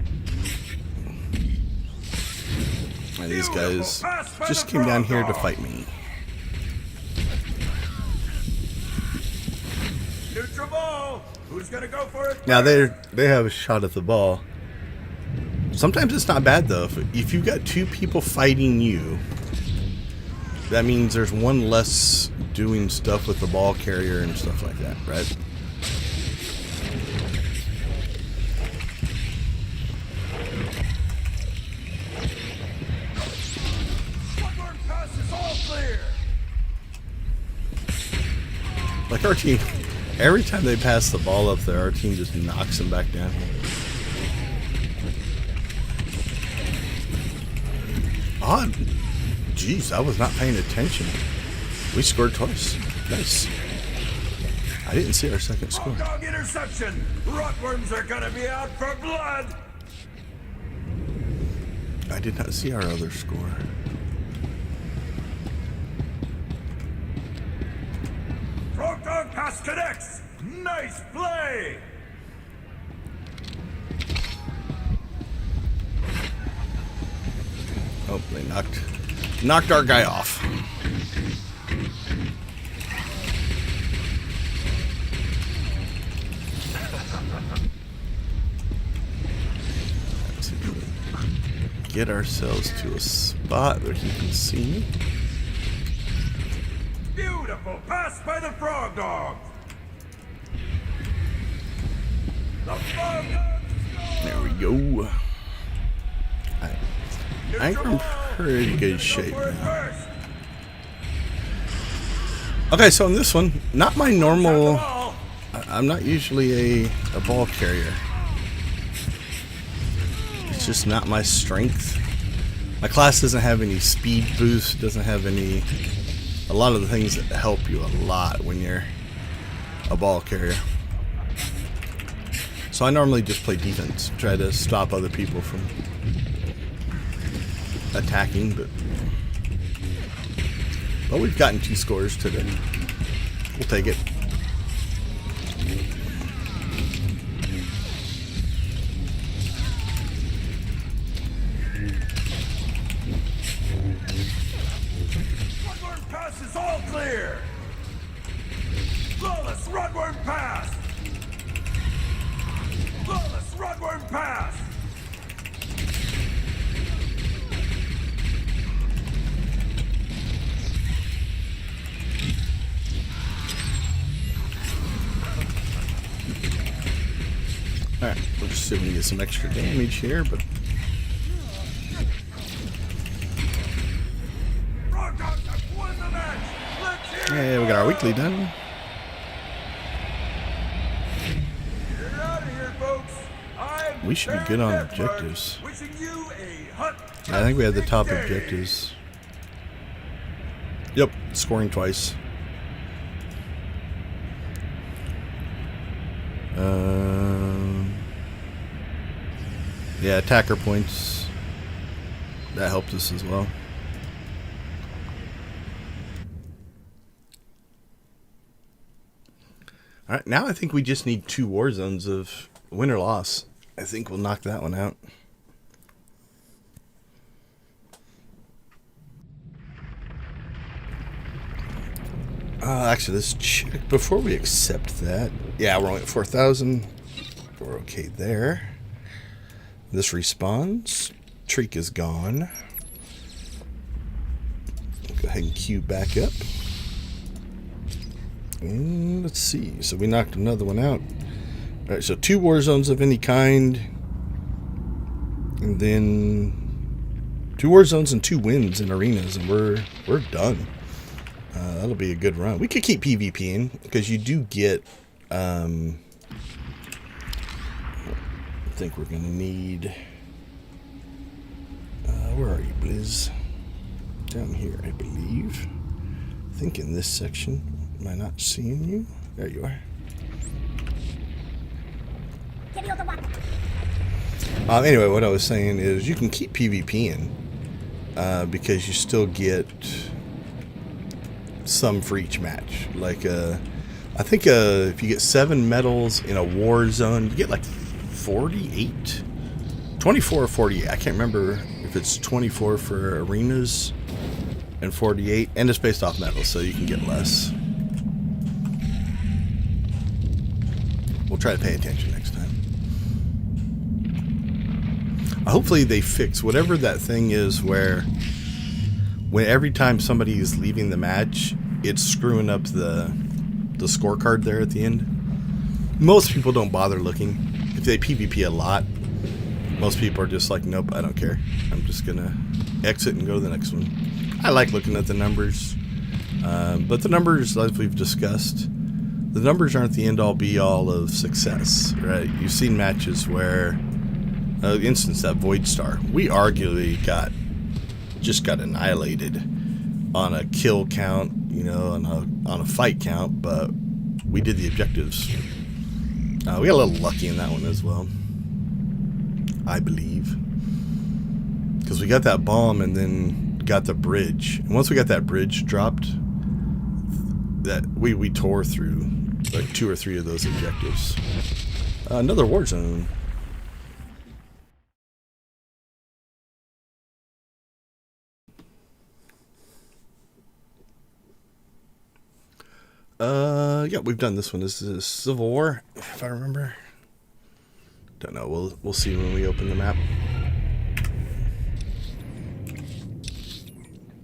And these guys just came down here to fight me. Neutral ball. Who's gonna go for it? Now they have a shot at the ball. Sometimes it's not bad though. If you've got 2 people fighting you, that means there's one less doing stuff with the ball carrier and stuff like that, right? Rotworm pass is all clear. Like our team, every time they pass the ball up there, our team just knocks them back down. Odd. Jeez, I was not paying attention. We scored twice. Nice. I didn't see our second score. Frog dog interception. Rotworms are gonna be out for blood. I did not see our other score. Frog dog pass connects. Nice play. Oh, they knocked our guy off. Let's see if we can get ourselves to a spot where he can see me. Beautiful successful pass by the frog dogs. The frog dogs. There we go. I think we're in pretty good shape now. Okay, so in this one, not my normal. I'm not usually a ball carrier. It's just not my strength. My class doesn't have any speed boost, doesn't have a lot of the things that help you a lot when you're a ball carrier. So I normally just play defense, try to stop other people from attacking, but we've gotten 2 scores today. We'll take it. Rudworm pass is all clear. Flawless Rudworm pass. Flawless Rudworm pass. Alright, we'll just see if we can get some extra damage here, but Frog dogs have won the match. Let's hear it. yeah, we got our weekly done. Get out of here, folks. I'm We should be good on objectives. wishing you a hot. I think we had the top objectives. Yep, scoring twice. Yeah, attacker points. That helped us as well. Alright, now I think we just need 2 war zones of win or loss. I think we'll knock that one out. Actually, let's check before we accept that. Yeah, we're only at 4,000. We're okay there. This respawns. Treek is gone. Go ahead and queue back up. And let's see. So we knocked another one out. Alright, so 2 war zones of any kind. And then 2 war zones and 2 wins in arenas, and we're done. That'll be a good run. We could keep PvPing because you do get. I think we're gonna need. Where are you, Blizz? Down here, I believe. I think in this section. Am I not seeing you? There you are. Anyway, what I was saying is you can keep PvPing because you still get some for each match. Like, I think if you get 7 medals in a war zone, you get like 48, 24 or 48. I can't remember if it's 24 for arenas and 48, and it's based off medals, so you can get less. We'll try to pay attention next time. Hopefully they fix whatever that thing is where when every time somebody is leaving the match, it's screwing up the scorecard there at the end. Most people don't bother looking. If they PvP a lot, most people are just like, nope, I don't care. I'm just gonna exit and go to the next one. I like looking at the numbers, but the numbers, as we've discussed, the numbers aren't the end all be all of success, right? You've seen matches where, instance that Void Star, we arguably just got annihilated on a kill count, you know, on a fight count, but we did the objectives. We got a little lucky in that one as well, I believe, because we got that bomb and then got the bridge. And once we got that bridge dropped, that we tore through like 2 or 3 of those objectives. Another war zone. Yeah, we've done this one. This is Civil War, if I remember. Don't know. We'll see when we open the map.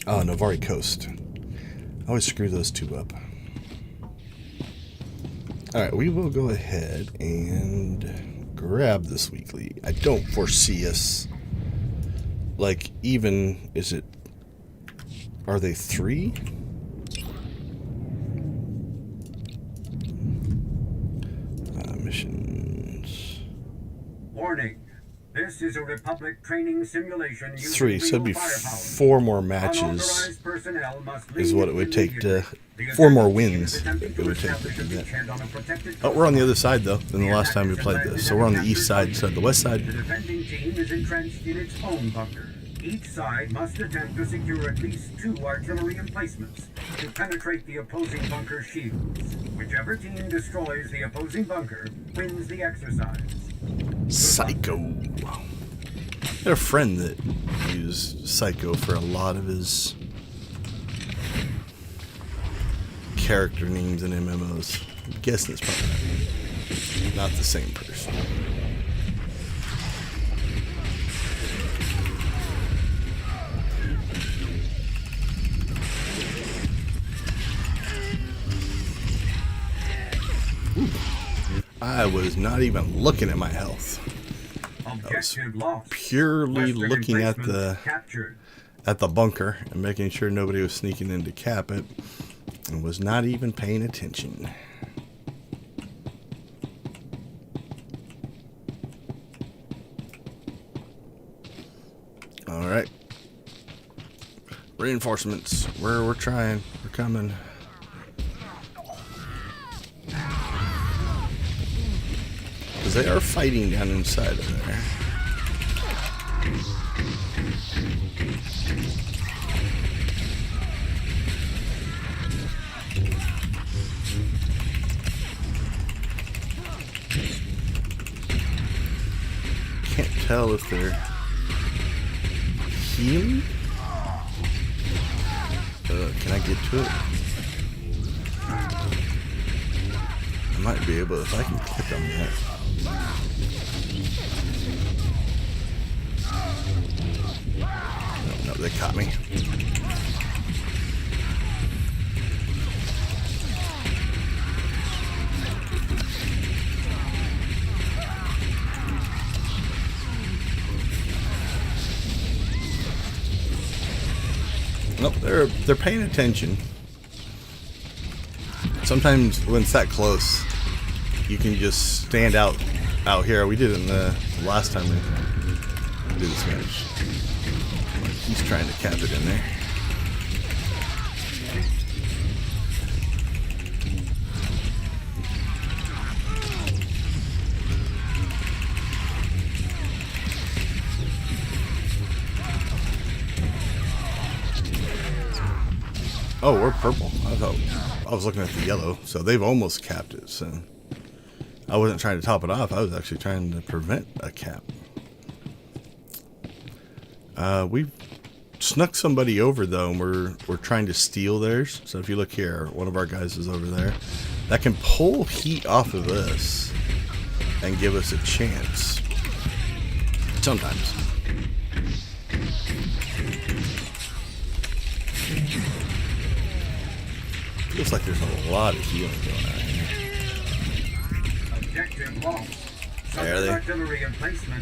Oh, Novari Coast. I always screw those 2 up. Alright, we will go ahead and grab this weekly. I don't foresee us, like, even, are they 3? Missions. Warning. This is a Republic training simulation. 3, so it'd be 4 more matches is what it would take to, 4 more wins it would take to do that. Oh, we're on the other side though than the last time we played this. So we're on the east side instead of the west side. The defending team is entrenched in its own bunker. Each side must attempt to secure at least 2 artillery emplacements to penetrate the opposing bunker shields. Whichever team destroys the opposing bunker wins the exercise. Psycho. I had a friend that used Psycho for a lot of his character names in MMOs. I'm guessing it's probably not the same person. Ooh. I was not even looking at my health. I was purely looking at the bunker and making sure nobody was sneaking in to cap it, and was not even paying attention. All right, reinforcements. We're trying. We're coming. Because they are fighting down inside of there. Can't tell if they're healing. Can I get to it? I might be able, if I can click on that. No, they caught me. Nope, they're paying attention. Sometimes when it's that close, you can just stand out here. We did it in the last time we did this match. He's trying to cap it in there. Oh, we're purple. I was looking at the yellow, so they've almost capped it. So I wasn't trying to top it off. I was actually trying to prevent a cap. We snuck somebody over though, and we're trying to steal theirs. So if you look here, one of our guys is over there. That can pull heat off of us and give us a chance. Sometimes. Looks like there's a lot of healing going on here.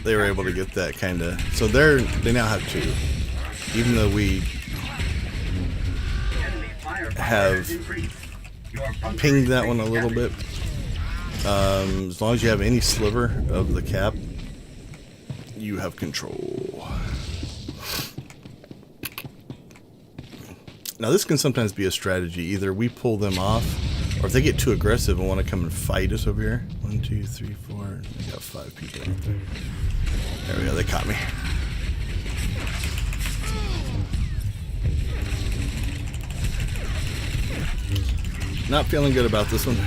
They were able to get that kind of. So they now have 2. Even though we have pinged that one a little bit, as long as you have any sliver of the cap, you have control. Now this can sometimes be a strategy. Either we pull them off, or if they get too aggressive and want to come and fight us over here. 1, 2, 3, 4. We got 5 people out there. There we go. They caught me. Not feeling good about this one.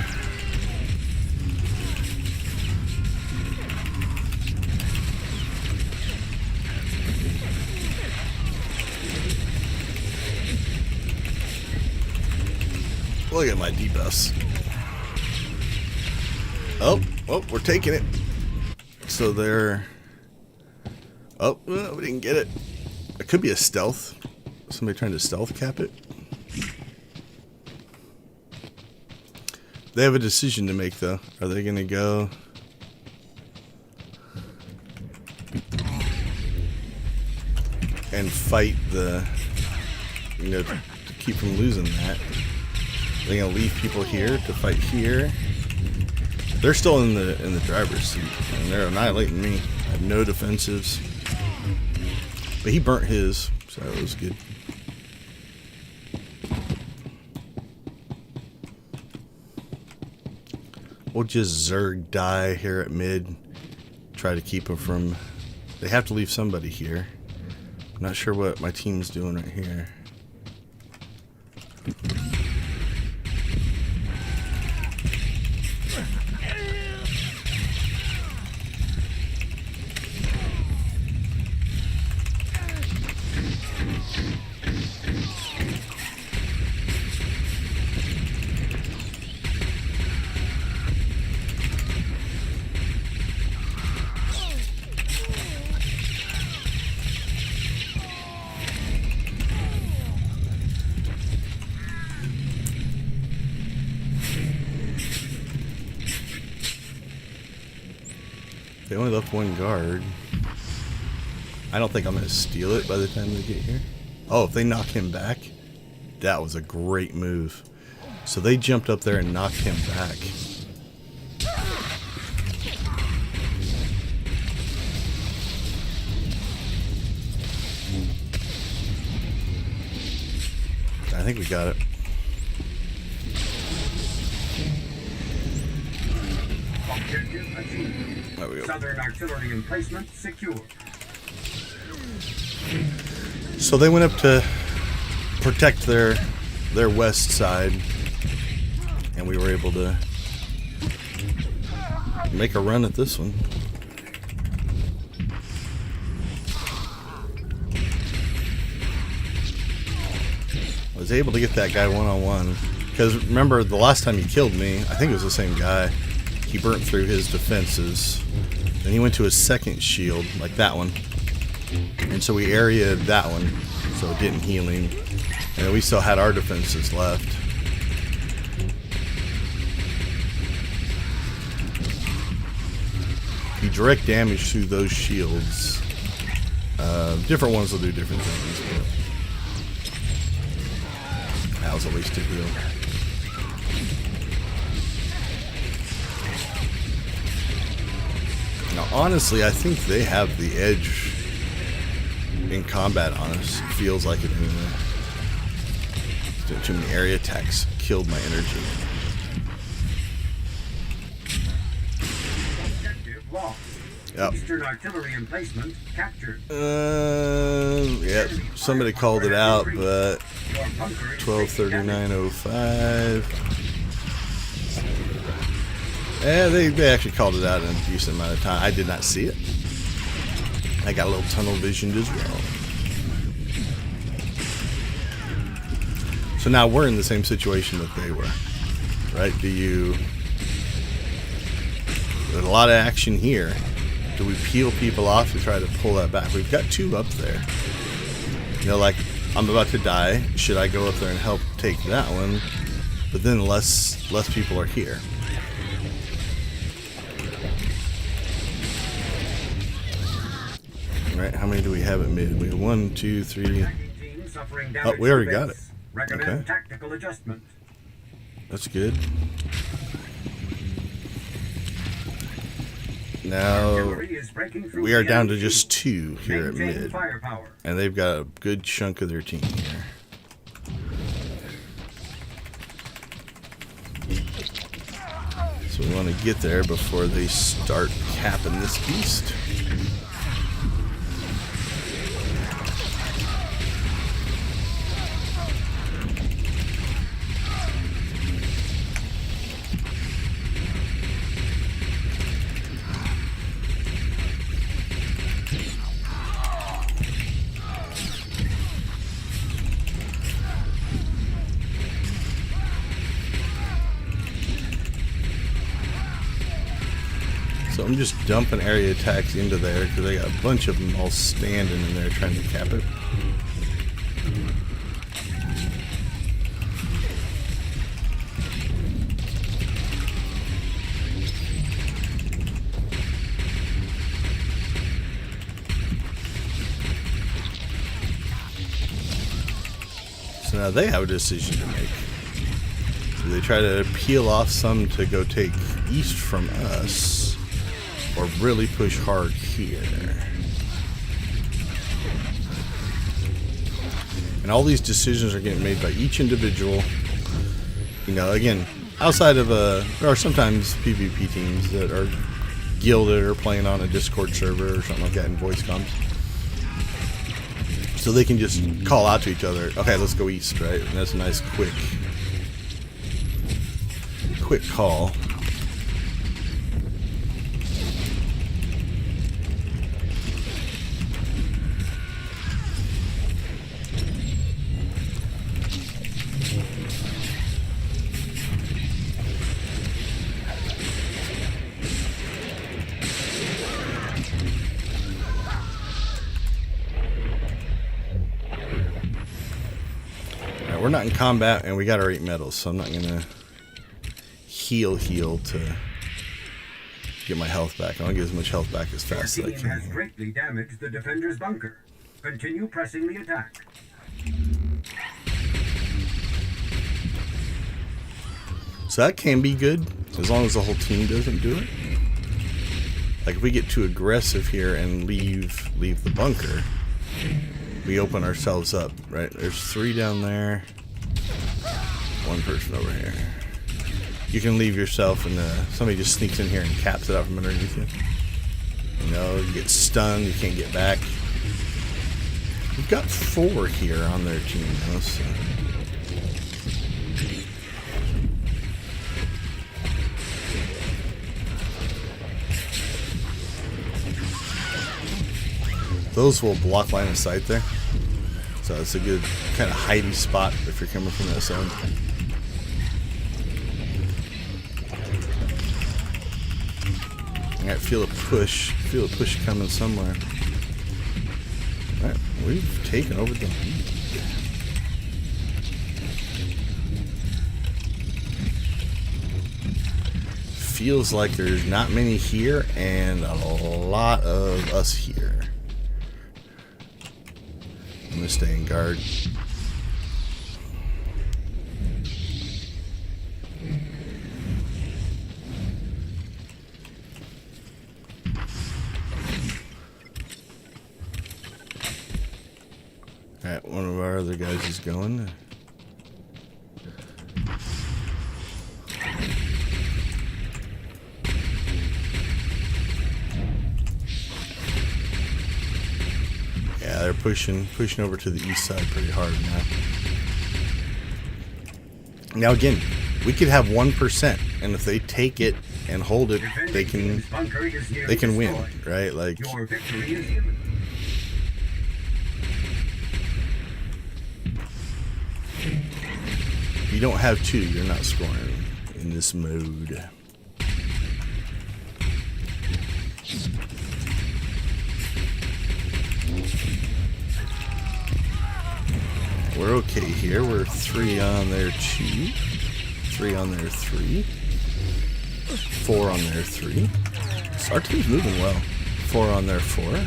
Look at my DPS. Oh, we're taking it. So they're... Oh, we didn't get it. It could be a stealth. Somebody trying to stealth cap it. They have a decision to make, though. Are they going to go... and fight the... you know, to keep from losing that? Are they going to leave people here to fight here? They're still in the driver's seat, and they're annihilating me. I have no defensives. But he burnt his, so that was good. We'll just Zerg die here at mid. Try to keep them from... They have to leave somebody here. I'm not sure what my team's doing right here. They only left one guard. I don't think I'm going to steal it by the time they get here. Oh, if they knock him back, that was a great move. So they jumped up there and knocked him back. I think we got it. Objective achieved. There we go. Southern artillery emplacement secure. So they went up to protect their west side, and we were able to make a run at this one. I was able to get that guy one-on-one, because remember the last time he killed me, I think it was the same guy. He burnt through his defenses. Then he went to his second shield, like that one. And so we areaed that one, so it didn't heal him. And we still had our defenses left. You direct damage through those shields. Different ones will do different things. But that was a wasted heal. Now, honestly, I think they have the edge in combat on us. It feels like it anyway. Too many area attacks killed my energy. Objective lost. Yep. Eastern artillery emplacement captured. Yep. Somebody called it out, but Your bunker is taking damage. 12:39:05. Yeah, they actually called it out in a decent amount of time. I did not see it. I got a little tunnel visioned as well. So now we're in the same situation that they were, right? There's a lot of action here. Do we peel people off to try to pull that back? We've got two up there. You know, like, I'm about to die. Should I go up there and help take that one? But then less people are here. Right, how many do we have at mid? We have 1, 2, 3. Oh, we already got it. Okay. Tactical adjustment. That's good. Now, we are down to just 2 here at mid. And they've got a good chunk of their team here. So we want to get there before they start capping this beast. So I'm just dumping area attacks into there because I got a bunch of them all standing in there trying to cap it. So now they have a decision to make. Do they try to peel off some to go take east from us, or really push hard here? And all these decisions are getting made by each individual. You know, again, outside of there are sometimes PvP teams that are guilded or playing on a Discord server or something like that in voice comms. So they can just call out to each other, okay, let's go east, right? And that's a nice quick call. We're not in combat, and we got our 8 medals, so I'm not gonna heal to get my health back. I want to get as much health back as fast as I Your team can. has greatly damaged the defender's bunker. Continue pressing the attack. So that can be good, as long as the whole team doesn't do it. Like if we get too aggressive here and leave the bunker, we open ourselves up, right? There's 3 down there, 1 person over here. You can leave yourself and somebody just sneaks in here and caps it out from underneath you. You know, you get stunned, you can't get back. We've got 4 here on their team now, so. Those will block line of sight there. So it's a good kind of hidey spot if you're coming from that side. Alright, feel a push coming somewhere. Alright, we've taken over the lead. Feels like there's not many here and a lot of us here. I'm gonna stay in guard. Alright, one of our other guys is going. Yeah, they're pushing over to the east side pretty hard now. Now again, we could have 1%, and if they take it and hold it, they can win, right? Like Your victory is imminent. if you don't have 2, you're not scoring in this mode. We're okay here. We're 3 on their 2, 3 on their 3, 4 on their 3. So our team's moving well. 4 on their 4.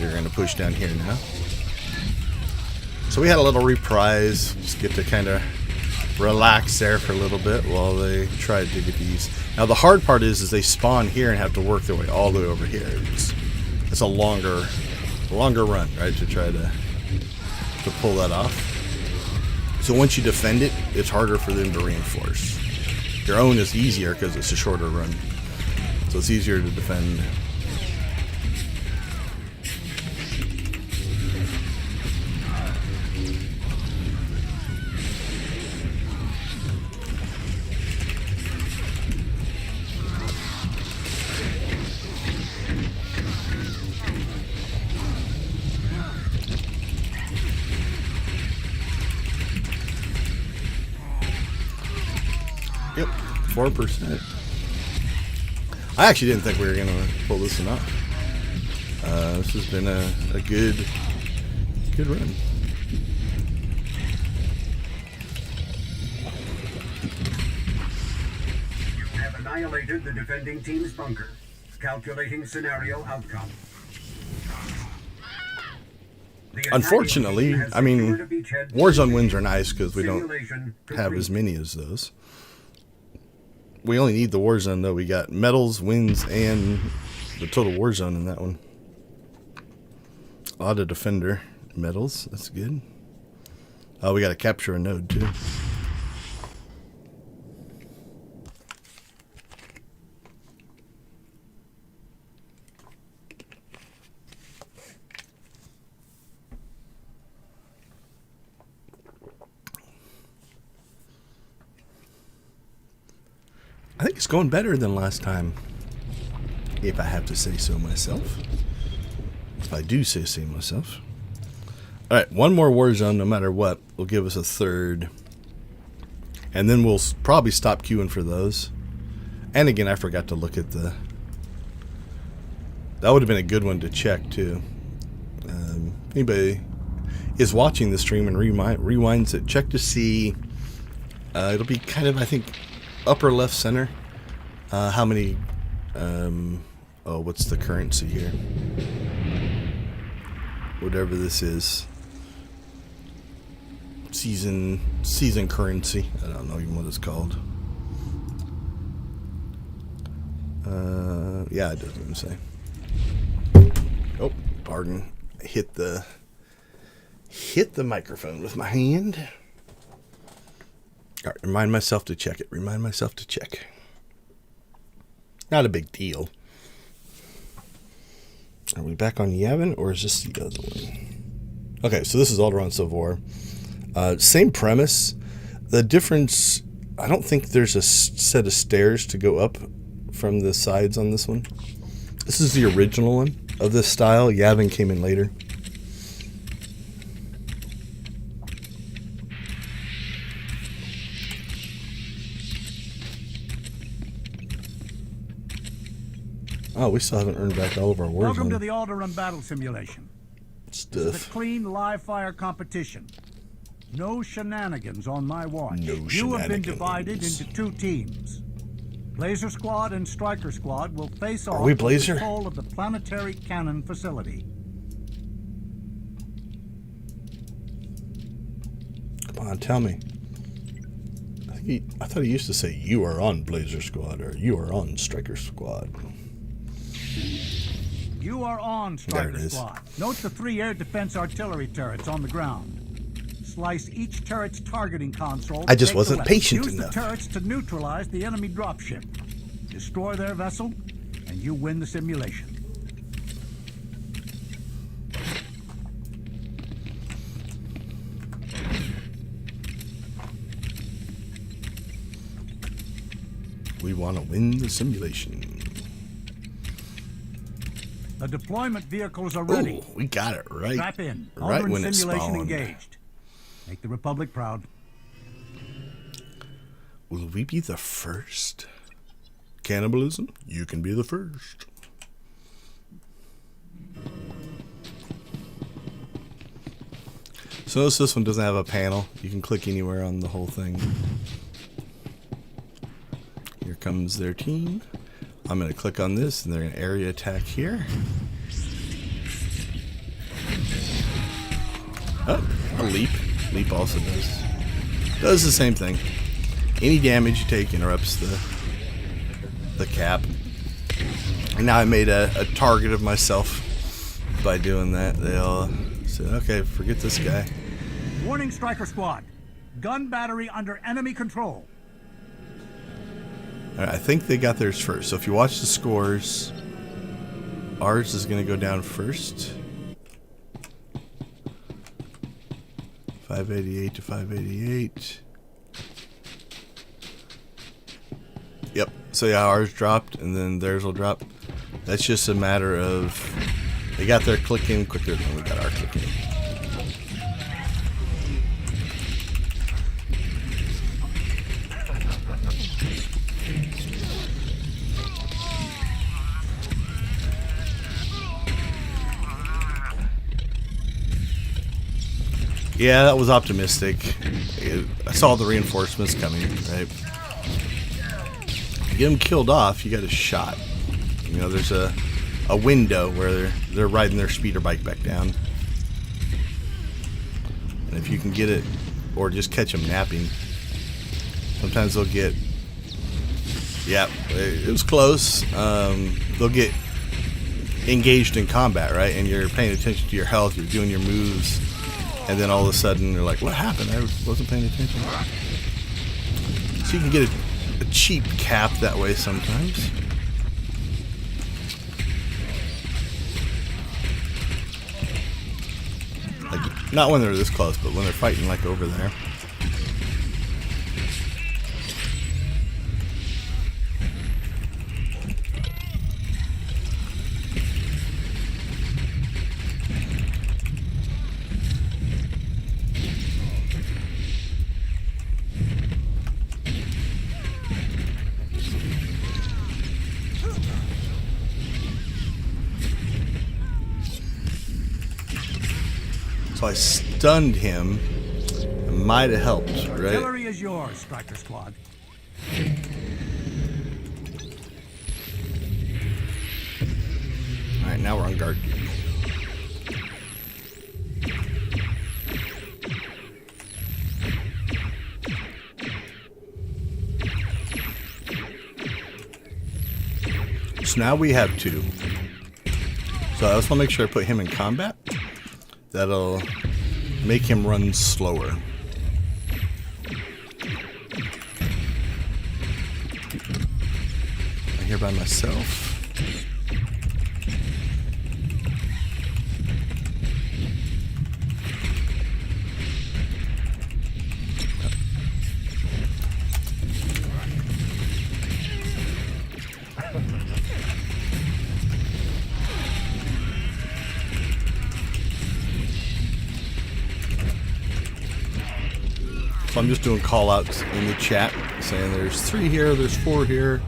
We're going to push down here now. So we had a little reprise. Just get to kind of relax there for a little bit while they tried to get these. Now the hard part is they spawn here and have to work their way all the way over here. It's a longer run, right, to try to pull that off. So once you defend it, it's harder for them to reinforce. Your own is easier because it's a shorter run, so it's easier to defend. Yep, 4%. I actually didn't think we were gonna pull this one off. This has been a good run. You have annihilated the defending team's bunker. Calculating scenario outcome. The attacking Unfortunately, team has I mean, secured a beachhead Warzone wins are nice because we don't simulation have as complete. many as those. We only need the Warzone, though. We got medals, wins, and the total Warzone in that one. A lot of Defender medals. That's good. Oh, we got to capture a node, too. I think it's going better than last time, if I have to say so myself. If I do say so myself. Alright, one more Warzone, no matter what, will give us a third. And then we'll probably stop queuing for those. And again, I forgot to look at the... That would have been a good one to check, too. Anybody is watching the stream and rewinds it, check to see... it'll be kind of, I think... upper left center, how many what's the currency here, whatever this is, season currency, I don't know even what it's called. Yeah, it doesn't even say. Oh, pardon, I hit the microphone with my hand. All right, remind myself to check it. Remind myself to check. Not a big deal. Are we back on Yavin, or is this the other one? Okay, so this is Alderaan SWTOR. Same premise. The difference, I don't think there's a set of stairs to go up from the sides on this one. This is the original one of this style. Yavin came in later. Oh, we still haven't earned back all of our Warzone Welcome to the Alderaan battle simulation. stuff. This is a clean live fire competition. No shenanigans on my watch. No You have been shenanigans. divided into two teams. Blazer Squad and Striker Squad will face off we for Blazer? control of the planetary cannon facility. Come on, tell me. I thought he used to say, you are on Blazer Squad, or you are on Striker Squad. You are on There it Striker is. Squad. Note the 3 air defense artillery turrets on the ground. Slice each turret's targeting console. I just Take the wasn't weapon. patient Use enough. the turrets to neutralize the enemy dropship. Destroy their vessel, and you win the simulation. We want to win the simulation. The deployment vehicles are ready. Oh, we got it right. Strap in. Right Alderaan when it simulation spawned. engaged. Make the Republic proud. Will we be the first? Cannibalism? You can be the first. So notice this one doesn't have a panel. You can click anywhere on the whole thing. Here comes their team. I'm going to click on this and they're going to area attack here. Oh, a leap. Leap also does the same thing. Any damage you take interrupts the cap. And now I made a target of myself by doing that. They all said, okay, forget this guy. Warning, Striker Squad. Gun battery under enemy control. All right, I think they got theirs first. So if you watch the scores, ours is going to go down first. 588 to 588. Yep. So yeah, ours dropped, and then theirs will drop. That's just a matter of they got their click in quicker than we got our click in. Yeah, that was optimistic. I saw the reinforcements coming, right? To get them killed off, you got a shot. You know, there's a window where they're riding their speeder bike back down. And if you can get it, or just catch them napping, sometimes they'll get, yeah, it was close. They'll get engaged in combat, right? And you're paying attention to your health, you're doing your moves, and then all of a sudden they're like, what happened? I wasn't paying attention. So you can get a cheap cap that way sometimes. Like, not when they're this close, but when they're fighting like over there. So I stunned him. It might have helped, right? Artillery is yours, Striker Squad. Alright, now we're on guard duty. So now we have 2. So I just want to make sure I put him in combat. That'll make him run slower. I'm here by myself. So I'm just doing call outs in the chat saying there's 3 here, there's 4 here.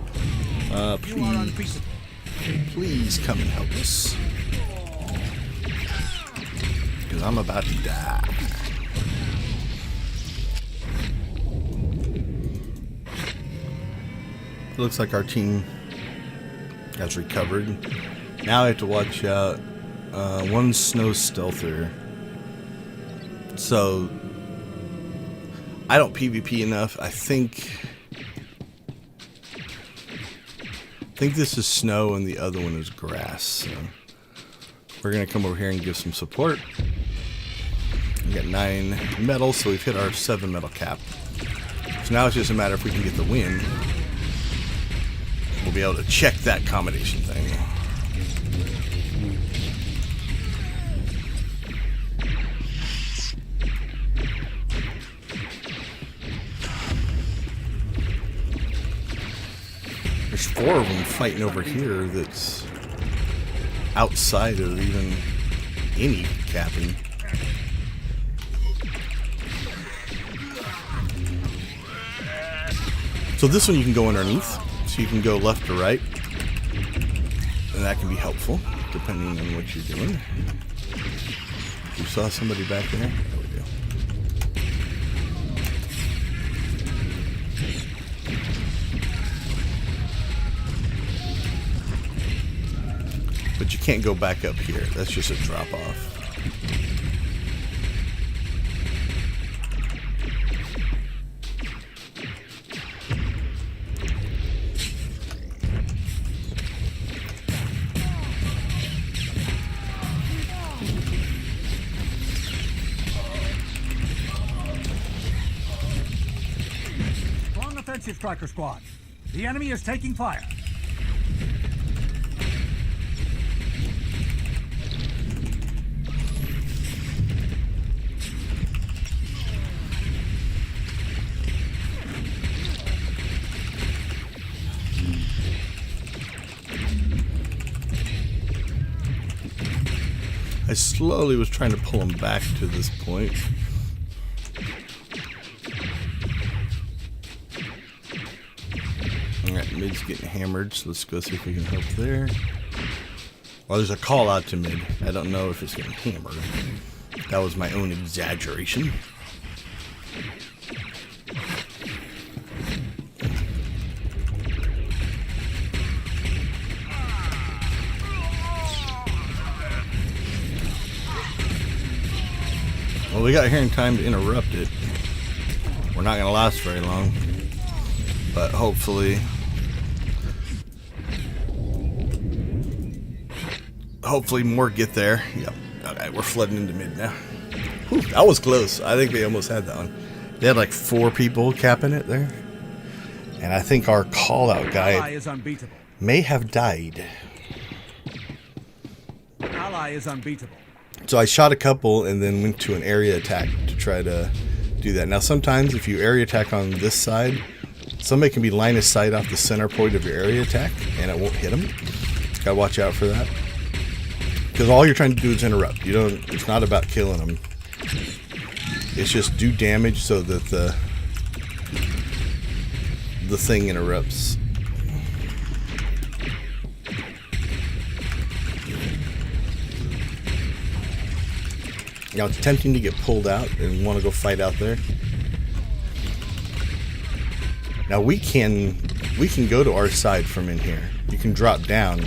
Please come and help us. Because I'm about to die. It looks like our team has recovered. Now I have to watch out. 1 snow stealther. So I don't PvP enough. I think this is snow and the other one is grass. So we're gonna come over here and give some support. We got 9 metal, so we've hit our 7 metal cap. So now it's just a matter if we can get the win. We'll be able to check that combination thing. There's 4 of them fighting over here that's outside of even any capping. So this one you can go underneath, so you can go left or right, and that can be helpful depending on what you're doing. You saw somebody back there? There we go. But you can't go back up here. That's just a drop off. Strong offensive, Striker Squad. The enemy is taking fire. I slowly was trying to pull him back to this point. Alright, mid's getting hammered, so let's go see if we can help there. Well, there's a call out to mid. I don't know if it's getting hammered. That was my own exaggeration. Well, we got here in time to interrupt it. We're not going to last very long. But hopefully more get there. Yep. Okay, we're flooding into mid now. Whew, that was close. I think they almost had that one. They had like 4 people capping it there. And I think our call-out guy is unbeatable. may have died. Ally is unbeatable. So I shot a couple and then went to an area attack to try to do that. Now sometimes if you area attack on this side, somebody can be line of sight off the center point of your area attack and it won't hit them. Gotta watch out for that. Because all you're trying to do is interrupt. It's not about killing them. It's just do damage so that the thing interrupts. Now it's tempting to get pulled out and want to go fight out there. Now we can go to our side from in here. You can drop down.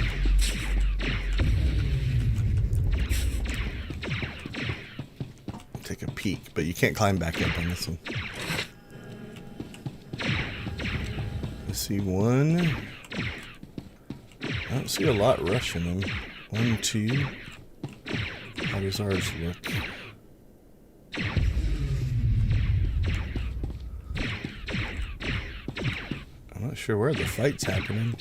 Take a peek, but you can't climb back up on this one. I see one. I don't see a lot rushing them. 1, 2. How does ours look? I'm not sure where the fight's happening.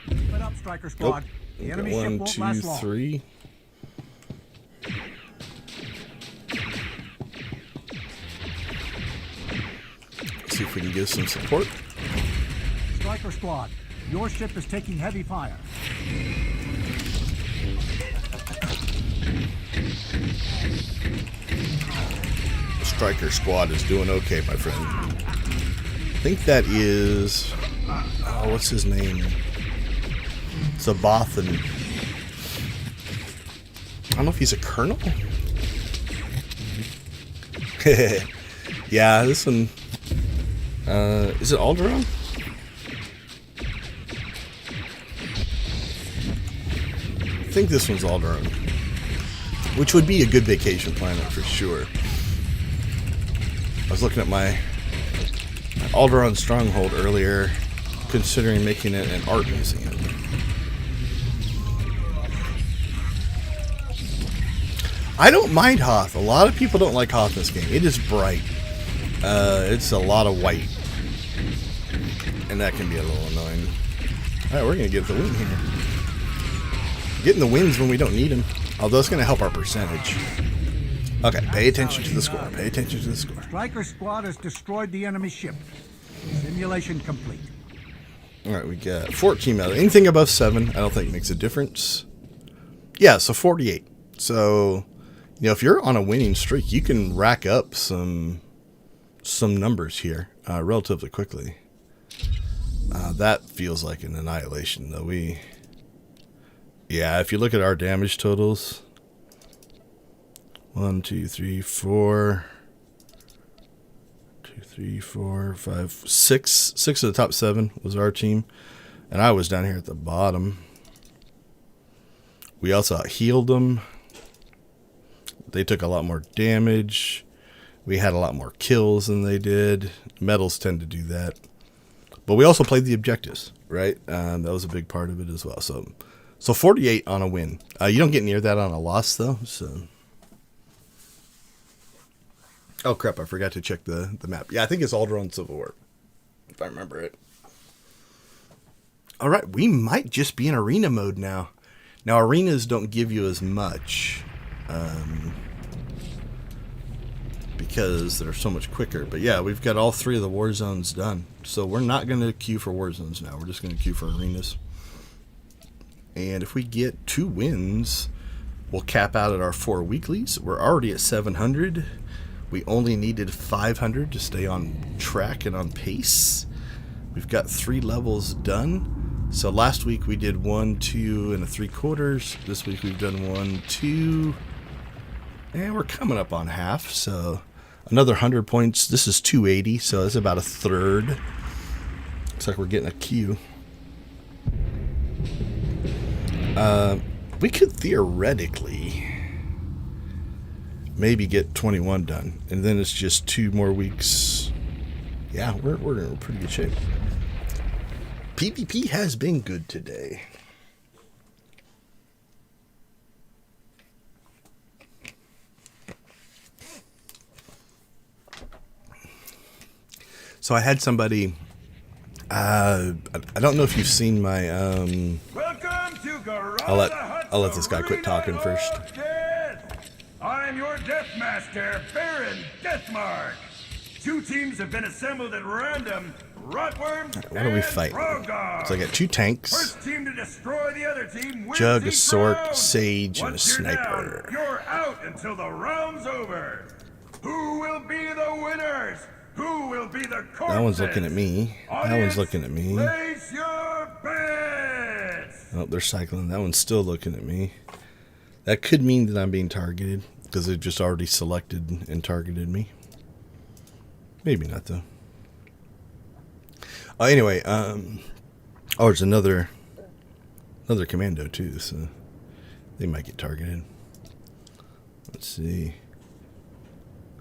Split up, Striker Squad. The enemy ship 1, won't 2, last long. 3. See if we can give some support. Striker Squad, your ship is taking heavy fire. The Striker Squad is doing okay, my friend. I think that is... Oh, what's his name? Zabothan. I don't know if he's a colonel. Yeah, this one... is it Alderaan? I think this one's Alderaan. Which would be a good vacation planet for sure. I was looking at my Alderaan stronghold earlier, considering making it an art museum. I don't mind Hoth. A lot of people don't like Hoth in this game. It is bright. It's a lot of white. And that can be a little annoying. Alright, we're going to get the win here. Getting the wins when we don't need them. Although it's going to help our percentage. Okay, pay attention to the score. Pay attention to the score. Striker Squad has destroyed the enemy ship. Simulation complete. Alright, we got 14 medals. Anything above 7, I don't think makes a difference. Yeah, so 48. So, you know, if you're on a winning streak, you can rack up some numbers here relatively quickly. That feels like an annihilation, though. Yeah, if you look at our damage totals, 1, 2, 3, 4, 2, 3, 4, 5, 6. 6 of the top 7 was our team, and I was down here at the bottom. We also healed them. They took a lot more damage. We had a lot more kills than they did. Medals tend to do that. But we also played the objectives, right? That was a big part of it as well. So 48 on a win. You don't get near that on a loss, though. So. Oh, crap. I forgot to check the map. Yeah, I think it's Alderaan Civil War, if I remember it. All right. We might just be in arena mode now. Now, arenas don't give you as much. Because they're so much quicker. But yeah, we've got all 3 of the war zones done. So we're not going to queue for war zones now. We're just going to queue for arenas. And if we get 2 wins, we'll cap out at our 4 weeklies. We're already at 700. We only needed 500 to stay on track and on pace. We've got 3 levels done. So last week we did 1, 2, and 3/4. This week we've done 1, 2. And we're coming up on half. So Another 100 points. This is 280, so that's about a third. Looks like we're getting a queue. We could theoretically maybe get 21 done, and then it's just 2 more weeks. Yeah, we're in pretty good shape. PvP has been good today. So I had somebody. I don't know if you've seen my. Welcome to Garage I'll let this guy quit talking first. I'm your Death Master, Baron Deathmark. 2 teams have been assembled at random. Rotworms What are we fighting? So I got 2 tanks. First team to destroy the other team wins Jug, a each Sork, round. Sage, and a Once you're Sniper. down, you're out until the round's over. Who will be the winners? Who will be the corpses? That one's looking at me. That one's looking at me. Place your bets. Oh, they're cycling. That one's still looking at me. That could mean that I'm being targeted because they've just already selected and targeted me. Maybe not though. Anyway, there's another commando too, so they might get targeted. Let's see.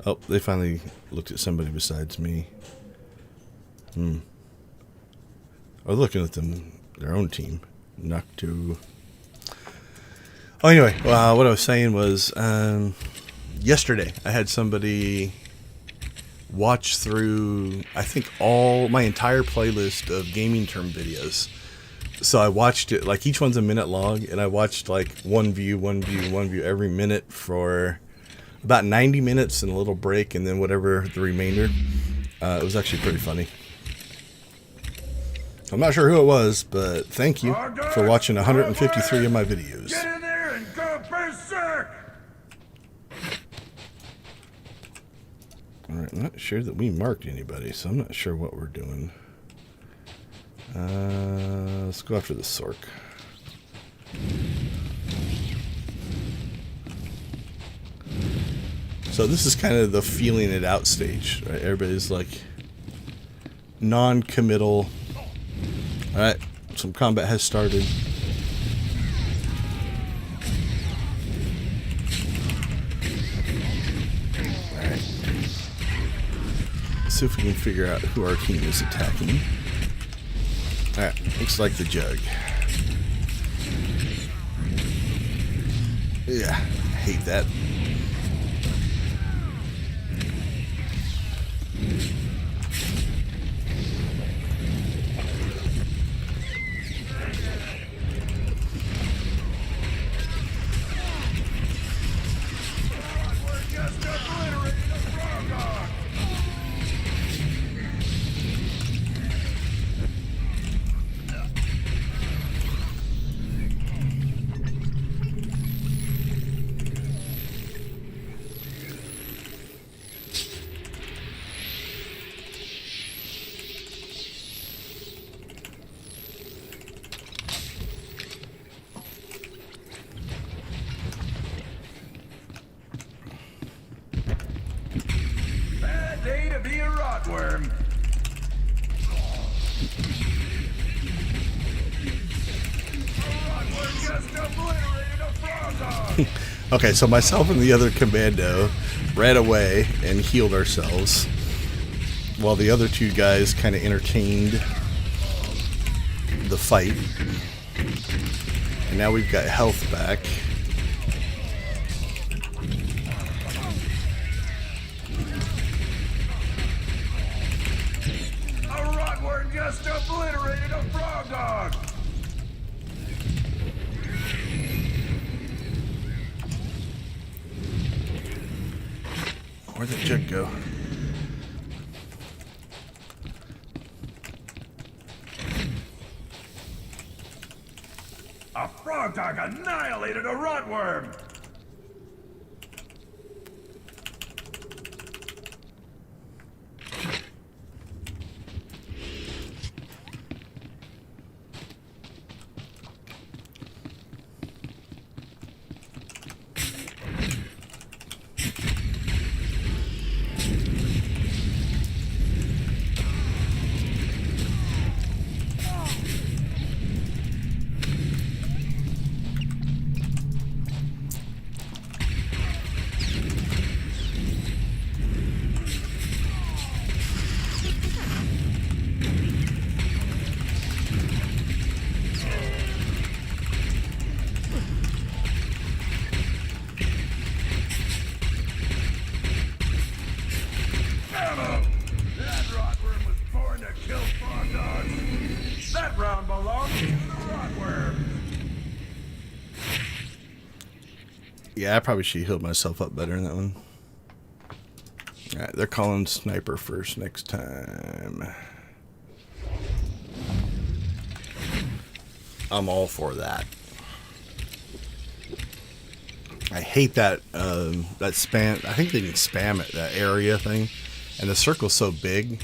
Oh, they finally looked at somebody besides me. I was looking at their own team. Noctu. Oh, anyway, what I was saying was, yesterday I had somebody watch through, I think, my entire playlist of gaming term videos. So I watched it, like each one's a minute long, and I watched like one view every minute for about 90 minutes and a little break, and then whatever the remainder. It was actually pretty funny. I'm not sure who it was, but thank you for watching 153 of my videos. Get in there and go berserk. Alright, I'm not sure that we marked anybody, so I'm not sure what we're doing. Let's go after the Sork. So this is kind of the feeling it out stage, right? Everybody's like non-committal. Alright, some combat has started. Alright. Let's see if we can figure out who our team is attacking. Alright, looks like the Jug. Yeah, I hate that. Bad day to be a rotworm. Rotworm just obliterated a frog dog. Okay, so myself and the other commando ran away and healed ourselves, while the other 2 guys kind of entertained the fight. And now we've got health back. A rotworm just obliterated a frog dog. Where'd that Jug go? A frog dog annihilated a rotworm. Yeah, I probably should heal myself up better in that one. Alright, they're calling sniper first next time. I'm all for that. I hate that that spam. I think they can spam it, that area thing. And the circle's so big,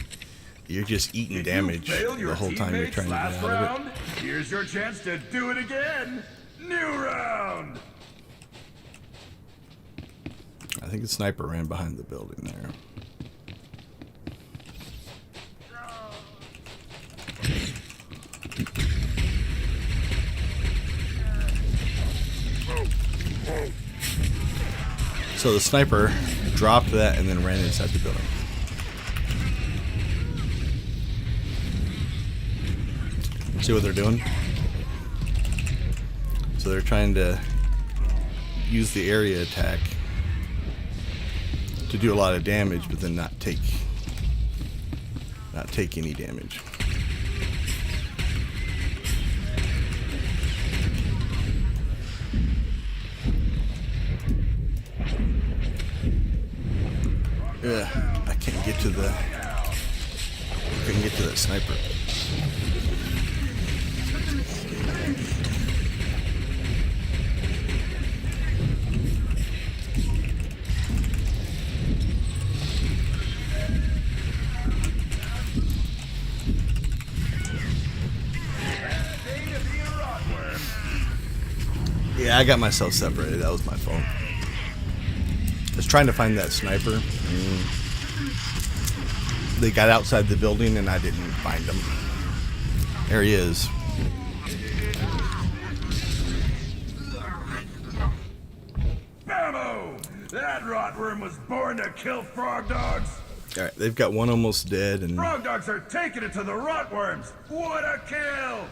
you're just eating damage the whole time you're trying to get out of it. Here's your chance to do it again. New round. I think the sniper ran behind the building there. So the sniper dropped that and then ran inside the building. See what they're doing? So they're trying to use the area attack to do a lot of damage, but then not take any damage. I can't get to the. I couldn't get to that sniper. Yeah, I got myself separated. That was my fault. I was trying to find that sniper. They got outside the building and I didn't find him. There he is. Bammo! That rotworm was born to kill frog dogs. Alright, they've got one almost dead and Frog dogs are taking it to the rotworms. What a kill!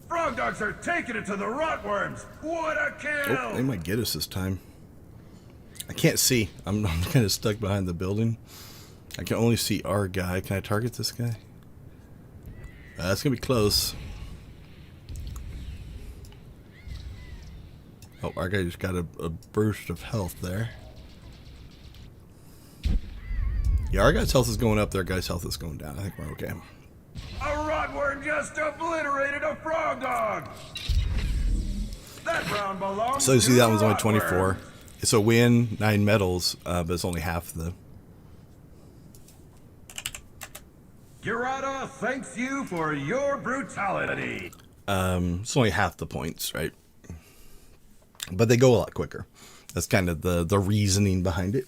Frog dogs are taking it to the rotworms. What a kill! oh, they might get us this time. I can't see. I'm kind of stuck behind the building. I can only see our guy. Can I target this guy? That's gonna be close. Oh, our guy just got a burst of health there. Yeah, our guy's health is going up. Their guy's health is going down. I think we're okay. A rotworm just obliterated a frog dog. That round belongs. So you see to that the one's only rotworm. 24. It's a win, 9 medals, but it's only half the. Girata thanks you for your brutality. It's only half the points, right? But they go a lot quicker. That's kind of the reasoning behind it.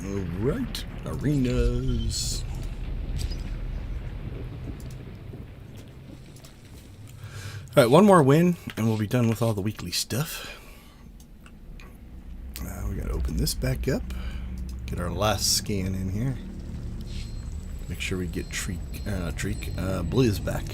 Alright, arenas. Alright, one more win, and we'll be done with all the weekly stuff. We gotta open this back up. Get our last scan in here. Make sure we get Blizz back.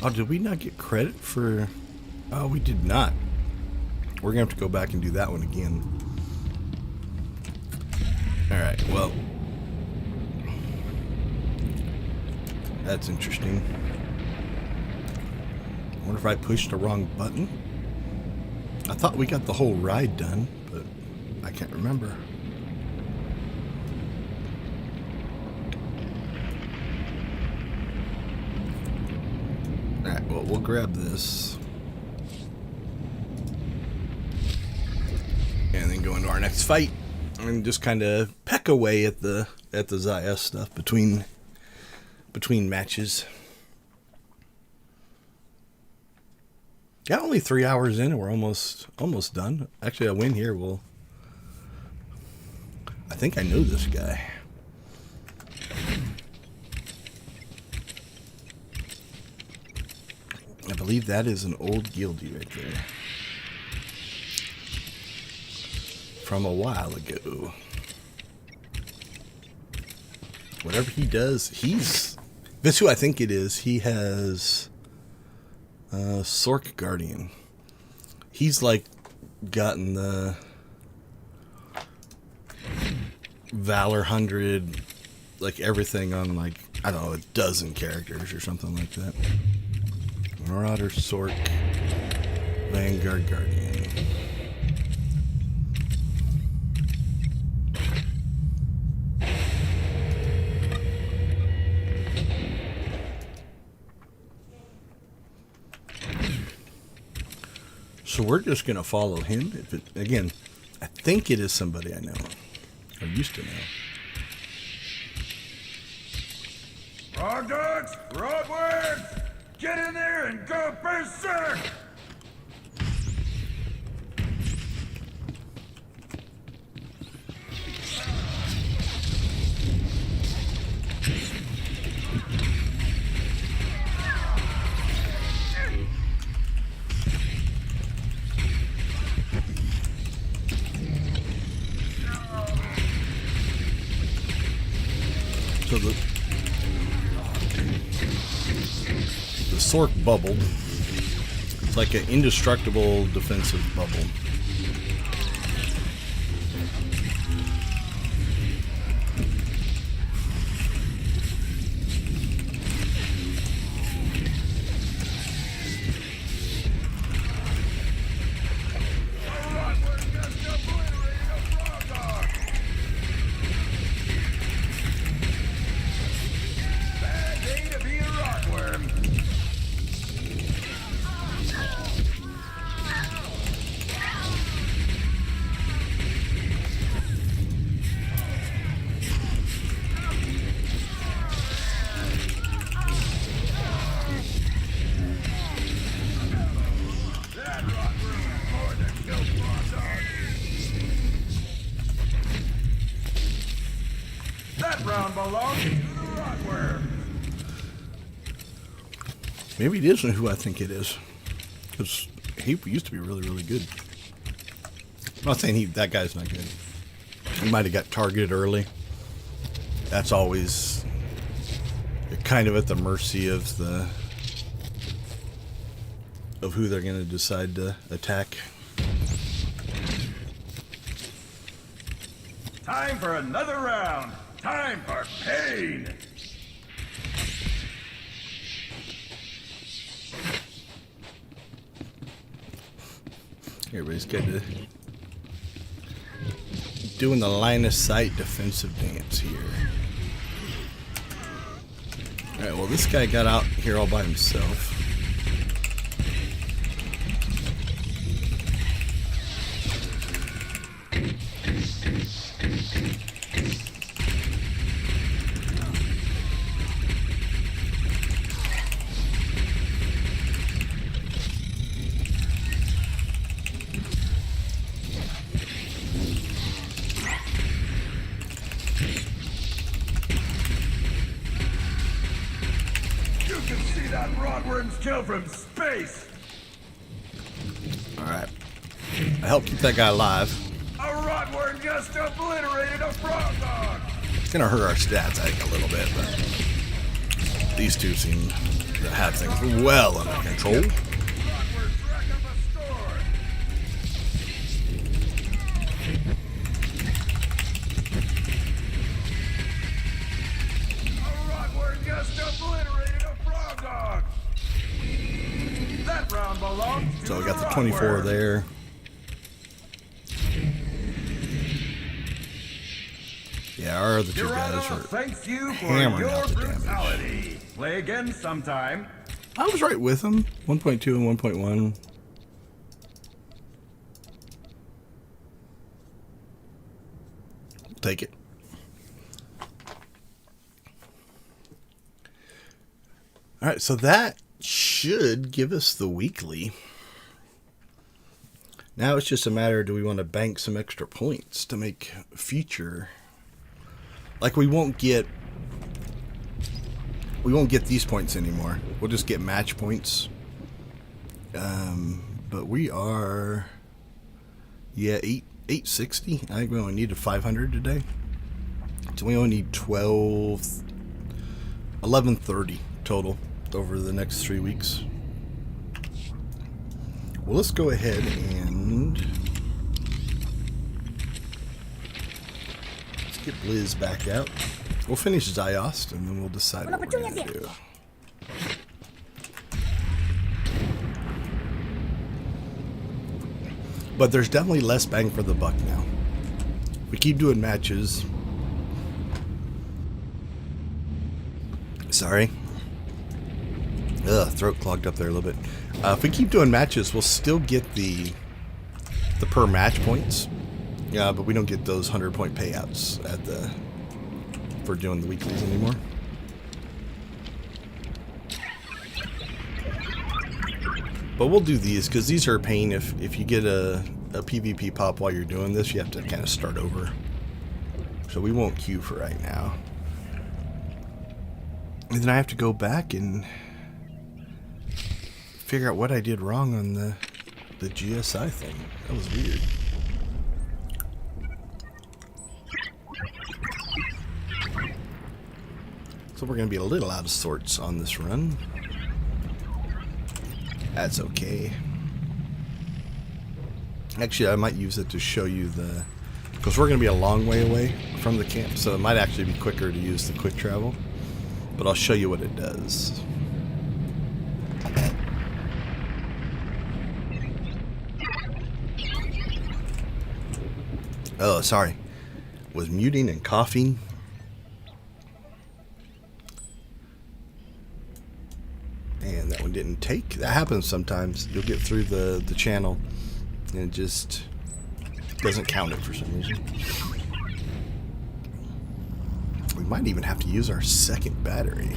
Oh, did we not get credit for... Oh, we did not. We're going to have to go back and do that one again. Alright, well... That's interesting. I wonder if I pushed the wrong button. I thought we got the whole ride done, but I can't remember. Alright, well, we'll grab this. And then go into our next fight. And just kind of peck away at the Zaya stuff between matches. Yeah, only 3 hours in and we're almost done. Actually, a win here will... I think I know this guy. believe that is an old guildie right there. From a while ago. Whatever he does, that's who I think it is. He has Sork Guardian. He's like gotten the Valor 100, like everything on like, I don't know, a dozen characters or something like that. Marauder, Sork, Vanguard, Guardian. So we're just going to follow him. Again, I think it is somebody I know. Or used to know. Frog dogs, roadworks, get in there and go berserk! So the Sork bubbled. It's like an indestructible defensive bubble. That round belongs to the rotworm. Maybe it isn't who I think it is. Because he used to be really, really good. I'm not saying that guy's not good. He might have got targeted early. That's always kind of at the mercy of who they're going to decide to attack. Time for another round. Time for pain. Everybody's kind of doing the line of sight defensive dance here. Alright, well this guy got out here all by himself. That rotworm's kill from space! Alright. I helped keep that guy alive. A rotworm just obliterated a frog dog! It's gonna hurt our stats, I think, a little bit, but these two seem to have things well under control. Rotworms rack up a score! A rotworm just obliterated a frog dog! That round belongs to So we got the rotworm. 24 there. Yeah, our other two guys Gerardo, are thanks you for hammering your out the damage. brutality. Play again sometime. I was right with them. 1.2 and 1.1. Take it. All right, so that should give us the weekly. Now it's just a matter, do we want to bank some extra points to make future? Like we won't get these points anymore. We'll just get match points But we are, yeah, 860. I think we only needed 500 today. So we only need 1130 total over the next 3 weeks. Well, let's go ahead and let's get Blizz back out. We'll finish Ziost and then we'll decide what we're going to do. But there's definitely less bang for the buck now. We keep doing matches. Sorry. Ugh, throat clogged up there a little bit. If we keep doing matches, we'll still get the per match points. Yeah, but we don't get those 100-point payouts for doing the weeklies anymore. But we'll do these because these are a pain. If you get a PvP pop while you're doing this, you have to kind of start over. So we won't queue for right now. And then I have to go back and figure out what I did wrong on the GSI thing. That was weird. So we're going to be a little out of sorts on this run. That's okay. Actually, I might use it to show you because we're going to be a long way away from the camp, so it might actually be quicker to use the quick travel. But I'll show you what it does. Oh, sorry. Was muting and coughing. And that one didn't take. That happens sometimes. You'll get through the channel and it just doesn't count it for some reason. We might even have to use our second battery.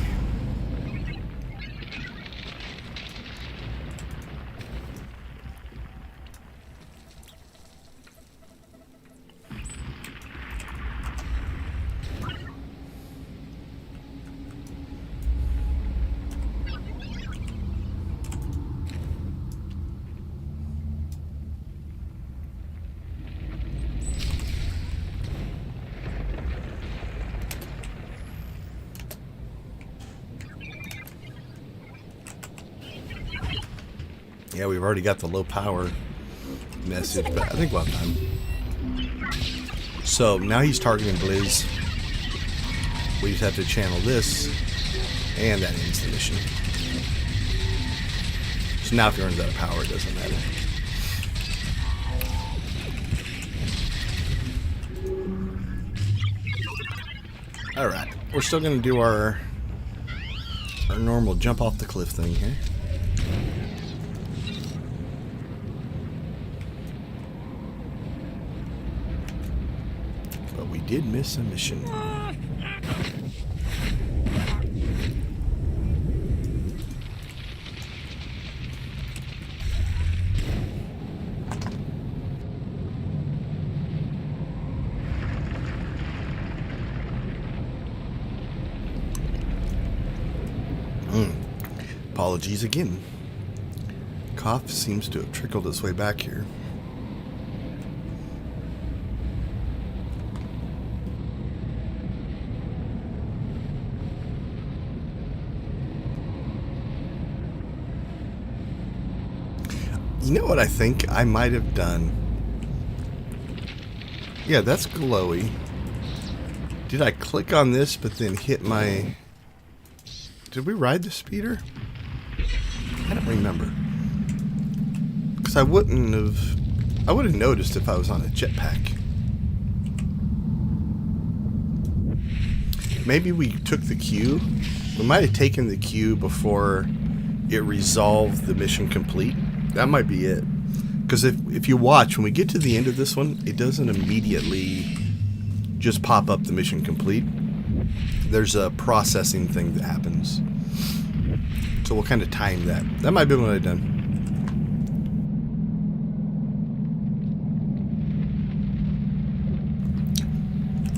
Yeah, we've already got the low power message, but I think we'll have time. So now he's targeting Blizz. We just have to channel this, and that ends the mission. So now if he runs out of power, it doesn't matter. Alright, we're still going to do our normal jump off the cliff thing here. But we did miss a mission. Apologies again. Cough seems to have trickled its way back here. You know what I think I might have done? Yeah, that's glowy. Did I click on this but then hit my... Did we ride the speeder? I don't remember. Because I would have noticed if I was on a jetpack. Maybe we took the queue. We might have taken the queue before it resolved the mission complete. That might be it. Because if you watch, when we get to the end of this one, it doesn't immediately just pop up the mission complete. There's a processing thing that happens. So we'll kind of time that. That might be what I've done.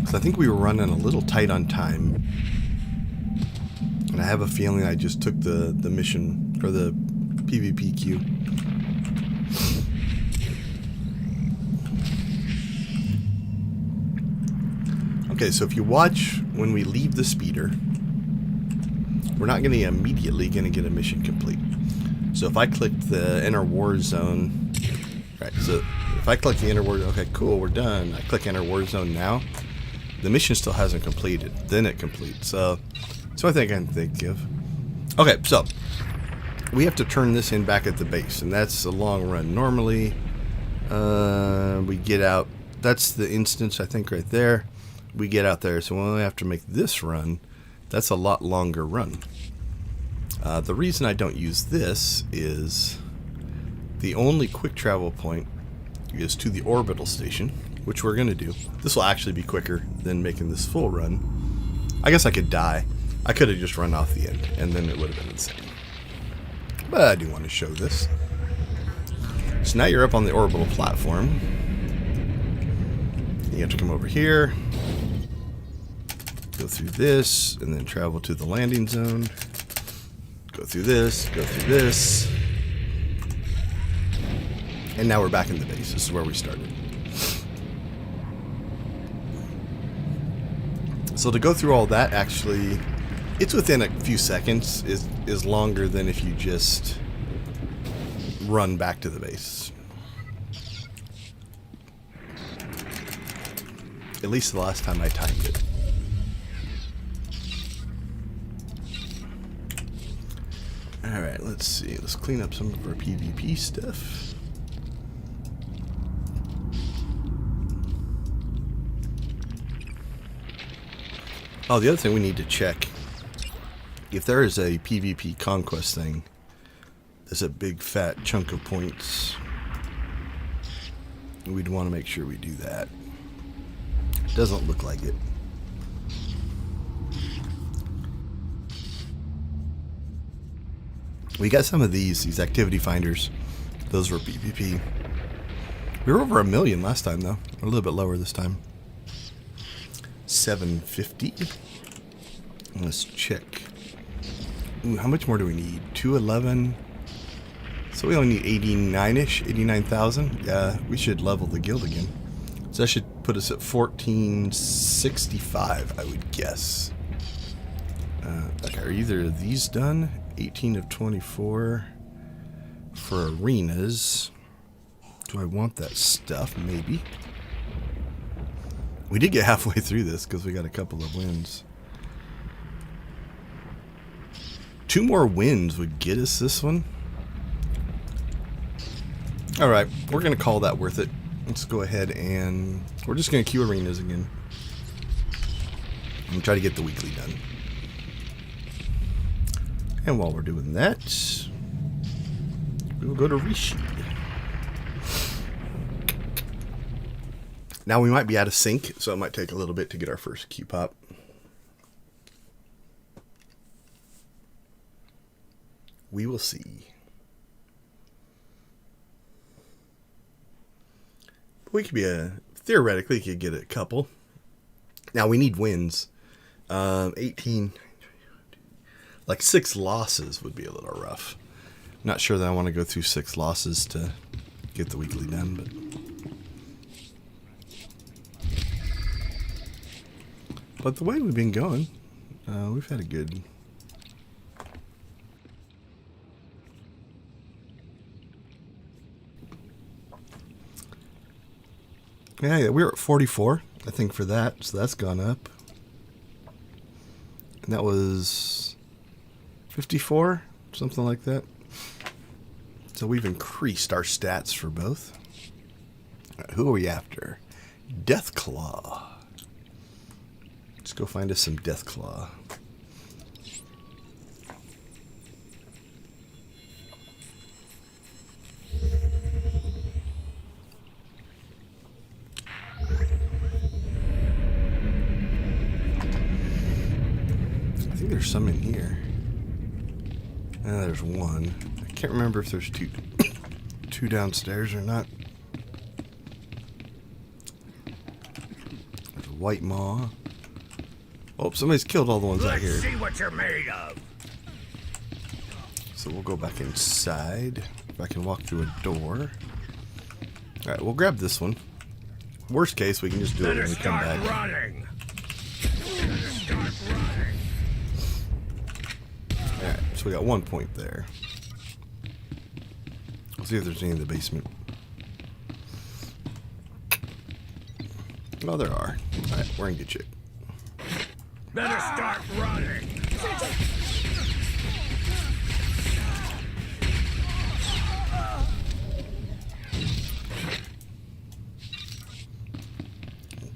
So I think we were running a little tight on time. And I have a feeling I just took the mission, or the PvP queue. Okay, so if you watch when we leave the speeder, we're not immediately going to get a mission complete. So if I click the Inner War Zone, right, so if I click the Inner War Zone, okay, cool, we're done. I click Inner War Zone now, the mission still hasn't completed. Then it completes. So I think I can think of. Okay, so we have to turn this in back at the base, and that's a long run. Normally, we get out. That's the instance, I think, right there. We get out there, so when we have to make this run, that's a lot longer run. The reason I don't use this is the only quick travel point is to the orbital station, which we're going to do. This will actually be quicker than making this full run. I guess I could die. I could have just run off the end, and then it would have been insane. But I do want to show this. So now you're up on the orbital platform. You have to come over here, go through this, and then travel to the landing zone. Go through this, go through this. And now we're back in the base. This is where we started. So to go through all that, actually, it's within a few seconds. Is longer than if you just run back to the base. At least the last time I timed it. Alright, let's see. Let's clean up some of our PvP stuff. Oh, the other thing we need to check. If there is a PvP conquest thing, there's a big fat chunk of points. We'd want to make sure we do that. Doesn't look like it. We got some of these activity finders. Those were PvP. We were over 1 million last time, though. A little bit lower this time. 750. Let's check. Ooh, how much more do we need? 211. So we only need 89-ish, 89,000. Yeah, we should level the guild again. So that should put us at 1465, I would guess. Okay, are either of these done? 18 of 24 for arenas. Do I want that stuff? Maybe. We did get halfway through this because we got a couple of wins. 2 more wins would get us this one. Alright, we're going to call that worth it. Let's go ahead and we're just going to queue arenas again. And try to get the weekly done. And while we're doing that, we will go to Rishi. Now we might be out of sync, so it might take a little bit to get our first queue pop. We will see. We could be theoretically could get a couple. Now we need wins. 18, like 6 losses would be a little rough. Not sure that I want to go through 6 losses to get the weekly done, but the way we've been going, we've had a good. Yeah, we were at 44, I think, for that, so that's gone up. And that was 54, something like that. So we've increased our stats for both. Right, who are we after? Deathclaw. Let's go find us some Deathclaw. I think there's some in here. There's one. I can't remember if there's two downstairs or not. There's a white maw. Oh, somebody's killed all the ones out here. Let's see what you're made of. So we'll go back inside. If I can walk through a door. Alright, we'll grab this one. Worst case, we can just do it when we come back. Running. Alright, so we got 1 point there. We'll see if there's any in the basement. Oh, there are. Alright, we're in good shape. Better start running.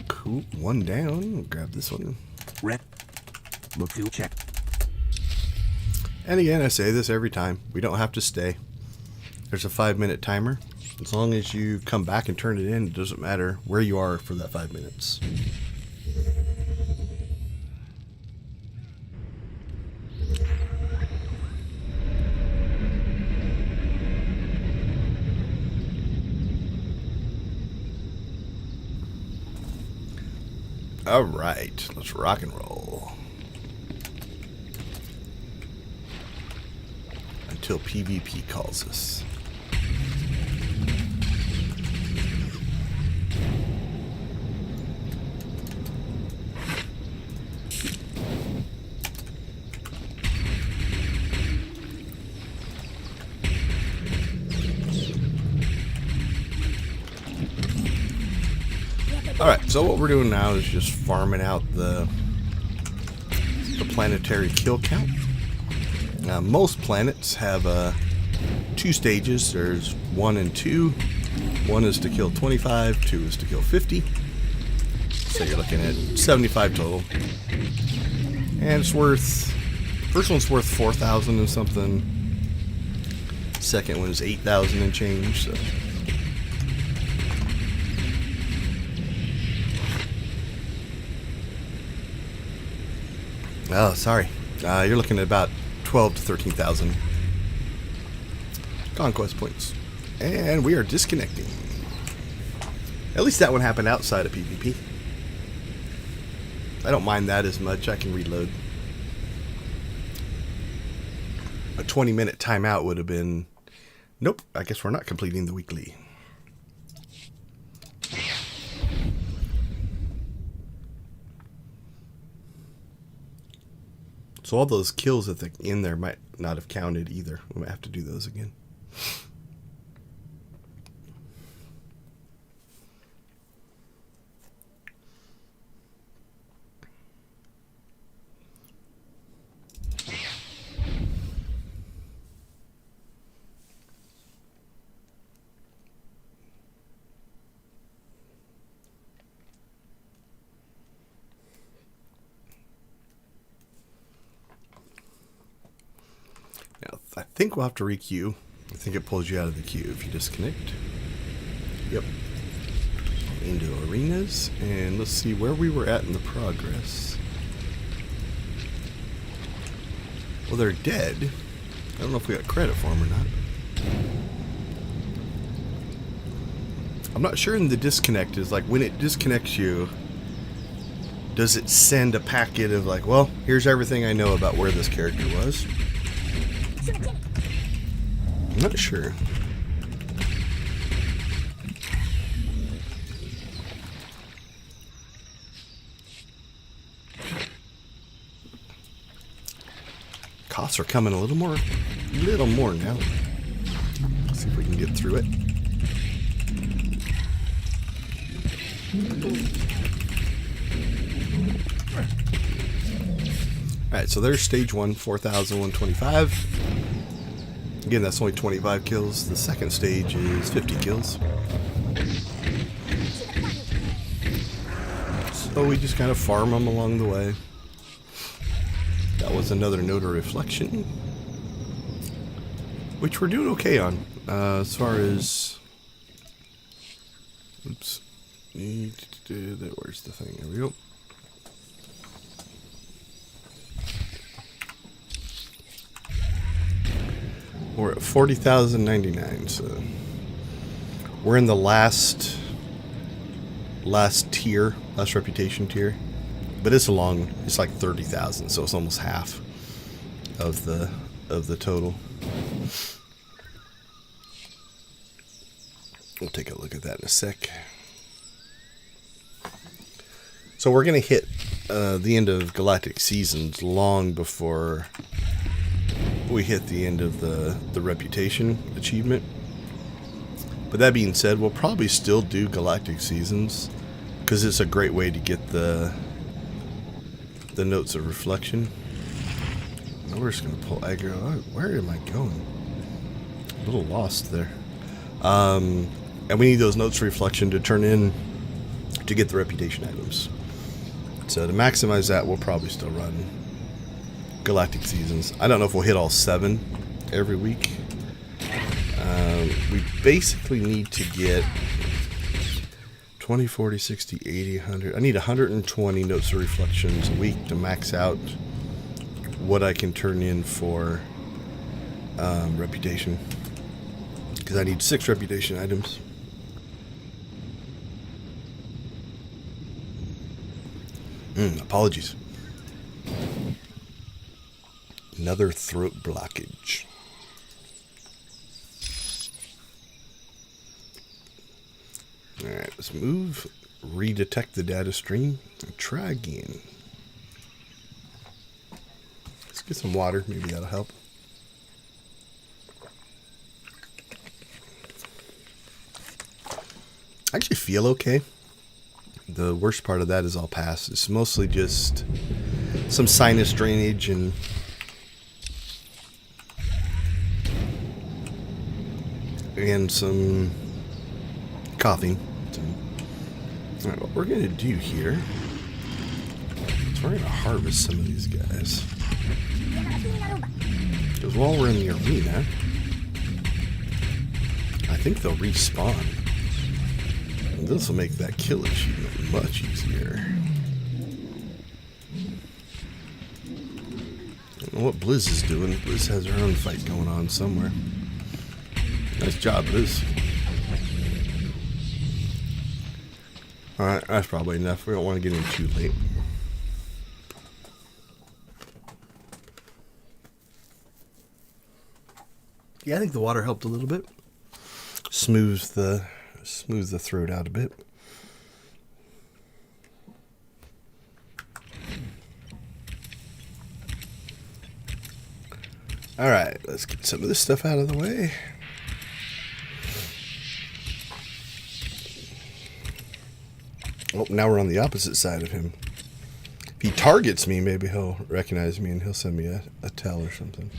Cool. One down. We'll grab this one. Red. Look to check. And again, I say this every time. We don't have to stay. There's a 5-minute timer. As long as you come back and turn it in, it doesn't matter where you are for that 5 minutes. All right, let's rock and roll. Until PvP calls us. Alright, so what we're doing now is just farming out the planetary kill count. Now, most planets have 2 stages. There's 1 and 2. 1 is to kill 25, 2 is to kill 50. So you're looking at 75 total. And it's worth, first one's worth 4,000 and something. Second one is 8,000 and change. So. Oh, sorry. You're looking at about 12 to 13,000 conquest points. And we are disconnecting. At least that one happened outside of PvP. I don't mind that as much. I can reload. A 20-minute timeout would have been... Nope, I guess we're not completing the weekly. So all those kills at the end there might not have counted either. We might have to do those again. Now, I think we'll have to re-queue. I think it pulls you out of the queue if you disconnect. Yep. Into arenas, and let's see where we were at in the progress. Well, they're dead. I don't know if we got credit for them or not. I'm not sure in the disconnect is like when it disconnects you, does it send a packet of like, well, here's everything I know about where this character was? I'm not sure. Costs are coming a little more now. Let's see if we can get through it. Alright, so there's stage 1, 4,125. Again, that's only 25 kills. The second stage is 50 kills. So we just kind of farm them along the way. That was another note of reflection, which we're doing okay on. As far as... Oops. Where's the thing? There we go. We're at 40,099, so we're in the last tier, last reputation tier, but it's like 30,000, so it's almost half of the total. We'll take a look at that in a sec. So we're going to hit the end of Galactic Seasons long before we hit the end of the Reputation achievement. But that being said, we'll probably still do Galactic Seasons because it's a great way to get the Notes of Reflection. We're just going to pull aggro. Where am I going? A little lost there. And we need those Notes of Reflection to turn in to get the Reputation items. So to maximize that, we'll probably still run Galactic Seasons. I don't know if we'll hit all 7 every week. We basically need to get 20, 40, 60, 80, 100. I need 120 Notes of Reflections a week to max out what I can turn in for Reputation. Because I need 6 Reputation items. Apologies. Another throat blockage. Alright, let's move, redetect the data stream, and try again. Let's get some water, maybe that'll help. I actually feel okay. The worst part of that is all past. It's mostly just some sinus drainage and some coughing. All right, what we're going to do here is we're going to harvest some of these guys. Because while we're in the arena, I think they'll respawn. And this will make that kill achievement much easier. I don't know what Blizz is doing. Blizz has her own fight going on somewhere. Nice job, Blizz. Alright, that's probably enough. We don't want to get in too late. Yeah, I think the water helped a little bit. Smooths the throat out a bit. Alright, let's get some of this stuff out of the way. Oh, now we're on the opposite side of him. If he targets me, maybe he'll recognize me and he'll send me a tell or something.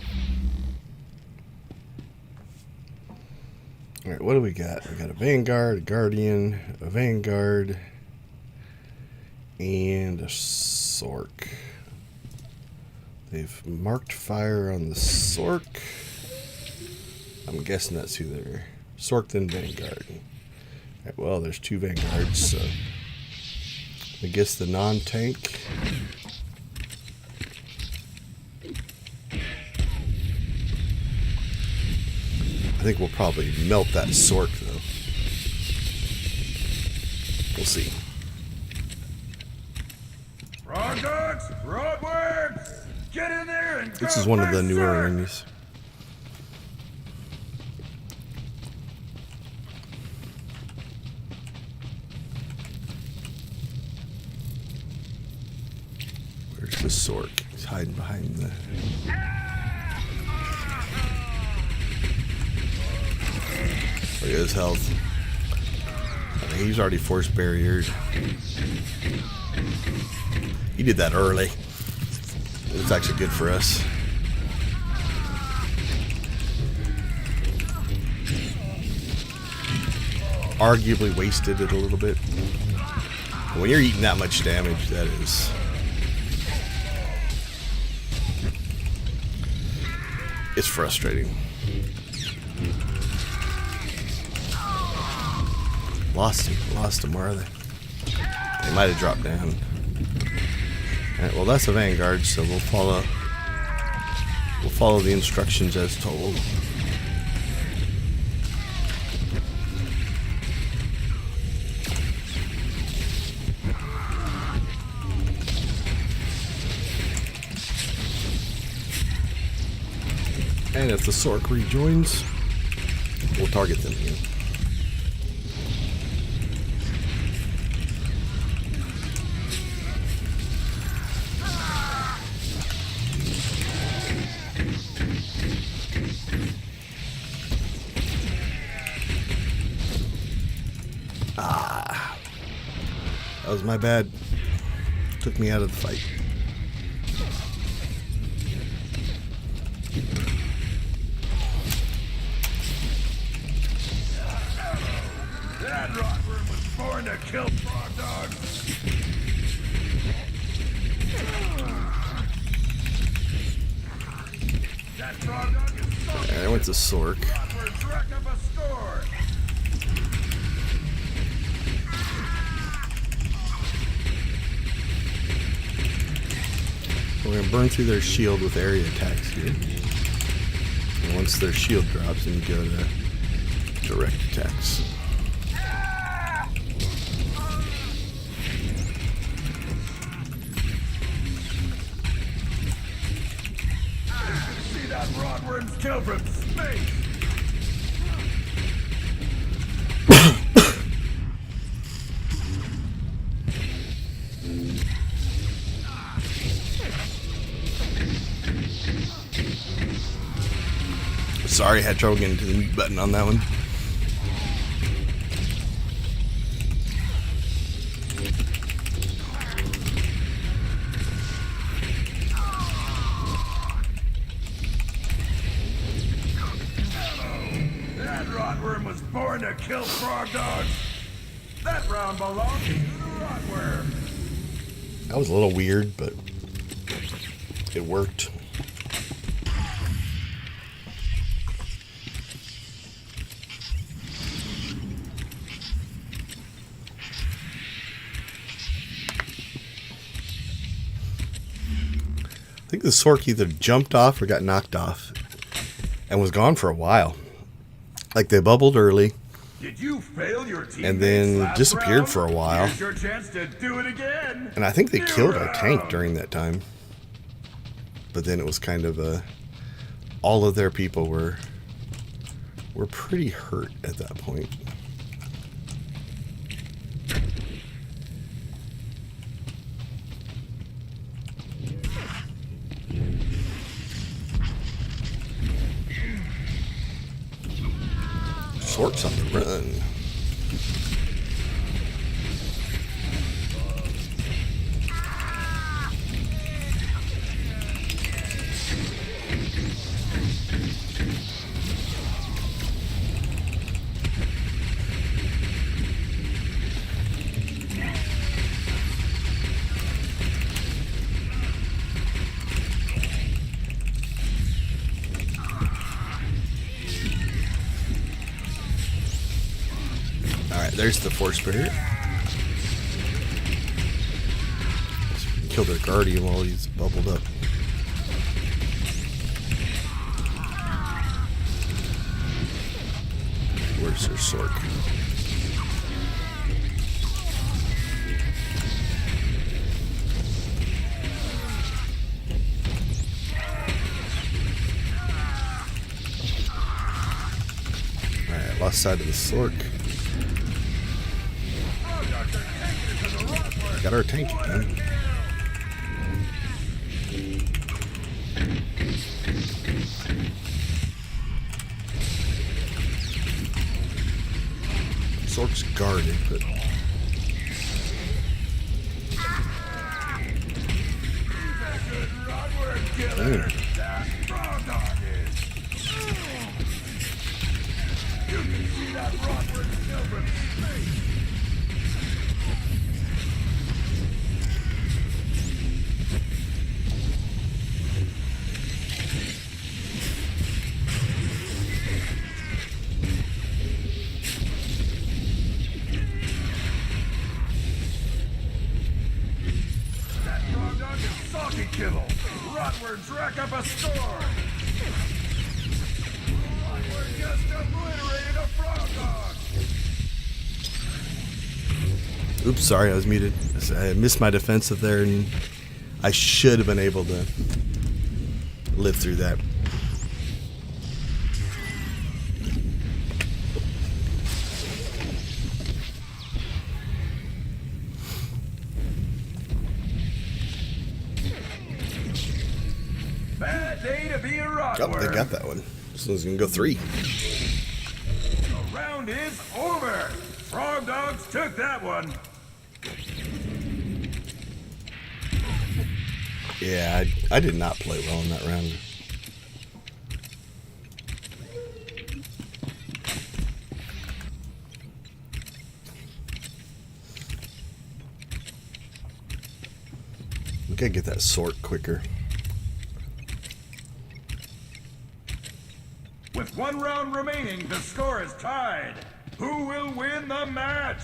Alright, what do we got? We got a Vanguard, a Guardian, a Vanguard, and a Sork. They've marked fire on the Sork. I'm guessing that's who they're. Sork then Vanguard. Alright, well, there's 2 Vanguards, so I guess the non-tank. I think we'll probably melt that Sork, though. We'll see. Frog dogs, roadworms, get in there and This is one of the newer enemies. Where's the Sork? He's hiding behind the... Look at his health. I mean, he's already force barriered. He did that early. It's actually good for us. Arguably wasted it a little bit. But when you're eating that much damage, that is... It's frustrating. Lost him. Where are they? They might have dropped down. Alright, well that's a Vanguard, so we'll follow the instructions as told. And And if the Sork rejoins, we'll target them again. That was my bad. Took me out of the fight. That rockworm was born to kill frog dogs. That frog dog is so Alright, I went to Sork. rockworms rack up a score. We're going to burn through their shield with area attacks here. And once their shield drops, then you go to direct attacks. See that rockworm's kill from space. Sorry, had trouble getting to the mute button on that one. That rotworm was born to kill frog dogs. That round belongs to the rotworm. That was a little weird, but it worked. I think the Sork either jumped off or got knocked off and was gone for a while. Like they bubbled early Did you fail your teammates and then last disappeared round? for a while. Here's your chance to do it again. And I think they New killed our tank round. during that time. But then it was kind of all of their people were pretty hurt at that point. Sork's on the run. Alright, there's the Force Spirit. Kill their Guardian while he's bubbled up. Where's their Sork? Alright, lost sight of the Sork. Got our tank again. Sork's guarded, but Killer. That frog dog is. You can see that rotworm kill from space. That frog dog is salty kibble. Rotworms rack up a score. Rotworm just obliterated a frog dog. oops, sorry, I was muted. I missed my defensive there, and I should have been able to live through that. got that one. This one's gonna go 3. The round is over. Frog Dogs took that one. Yeah, I did not play well in that round. We gotta get that sort quicker. With 1 round remaining, the score is tied. Who will win the match?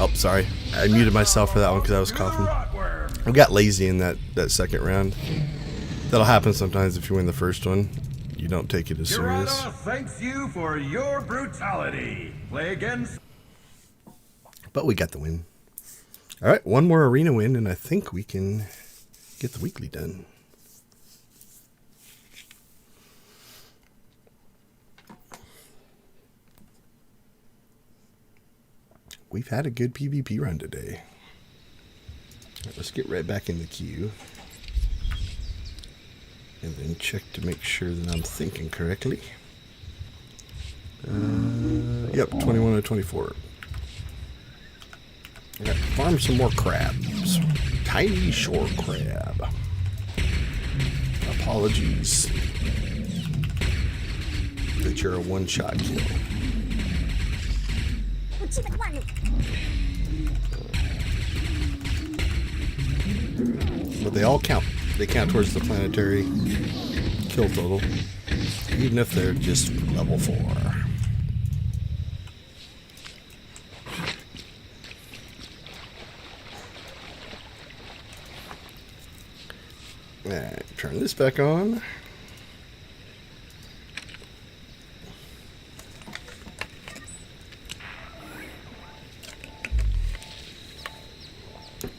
Oh, sorry. I muted myself for that one because I was coughing. I got lazy in that second round. That'll happen sometimes if you win the first one. You don't take it as serious. Thanks you for your brutality. Play again. But we got the win. All right, one more arena win, and I think we can get the weekly done. We've had a good PvP run today. Right, let's get right back in the queue. And then check to make sure that I'm thinking correctly. Yep, 21 to 24. I got to farm some more crabs. Tiny shore crab. Apologies that you're a one-shot kill. But they all count. They count towards the planetary kill total, even if they're just level 4. Alright, turn this back on.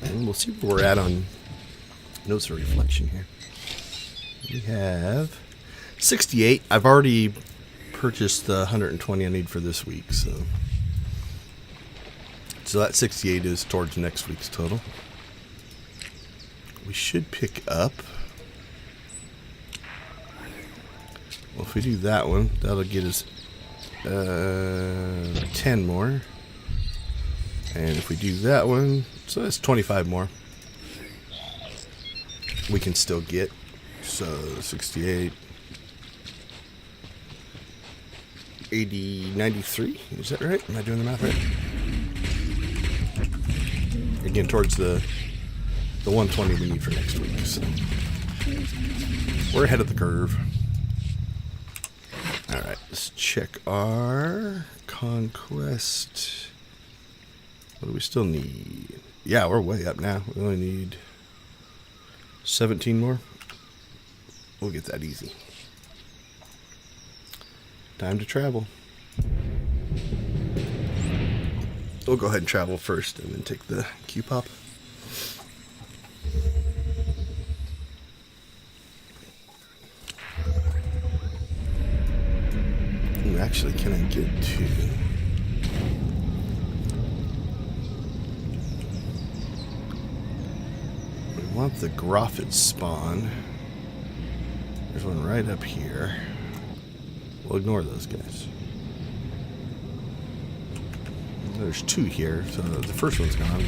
And we'll see where we're at on notes of reflection here. We have 68. I've already purchased the 120 I need for this week, so that 68 is towards next week's total. We should pick up. Well, if we do that one, that'll get us 10 more. And if we do that one, so that's 25 more. We can still get. So 68, 80, 93. Is that right? Am I doing the math right? Again, towards the 120 we need for next week. So we're ahead of the curve. All right, let's check our conquest. What do we still need? Yeah, we're way up now. We only need 17 more. We'll get that easy. Time to travel. We'll go ahead and travel first and then take the Q-pop. Ooh, actually, can I get to... We want the Groffit spawn. There's one right up here. We'll ignore those guys. There's two here, so the first one's gone.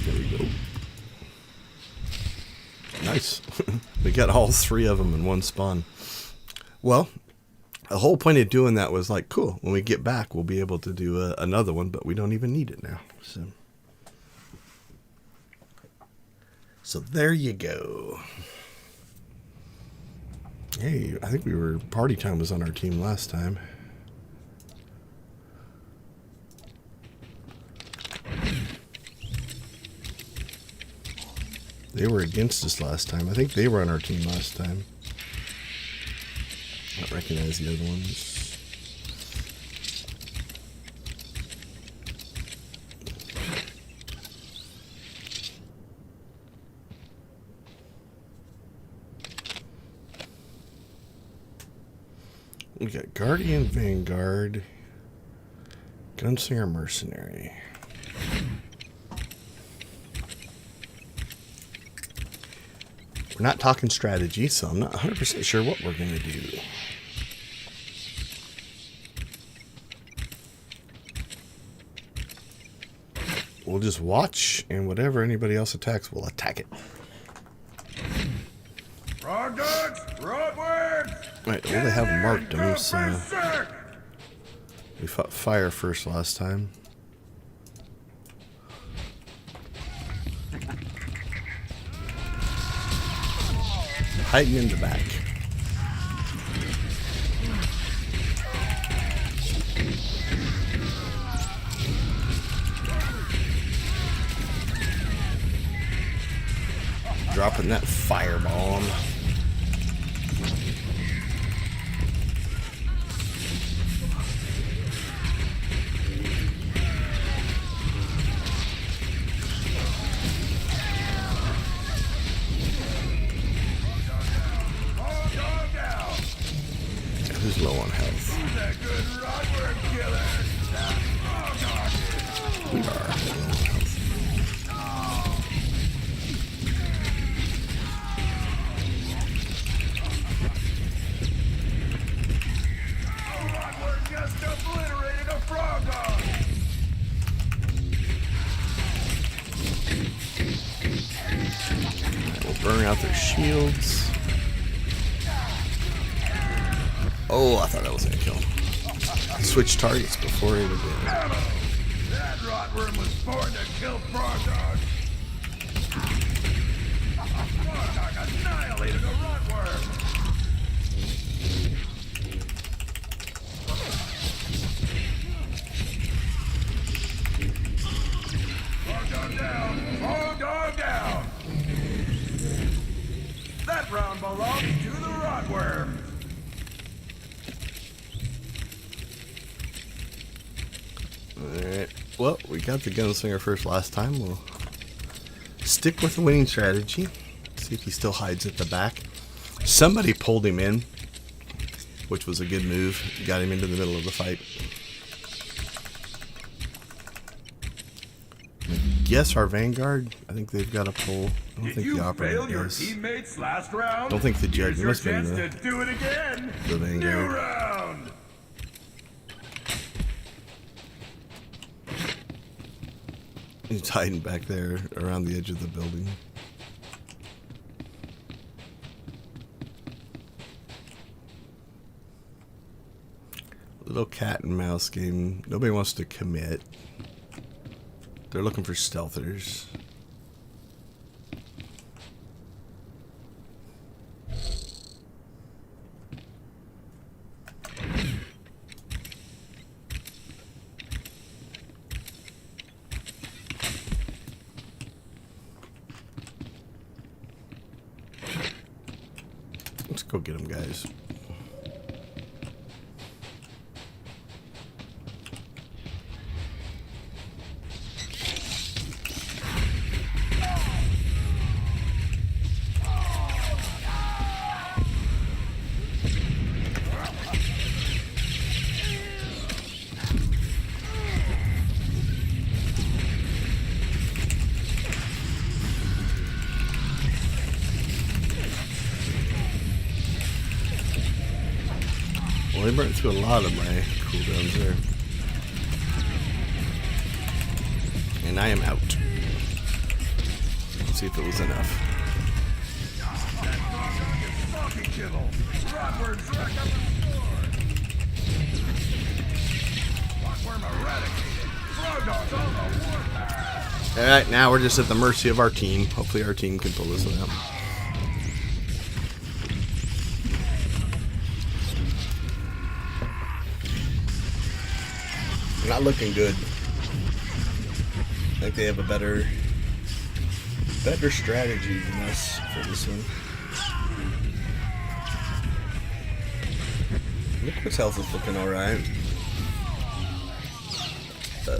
There we go. Nice. We got all three of them in one spawn. Well, the whole point of doing that was like, cool, when we get back, we'll be able to do another one, but we don't even need it now. So there you go. Hey, I think Party Time was on our team last time. They were against us last time. I think they were on our team last time. I don't recognize the other ones. We got Guardian Vanguard, Gunslinger Mercenary. We're not talking strategy, so I'm not 100% sure what we're going to do. We'll just watch, and whatever anybody else attacks, we'll attack it. Frog dogs, roadworms! Right, well, they have marked them, so... We fought fire first last time. Hiding in the back. Dropping that firebomb. Who's low on health? Who's that good rockworm killer? We are low on health. Rockworm just obliterated a frog dog! Alright, we'll burn out their shields. Oh, I thought that was going to kill him. Switch targets before he would do it. That rotworm was born to kill frog dogs! Frog dog annihilated a rotworm! Frog dog down! Frog dog down! That round belongs to the rotworm! Alright, well, we got the gunslinger first last time. We'll stick with the winning strategy. See if he still hides at the back. Somebody pulled him in, which was a good move. Got him into the middle of the fight. I guess our Vanguard, I think they've got a pull. I don't think the operator fail your does. teammates last round? Don't think the judge Here's your must have been chance to do it again. the Vanguard. New round. He's hiding back there around the edge of the building. Little cat and mouse game. Nobody wants to commit. They're looking for stealthers. go get them, guys. Well, they burnt through a lot of my cooldowns there. And I am out. Let's see if it was enough. That frog dog is smoking kibble. Rodworms rack up the score. Rockworm eradicated. Frog dogs on the warpath. Alright, now we're just at the mercy of our team. Hopefully our team can pull this one out. Not looking good. I think they have a better strategy than us for this one. Liquid's health is looking alright.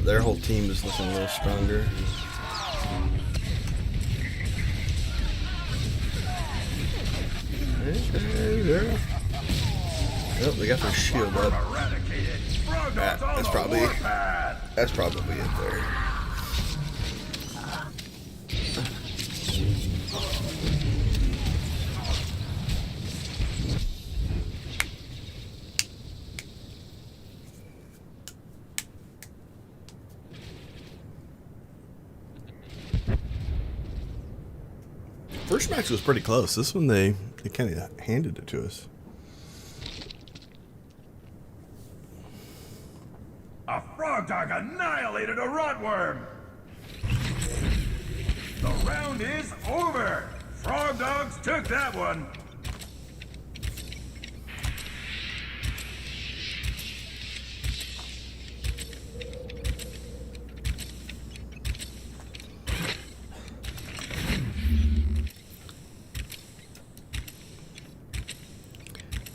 Their whole team is looking a little stronger. Oh, they got their shield up. That's probably it there. First match was pretty close. This one they kind of handed it to us. A frog dog annihilated a rotworm. The round is over. Frog dogs took that one.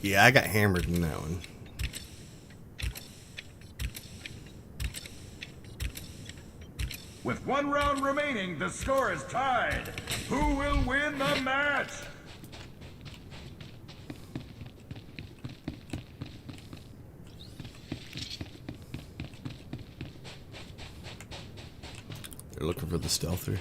Yeah, I got hammered in that one. With one round remaining, the score is tied. Who will win the match? They're looking for the stealther.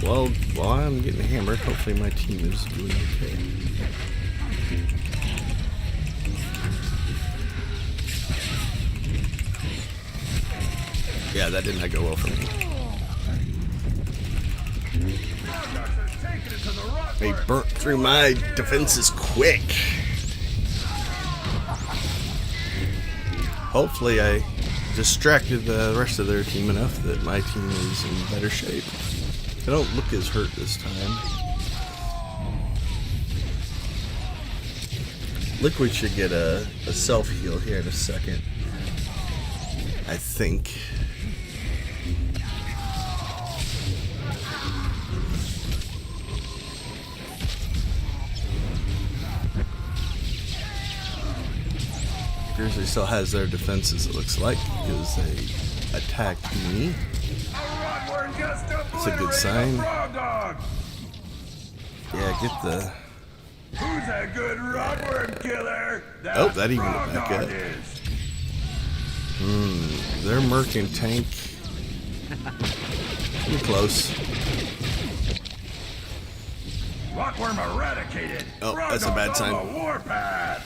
Well, while I'm getting hammered, hopefully my team is doing okay. Yeah, that did not go well for me. They burnt through my defenses quick. Hopefully I distracted the rest of their team enough that my team is in better shape. They don't look as hurt this time. Liquid should get a self-heal here in a second, I think. Grizzly still has their defenses, it looks like, because they attacked me. That's a good sign. Yeah, get the... Who's a good rotworm killer? Oh, that even went back up. They're Merc and Tank. Too close. Rotworm eradicated. Oh, that's a bad sign. Warpath.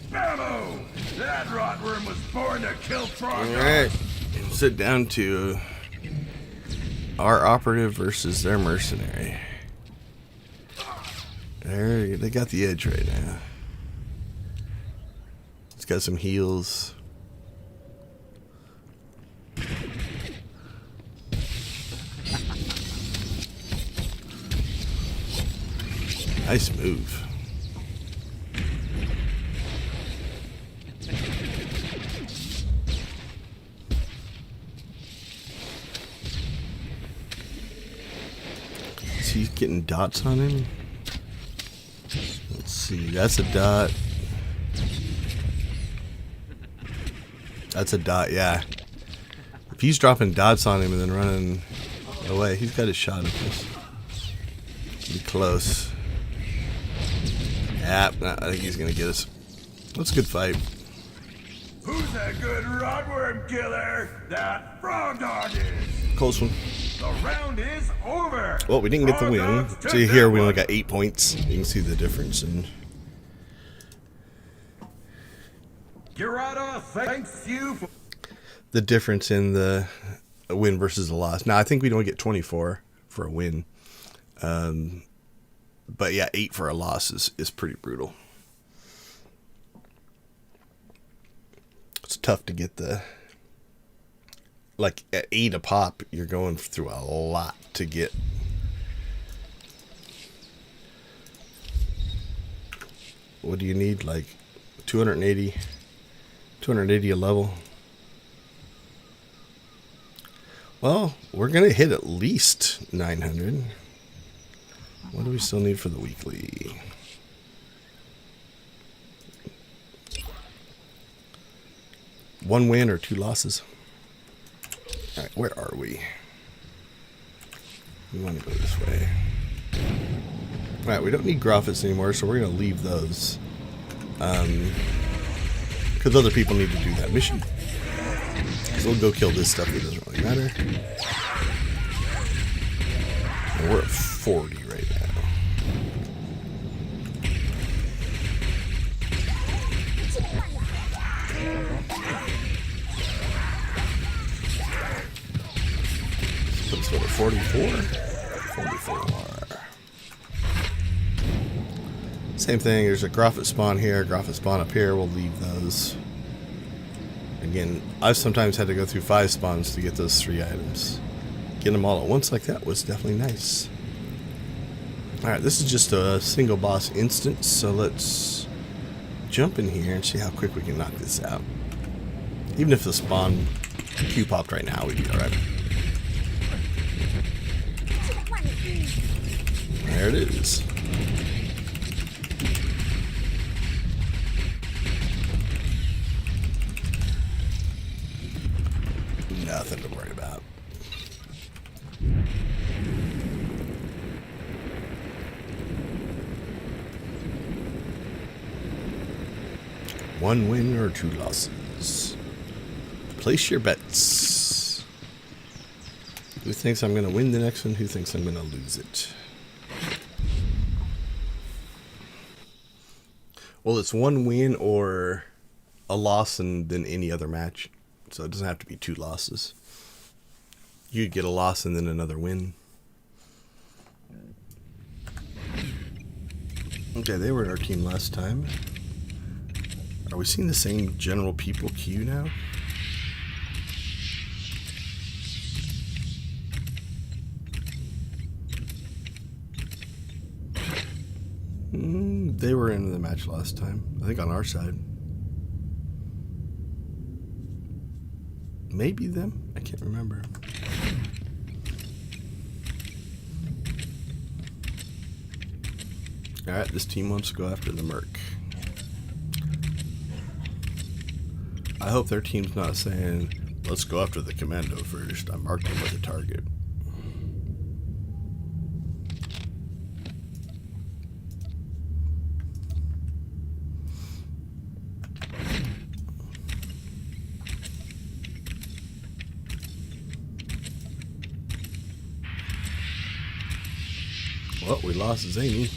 Bammo! That rotworm was born to kill frog. Alright. Sit down to our operative versus their mercenary. They got the edge right now. It's got some heals. Nice move. Is he getting dots on him? Let's see. That's a dot. That's a dot, yeah. If he's dropping dots on him and then running away, he's got a shot at this. Be close. Yeah, I think he's gonna get us. That's a good fight. Who's that good rotworm killer? That frog dog is. Close one. The round is over. Well, we didn't get the Frog win. dogs took See here, that we only one. got 8 points. You can see the difference. And Gerardo, thanks you for. the difference in the win versus a loss. Now, I think we'd only get 24 for a win. But yeah, 8 for a loss is pretty brutal. It's tough to get the... Like, at 8 a pop, you're going through a lot to get. What do you need? Like, 280? 280 a level? Well, we're going to hit at least 900. What do we still need for the weekly? One win or 2 losses? Alright, where are we? We want to go this way. Alright, we don't need Graphics anymore, so we're going to leave those. Because other people need to do that mission. So we'll go kill this stuff, it doesn't really matter. And we're at 40 right now. Let's go to 44. 44. Same thing, there's a Graphic spawn here, Graphic spawn up here, we'll leave those. Again, I've sometimes had to go through 5 spawns to get those 3 items. Getting them all at once like that was definitely nice. Alright, this is just a single boss instance, so let's jump in here and see how quick we can knock this out. Even if the spawn Q popped right now, we'd be alright. There it is. Nothing to worry about. One win or 2 losses. Place your bets. Who thinks I'm going to win the next one? Who thinks I'm going to lose it? Well, it's 1 win or a loss and then any other match. So it doesn't have to be 2 losses. You could get a loss and then another win. Okay, they were in our team last time. Are we seeing the same general people queue now? They were in the match last time. I think on our side. Maybe them? I can't remember. Alright, this team wants to go after the Merc. I hope their team's not saying, let's go after the Commando first. I marked him with a target. Well, we lost Zany.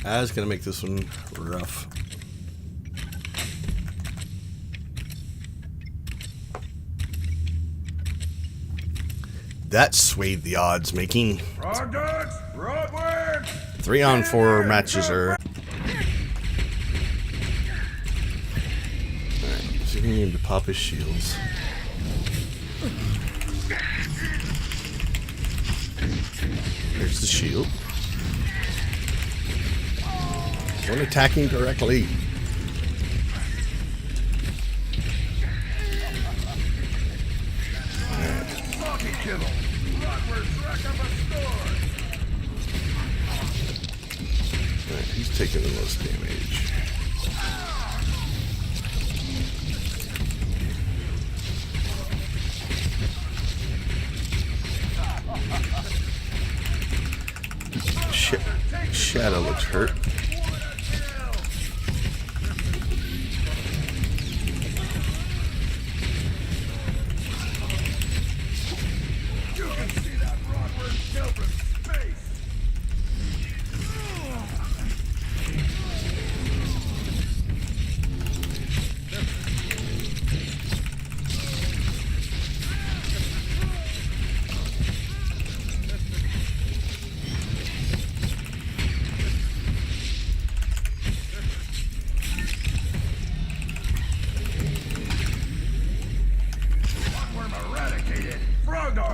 That's gonna make this one rough. That swayed the odds making. Frog dogs, rotworms, 3-on-4 matches are. Alright, so we need to pop his shields. There's the shield. One attacking directly. Alright, he's taking the most damage. Shadow looks hurt. You can see that Rodward kill from space.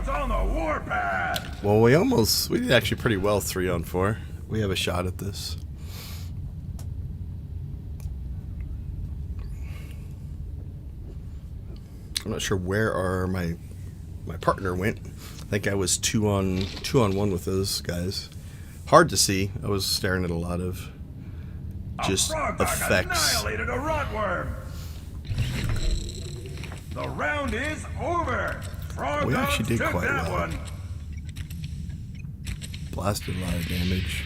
On the warpath. Well, we did actually pretty well 3-on-4. We have a shot at this. I'm not sure where my partner went. I think I was 2-on-1 with those guys. Hard to see. I was staring at a lot of just effects. Annihilated a rotworm. The round is over. We actually did quite well. One. Blasted a lot of damage.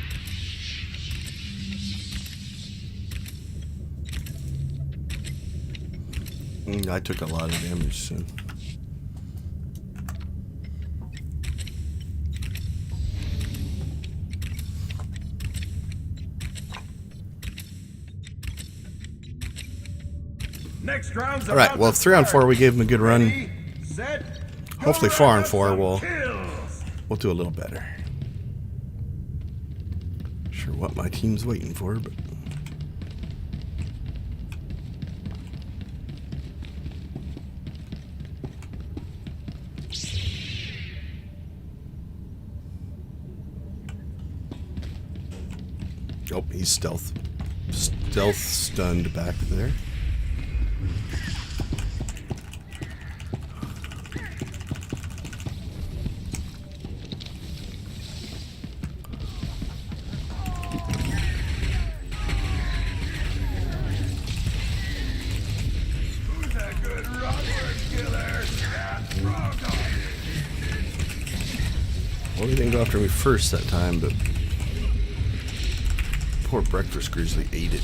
I took a lot of damage soon. Next round's all right, well, if 3-on-4 we gave him a good run. Ready, set, Hopefully 4-on-4 we'll do a little better. Not sure what my team's waiting for, but oh, he's stealth stunned back there. Well, he didn't go after me first that time, but poor Breakfast Grizzly ate it.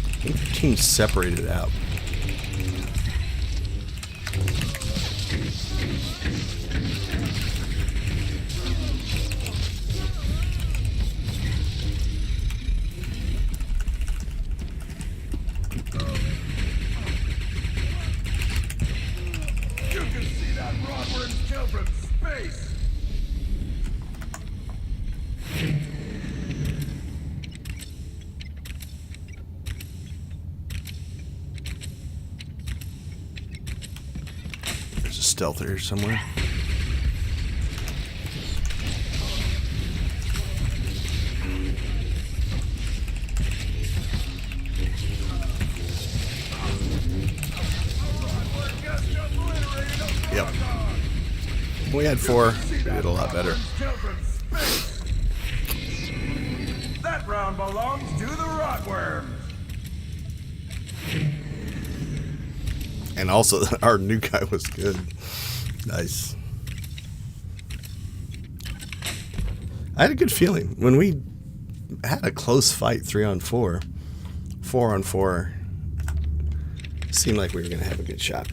I think the team separated out. From space. There's a stealth here somewhere. Yep. We had 4. We did a lot better. That round belongs to the rotworms. And also, our new guy was good. Nice. I had a good feeling when we had a close fight 3-on-4. 4-on-4 seemed like we were going to have a good shot.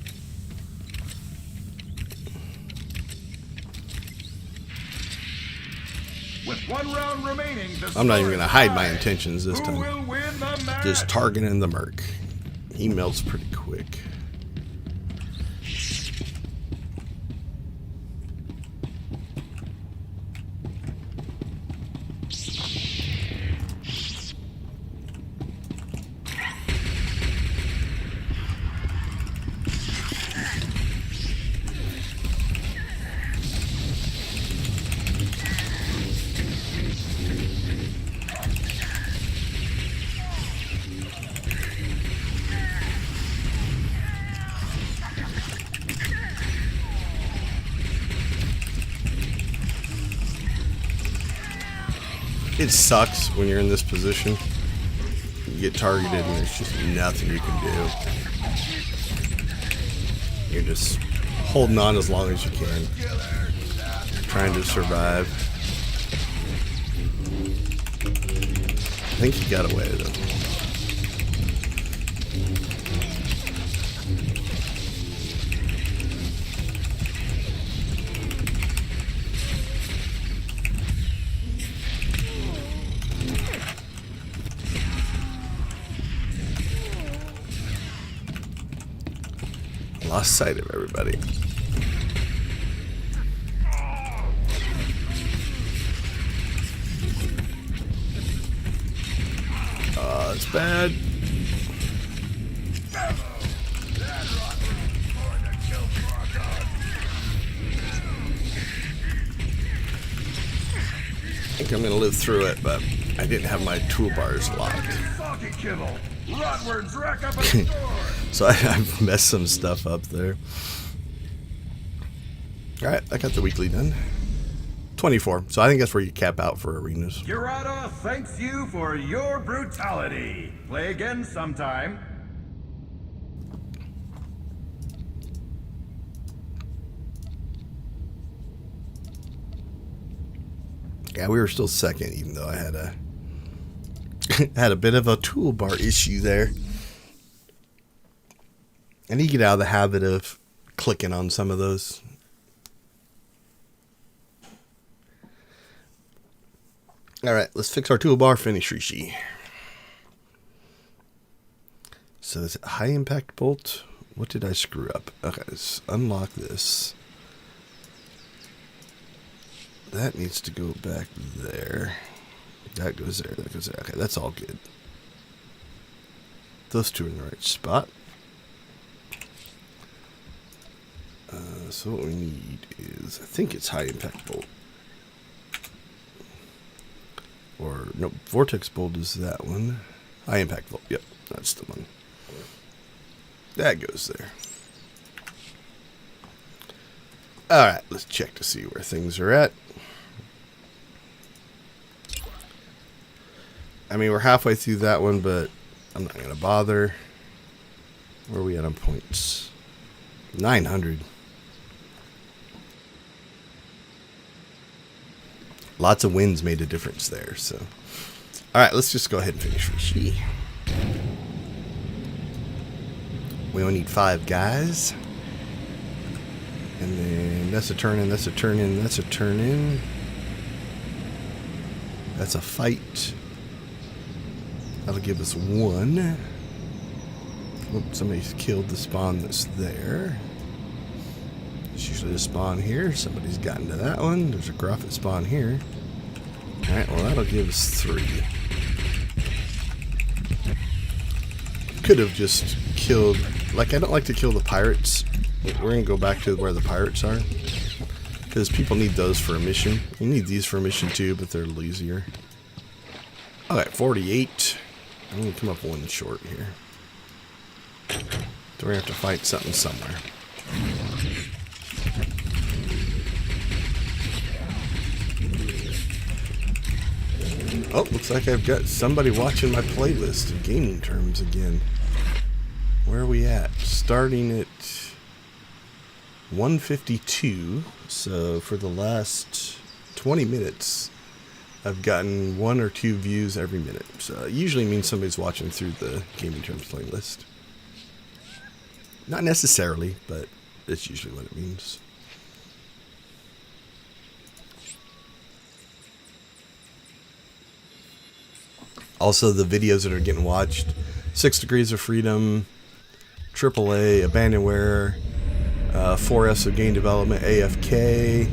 With 1 round remaining, I'm not even going to hide my intentions this time. Just targeting the merc. He melts pretty quick. It sucks when you're in this position. You get targeted and there's just nothing you can do. You're just holding on as long as you can, trying to survive. I think he got away though. Lost sight of everybody. Oh, that's bad. I think I'm gonna live through it, but I didn't have my toolbars locked. So I've messed some stuff up there. Alright, I got the weekly done. 24. So I think that's where you cap out for arenas. Gerardo thanks you for your brutality. Play again sometime. Yeah, we were still second, even though I had a had a bit of a toolbar issue there. I need to get out of the habit of clicking on some of those. Alright, let's fix our toolbar, finish Rishi. So is it high impact bolt? What did I screw up? Okay, let's unlock this. That needs to go back there. That goes there, that goes there. Okay, that's all good. Those two are in the right spot. So what we need is, I think it's high impact bolt. Or, no, vortex bolt is that one. High impact bolt, yep, that's the one. That goes there. Alright, let's check to see where things are at. I mean, we're halfway through that one, but I'm not going to bother. Where are we at on points? 900. Lots of wins made a difference there, so. Alright, let's just go ahead and finish Rishi. We only need 5 guys. And then that's a turn in, that's a turn in, that's a turn in. That's a fight. That'll give us 1. Oops, somebody's killed the spawn that's there. There's usually a spawn here. Somebody's gotten to that one. There's a Gruffet spawn here. Alright, well that'll give us 3. Could have just killed... Like, I don't like to kill the pirates. We're going to go back to where the pirates are. Because people need those for a mission. You need these for a mission too, but they're a little easier. Alright, 48. I'm going to come up 1 short here. So we're going to have to fight something somewhere. Oh, looks like I've got somebody watching my playlist of gaming terms again. Where are we at? Starting at 152. So for the last 20 minutes, I've gotten 1 or 2 views every minute. So it usually means somebody's watching through the gaming terms playlist. Not necessarily, but it's usually what it means. Also, the videos that are getting watched: 6 Degrees of Freedom, AAA, Abandonware, 4S of Game Development, AFK,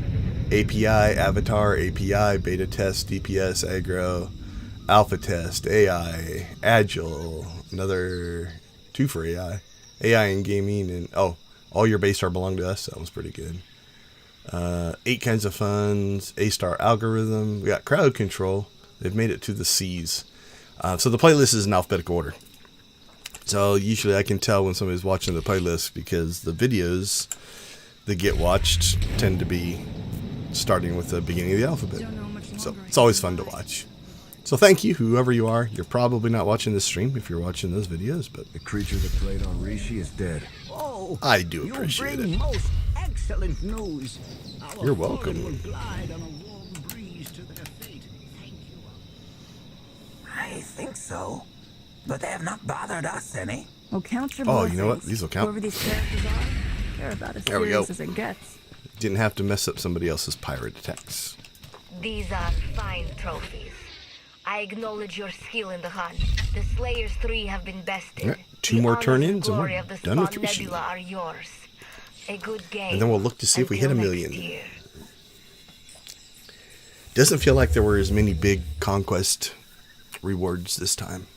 API, Avatar, API, Beta Test, DPS, Aggro, Alpha Test, AI, Agile, another 2 for AI, AI in Gaming, and oh, All Your Base Star Belong to Us. That was pretty good. 8 Kinds of Funds, A-Star Algorithm. We got Crowd Control. They've made it to the C's. So the playlist is in alphabetical order. So usually I can tell when somebody's watching the playlist because the videos that get watched tend to be starting with the beginning of the alphabet. So it's always fun to watch. So thank you, whoever you are. You're probably not watching this stream if you're watching those videos, but The creature that played on Rishi is dead. Oh, I do appreciate you bring it. most excellent news. Our You're fallen welcome. will glide on a warm breeze to their fate. Thank you. I think so. But they have not bothered us any. Well, count your Oh, you know what? blessings. These will count. Whoever these characters are, they're about as There we serious go. as it gets. Didn't have to mess up somebody else's pirate attacks. These are fine trophies. I acknowledge your skill in the hunt. The Slayers 3 have been bested. Yeah, 2 The more honors turn-ins and and glory we're of the done with Spawn Rishi. Nebula are yours. A good game. And then we'll look to see if we hit a until million. next year. Doesn't feel like there were as many big conquest rewards this time.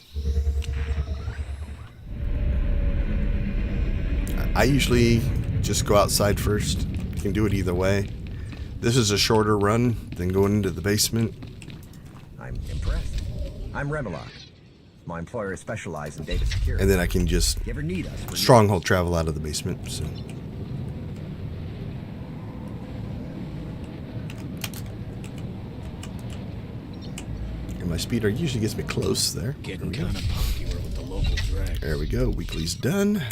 I usually just go outside first. You can do it either way. This is a shorter run than going into the basement. I'm impressed. I'm Remilok. My employer specializes in data security. And then I can just You ever need us? we're stronghold travel out of the basement. So. And my speeder usually gets me close there. Getting kind of popular with the local drag. There we go. Weekly's done.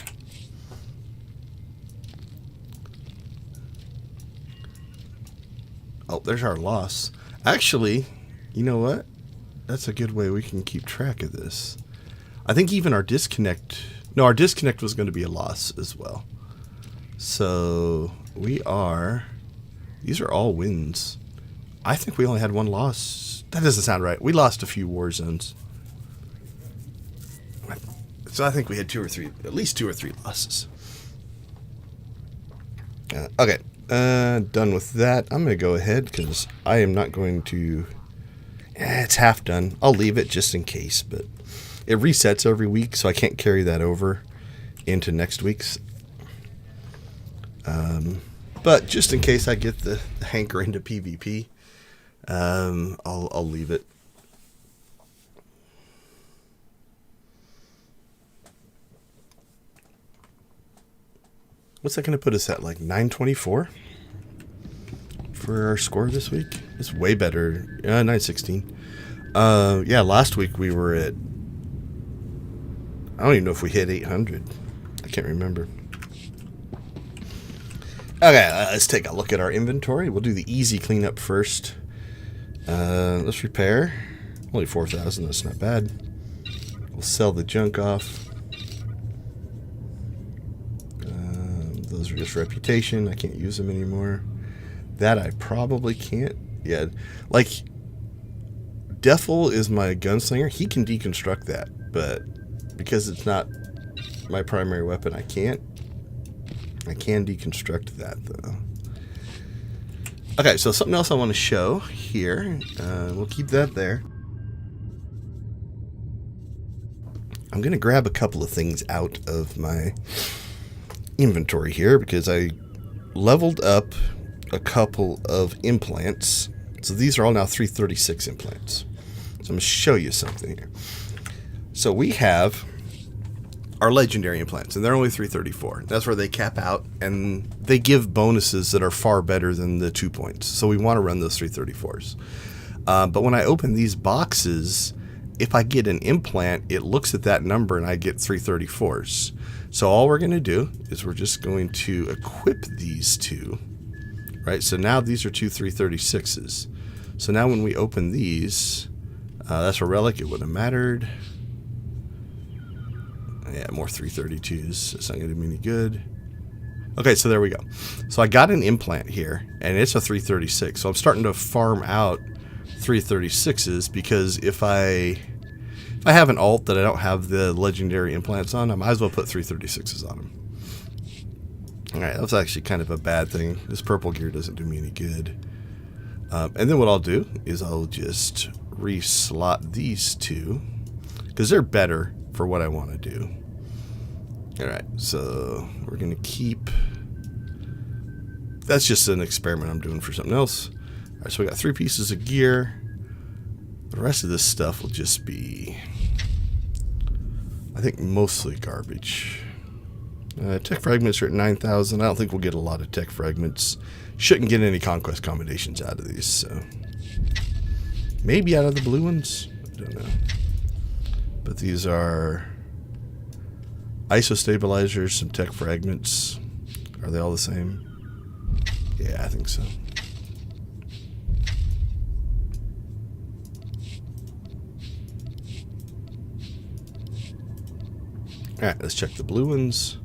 Oh, there's our loss. Actually, you know what? That's a good way we can keep track of this. I think even our disconnect... No, our disconnect was going to be a loss as well. So, we are... These are all wins. I think we only had one loss. That doesn't sound right. We lost a few war zones. So I think we had at least two or three losses. Okay, done with that. I'm going to go ahead because I am not going to... it's half done. I'll leave it just in case, but it resets every week, so I can't carry that over into next week's. But just in case I get the hanker into PvP, I'll leave it. What's that going to put us at, like 924 for our score this week? It's way better. 916. Yeah, last week we were at... I don't even know if we hit 800. I can't remember. Okay, let's take a look at our inventory. We'll do the easy cleanup first. Let's repair. Only 4,000. That's not bad. We'll sell the junk off. Those are just reputation. I can't use them anymore. That I probably can't. Yeah, like Defel is my gunslinger. He can deconstruct that, but because it's not my primary weapon, I can't. I can deconstruct that though. Okay, so something else I want to show here. We'll keep that there. I'm going to grab a couple of things out of my inventory here because I leveled up a couple of implants. So these are all now 336 implants. So I'm going to show you something here. So we have our legendary implants, and they're only 334. That's where they cap out, and they give bonuses that are far better than the 2 points. So we want to run those 334s. But when I open these boxes, if I get an implant, it looks at that number and I get 334s. So all we're going to do is we're just going to equip these two, right? So now these are two 336s. So now when we open these, that's a relic. It wouldn't have mattered. Yeah, more 332s. It's not going to do me any good. Okay, so there we go. So I got an implant here, and it's a 336. So I'm starting to farm out 336s because if I have an alt that I don't have the legendary implants on, I might as well put 336s on them. Alright, that's actually kind of a bad thing. This purple gear doesn't do me any good. And then what I'll do is I'll just reslot these two because they're better for what I want to do. Alright, so we're going to keep... That's just an experiment I'm doing for something else. Alright, so we got 3 pieces of gear. The rest of this stuff will just be, I think, mostly garbage. Tech fragments are at 9,000. I don't think we'll get a lot of tech fragments. Shouldn't get any conquest combinations out of these, so... Maybe out of the blue ones. don't know. But these are ISO stabilizers, some tech fragments. Are they all the same? Yeah, I think so. Alright, let's check the blue ones.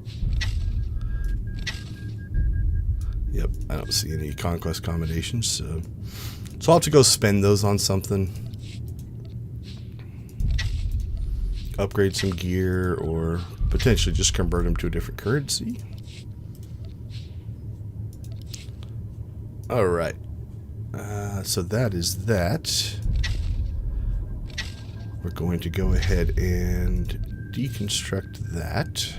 Yep, I don't see any conquest combinations, so I'll have to go spend those on something. Upgrade some gear, or potentially just convert them to a different currency. Alright, so that is that. We're going to go ahead and deconstruct that.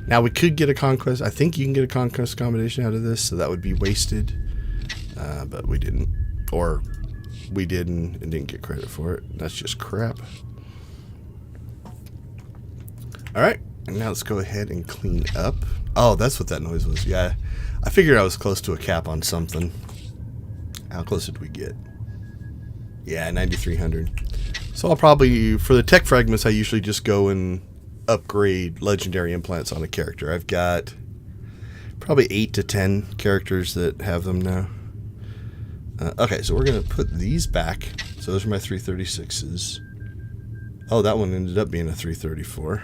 Now we could get a conquest. I think you can get a conquest combination out of this, so that would be wasted. But we didn't. Or we didn't and didn't get credit for it. That's just crap. Alright, and now let's go ahead and clean up. Oh, that's what that noise was. Yeah, I figured I was close to a cap on something. How close did we get? Yeah, 9,300. So I'll probably, for the tech fragments, I usually just go and upgrade legendary implants on a character. I've got probably 8 to 10 characters that have them now. Okay, so we're going to put these back. So those are my 336s. Oh, that one ended up being a 334.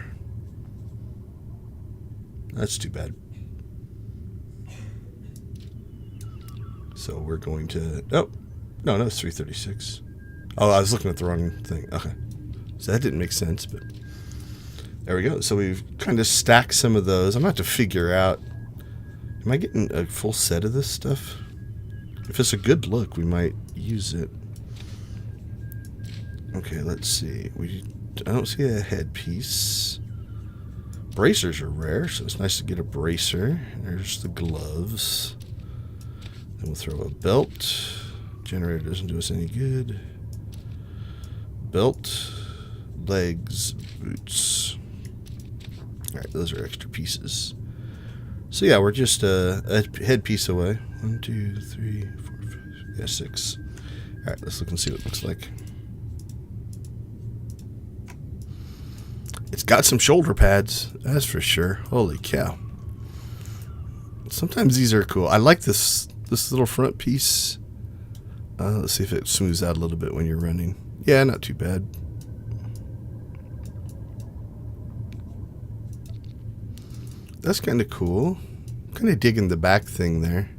That's too bad. So we're going to... Oh, no, it's 336. Oh, I was looking at the wrong thing. Okay. So that didn't make sense, but... There we go. So we've kind of stacked some of those. I'm going to have to figure out... Am I getting a full set of this stuff? If it's a good look, we might use it. Okay, let's see. I don't see a headpiece. Bracers are rare, so it's nice to get a bracer. There's the gloves. Then we'll throw a belt. Generator doesn't do us any good. Belt, legs, boots. Alright, those are extra pieces. So yeah, we're just a headpiece away. 1, 2, 3, 4, 5, yeah, 6. Alright, let's look and see what it looks like. It's got some shoulder pads, that's for sure. Holy cow. Sometimes these are cool. I like this little front piece. Let's see if it smooths out a little bit when you're running. Yeah, not too bad. That's kind of cool. Kind of digging the back thing there.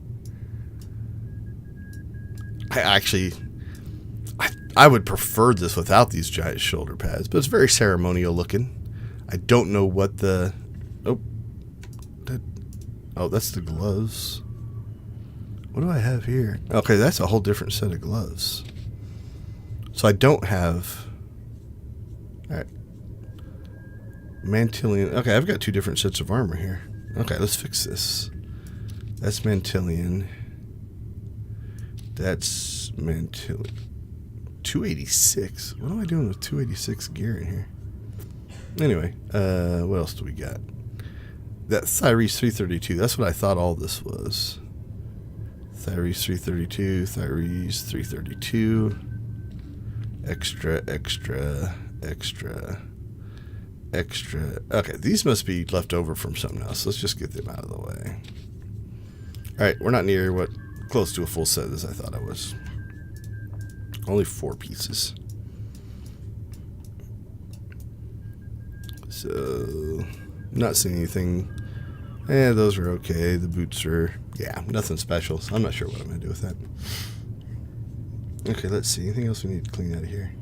I would prefer this without these giant shoulder pads, but it's very ceremonial looking. I don't know what the... Oh, that's the gloves. What do I have here? Okay, that's a whole different set of gloves. So I don't have... Alright. Mantillion. Okay, I've got 2 different sets of armor here. Okay, let's fix this. That's Mantillion. That's Mantillion. 286. What am I doing with 286 gear in here? Anyway, what else do we got? That Thyres 332. That's what I thought all this was. Thyres 332. Thyres 332. Extra. Okay, these must be left over from something else. Let's just get them out of the way. Alright, we're not near what close to a full set as I thought I was. Only 4 pieces. So, not seeing anything. Those are okay. The boots are, yeah, nothing special. So I'm not sure what I'm going to do with that. Okay, let's see. Anything else we need to clean out of here?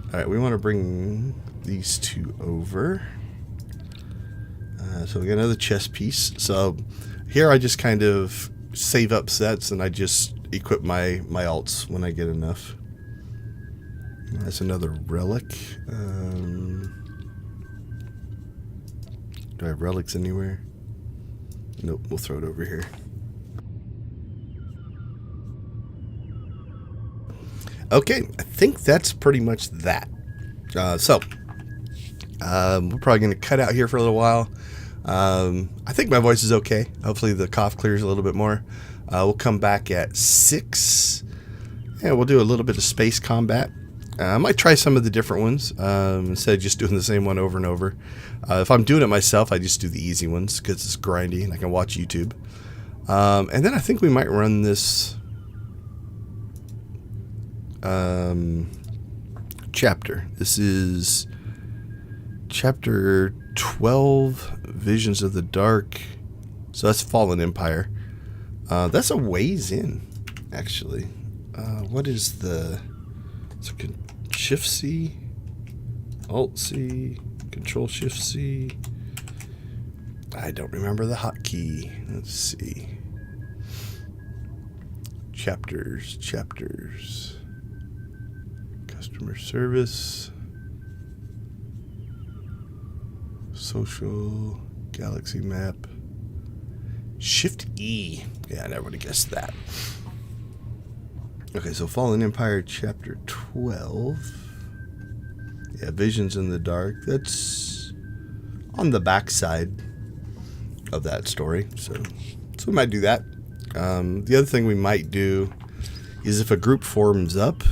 Alright, we want to bring these 2 over. So we got another chest piece. So here I just kind of save up sets and I just equip my alts when I get enough. That's another relic. Do I have relics anywhere? Nope, we'll throw it over here. Okay, I think that's pretty much that. We're probably going to cut out here for a little while. I think my voice is okay. Hopefully the cough clears a little bit more. We'll come back at 6. And we'll do a little bit of space combat. I might try some of the different ones instead of just doing the same one over and over. If I'm doing it myself, I just do the easy ones because it's grindy and I can watch YouTube. And then I think we might run this chapter. This is chapter 12, Visions of the Dark. So that's Fallen Empire. That's a ways in, actually. What is the... So Shift C, Alt C, Control Shift C. I don't remember the hotkey. Let's see. Chapters. Customer service. Social. Galaxy map. Shift E. Yeah, I never would have guessed that. Okay, so Fallen Empire Chapter 12. Yeah, Visions in the Dark. That's on the back side of that story. So we might do that. The other thing we might do is if a group forms up.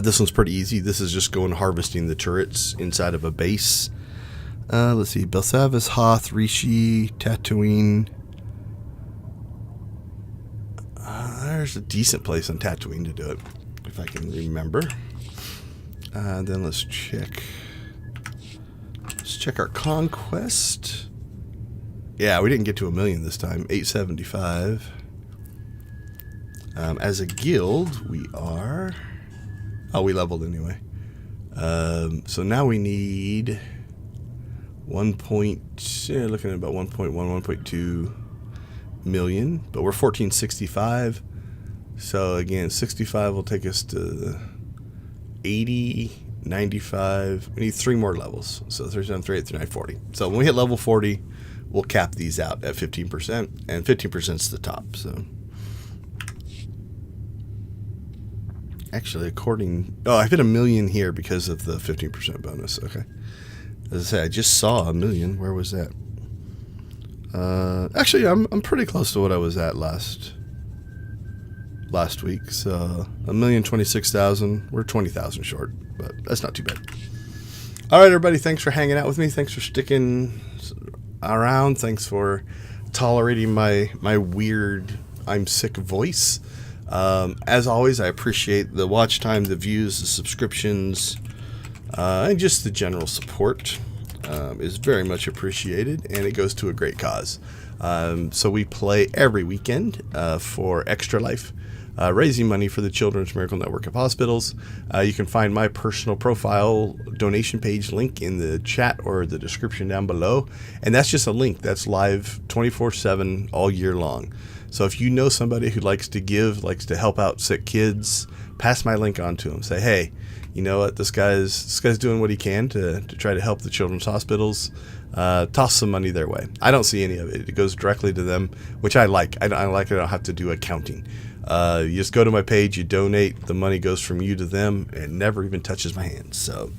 This one's pretty easy. This is just going harvesting the turrets inside of a base. Let's see. Belsavis, Hoth, Rishi, Tatooine. There's a decent place on Tatooine to do it, if I can remember. Then let's check. Let's check our conquest. Yeah, we didn't get to 1 million this time. 875. As a guild, we are... Oh, we leveled anyway. So now we need... looking at about 1.1, 1.2 million. But we're 1465. So again, 65 will take us to 80, 95. We need 3 more levels. So 37, 38, 39, 40. So when we hit level 40, we'll cap these out at 15%. And 15% is the top. So actually, I hit 1 million here because of the 15% bonus. Okay. As I say, I just saw 1 million. Where was that? Actually, I'm pretty close to what I was at last week. So 1,026,000. We're 20,000 short, but that's not too bad. All right, everybody. Thanks for hanging out with me. Thanks for sticking around. Thanks for tolerating my weird, I'm sick voice. As always, I appreciate the watch time, the views, the subscriptions, and just the general support is very much appreciated, and it goes to a great cause. So we play every weekend for Extra Life, raising money for the Children's Miracle Network of Hospitals. You can find my personal profile donation page link in the chat or the description down below, and that's just a link that's live 24/7 all year long. So if you know somebody who likes to give, likes to help out sick kids, pass my link on to them. Say, hey, you know what? This guy's doing what he can to try to help the children's hospitals. Toss some money their way. I don't see any of it. It goes directly to them, which I like. I like it. I don't have to do accounting. You just go to my page, you donate, the money goes from you to them, and never even touches my hands. So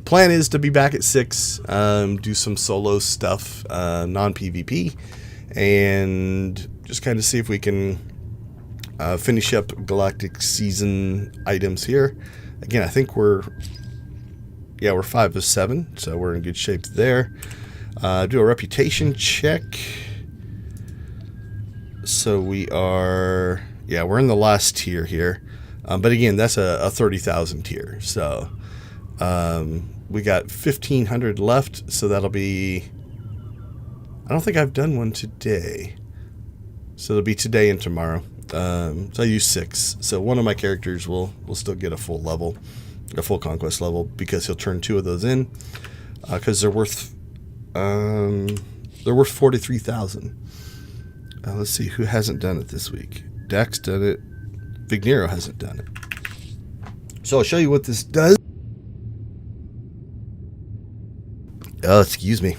plan is to be back at 6, do some solo stuff, non-PvP, and just kind of see if we can finish up Galactic Season items here. Again, I think we're 5 of 7, so we're in good shape there. Do a reputation check. So we are, we're in the last tier here. But again, that's a 30,000 tier. So we got 1,500 left, so that'll be, I don't think I've done one today. So it'll be today and tomorrow. So I use 6. So one of my characters will still get a full level, a full conquest level, because he'll turn 2 of those in. Because they're worth 43,000. Let's see who hasn't done it this week. Dax done it. Vignero hasn't done it. So I'll show you what this does. Oh, excuse me.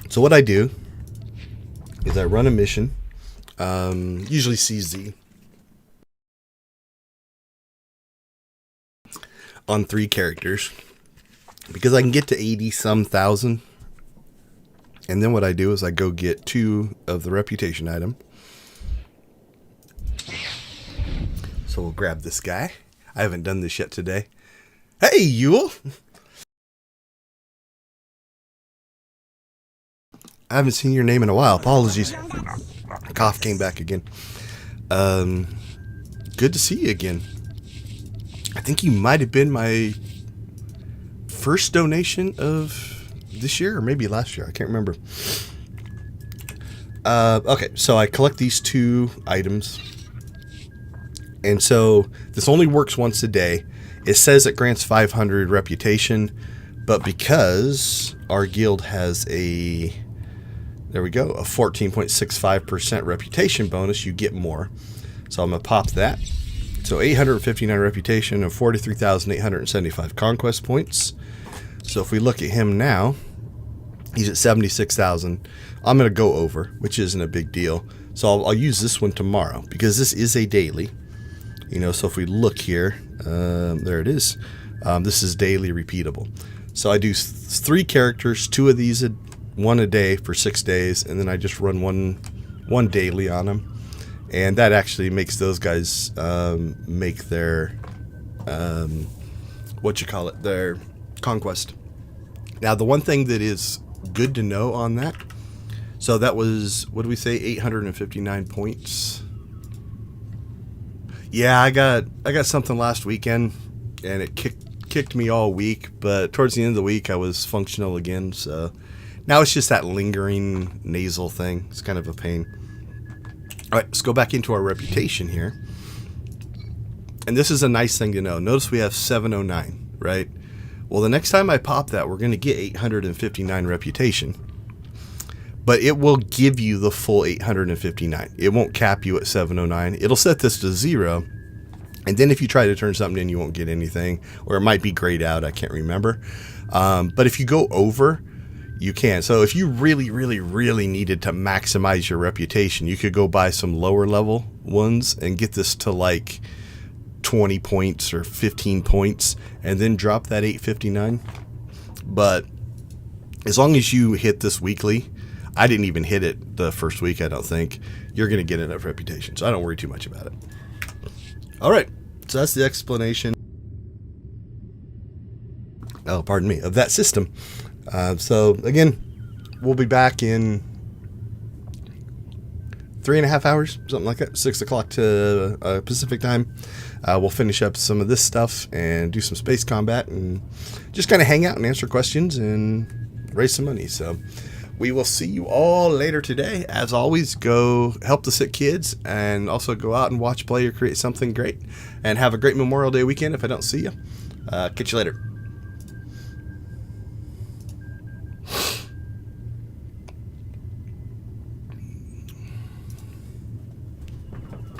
So what I do is I run a mission, usually CZ, on 3 characters, because I can get to 80-some thousand. And then what I do is I go get 2 of the reputation item. So So we'll grab this guy. I haven't done this yet today. Hey, Yule! I haven't seen your name in a while. Apologies. Cough came back again. Good to see you again. I think you might have been my first donation of this year, or maybe last year. I can't remember. Okay, so I collect these 2 items. And so this only works once a day. It says it grants 500 reputation, but because our guild has a, there we go, a 14.65% reputation bonus, you get more. So I'm going to pop that. So 859 reputation and 43,875 conquest points. So if we look at him now, he's at 76,000. I'm going to go over, which isn't a big deal. So I'll use this one tomorrow because this is a daily. You know, so if we look here, there it is. This is daily repeatable. So I do 3 characters, 2 of these, 1 a day for 6 days, and then I just run one daily on them. And that actually makes those guys make their, their conquest. Now, the one thing that is good to know on that, so that was, what do we say, 859 points? Yeah, I got something last weekend, and it kicked me all week, but towards the end of the week, I was functional again, so now it's just that lingering nasal thing. It's kind of a pain. All right, let's go back into our reputation here. And this is a nice thing to know. Notice we have 709, right? Well, the next time I pop that, we're going to get 859 reputation. But it will give you the full 859. It won't cap you at 709. It'll set this to 0. And then if you try to turn something in, you won't get anything. Or it might be grayed out. I can't remember. But if you go over, you can. So if you really, really, really needed to maximize your reputation, you could go buy some lower level ones and get this to like 20 points or 15 points and then drop that 859. But as long as you hit this weekly, I didn't even hit it the first week, I don't think, you're going to get enough reputation. So I don't worry too much about it. All right. So that's the explanation. Oh, pardon me, of that system. So again, we'll be back in 3.5 hours, something like that, 6 o'clock to Pacific time. We'll finish up some of this stuff and do some space combat and just kind of hang out and answer questions and raise some money. So we will see you all later today. As always, go help the sick kids and also go out and watch, play, or create something great. And have a great Memorial Day weekend if I don't see you. Catch you later.